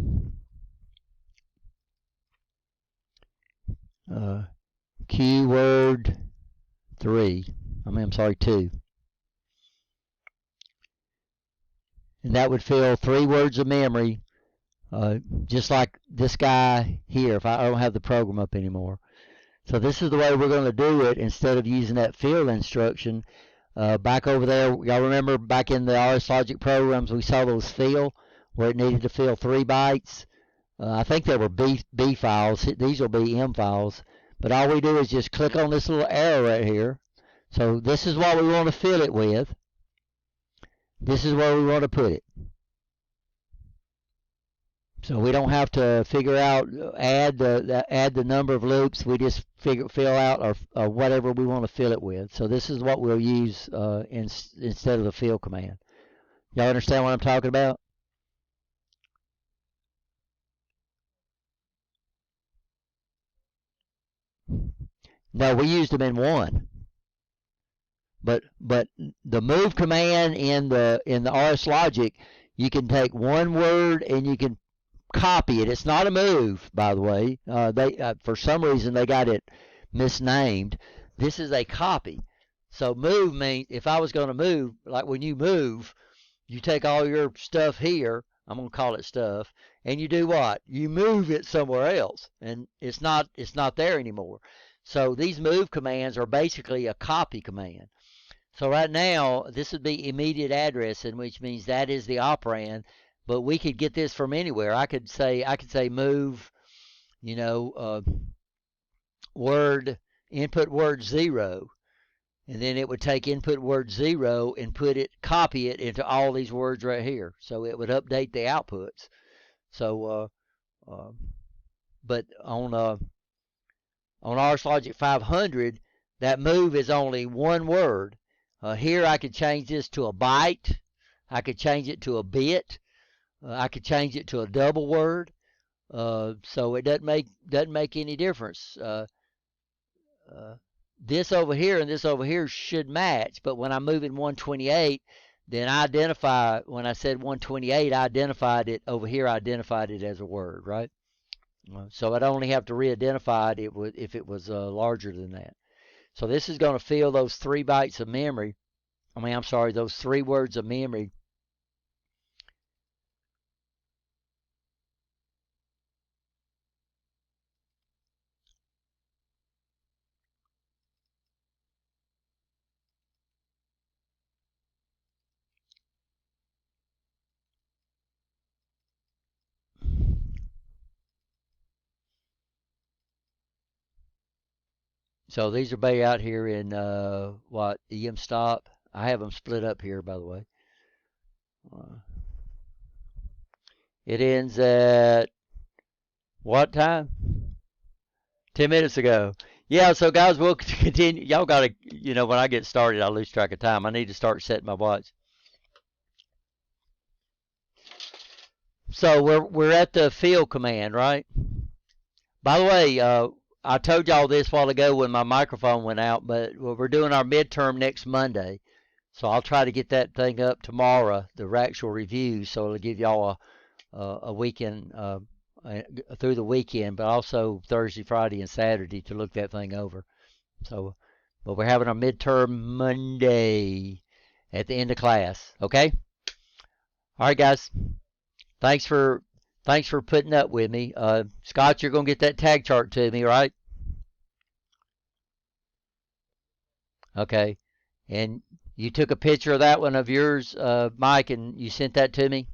keyword 2. And that would fill 3 words of memory, just like this guy here, if I don't have the program up anymore. So this is the way we're going to do it instead of using that fill instruction. back over there. Y'all remember back in the RS Logic programs, we saw those fill where it needed to fill 3 bytes. I think they were B files. These will be M files. But all we do is just click on this little arrow right here. So this is what we want to fill it with. This is where we want to put it. So we don't have to figure out, add the number of loops. We just fill out or whatever we want to fill it with. So this is what we'll use instead of the fill command. Y'all understand what I'm talking about? No, we used them in one. But the move command in the RS Logic, you can take one word and you can copy it. It's not a move, by the way. They for some reason they got it misnamed. This is a copy. So move means if I was going to move, like when you move, you take all your stuff here. I'm going to call it stuff, and you do what? You move it somewhere else, and it's not there anymore. So these move commands are basically a copy command. So right now, this would be immediate addressing, which means that is the operand. But we could get this from anywhere. I could say move, word, input word 0, and then it would take input word 0 and copy it into all these words right here. So it would update the outputs. So, but on RS Logic 500, that move is only one word. Here I could change this to a byte. I could change it to a bit. I could change it to a double word. So it doesn't make any difference. This over here and this over here should match, but when I'm moving 128, then I identify, when I said 128, I identified it over here, I identified it as a word, right? So I'd only have to re-identify it if it was larger than that. So this is going to fill those 3 bytes of memory. Those 3 words of memory. So these are bay out here in EM stop. I have them split up here, by the way. It ends at what time? 10 minutes ago. Yeah, so guys, we'll continue. Y'all got to, when I get started, I lose track of time. I need to start setting my watch. So we're at the fill command, right? By the way, I told y'all this a while ago when my microphone went out, but we're doing our midterm next Monday. So I'll try to get that thing up tomorrow, the actual review, so it'll give y'all a weekend, through the weekend, but also Thursday, Friday, and Saturday to look that thing over. So, but we're having our midterm Monday at the end of class, okay? All right, guys. Thanks for putting up with me. Scott, you're going to get that tag chart to me, right? Okay. And you took a picture of that one of yours, Mike, and you sent that to me?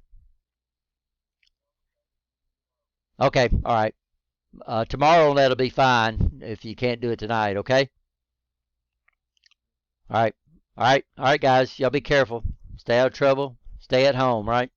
Okay. All right. Tomorrow that'll be fine if you can't do it tonight, okay? All right. All right. All right, guys. Y'all be careful. Stay out of trouble. Stay at home, right?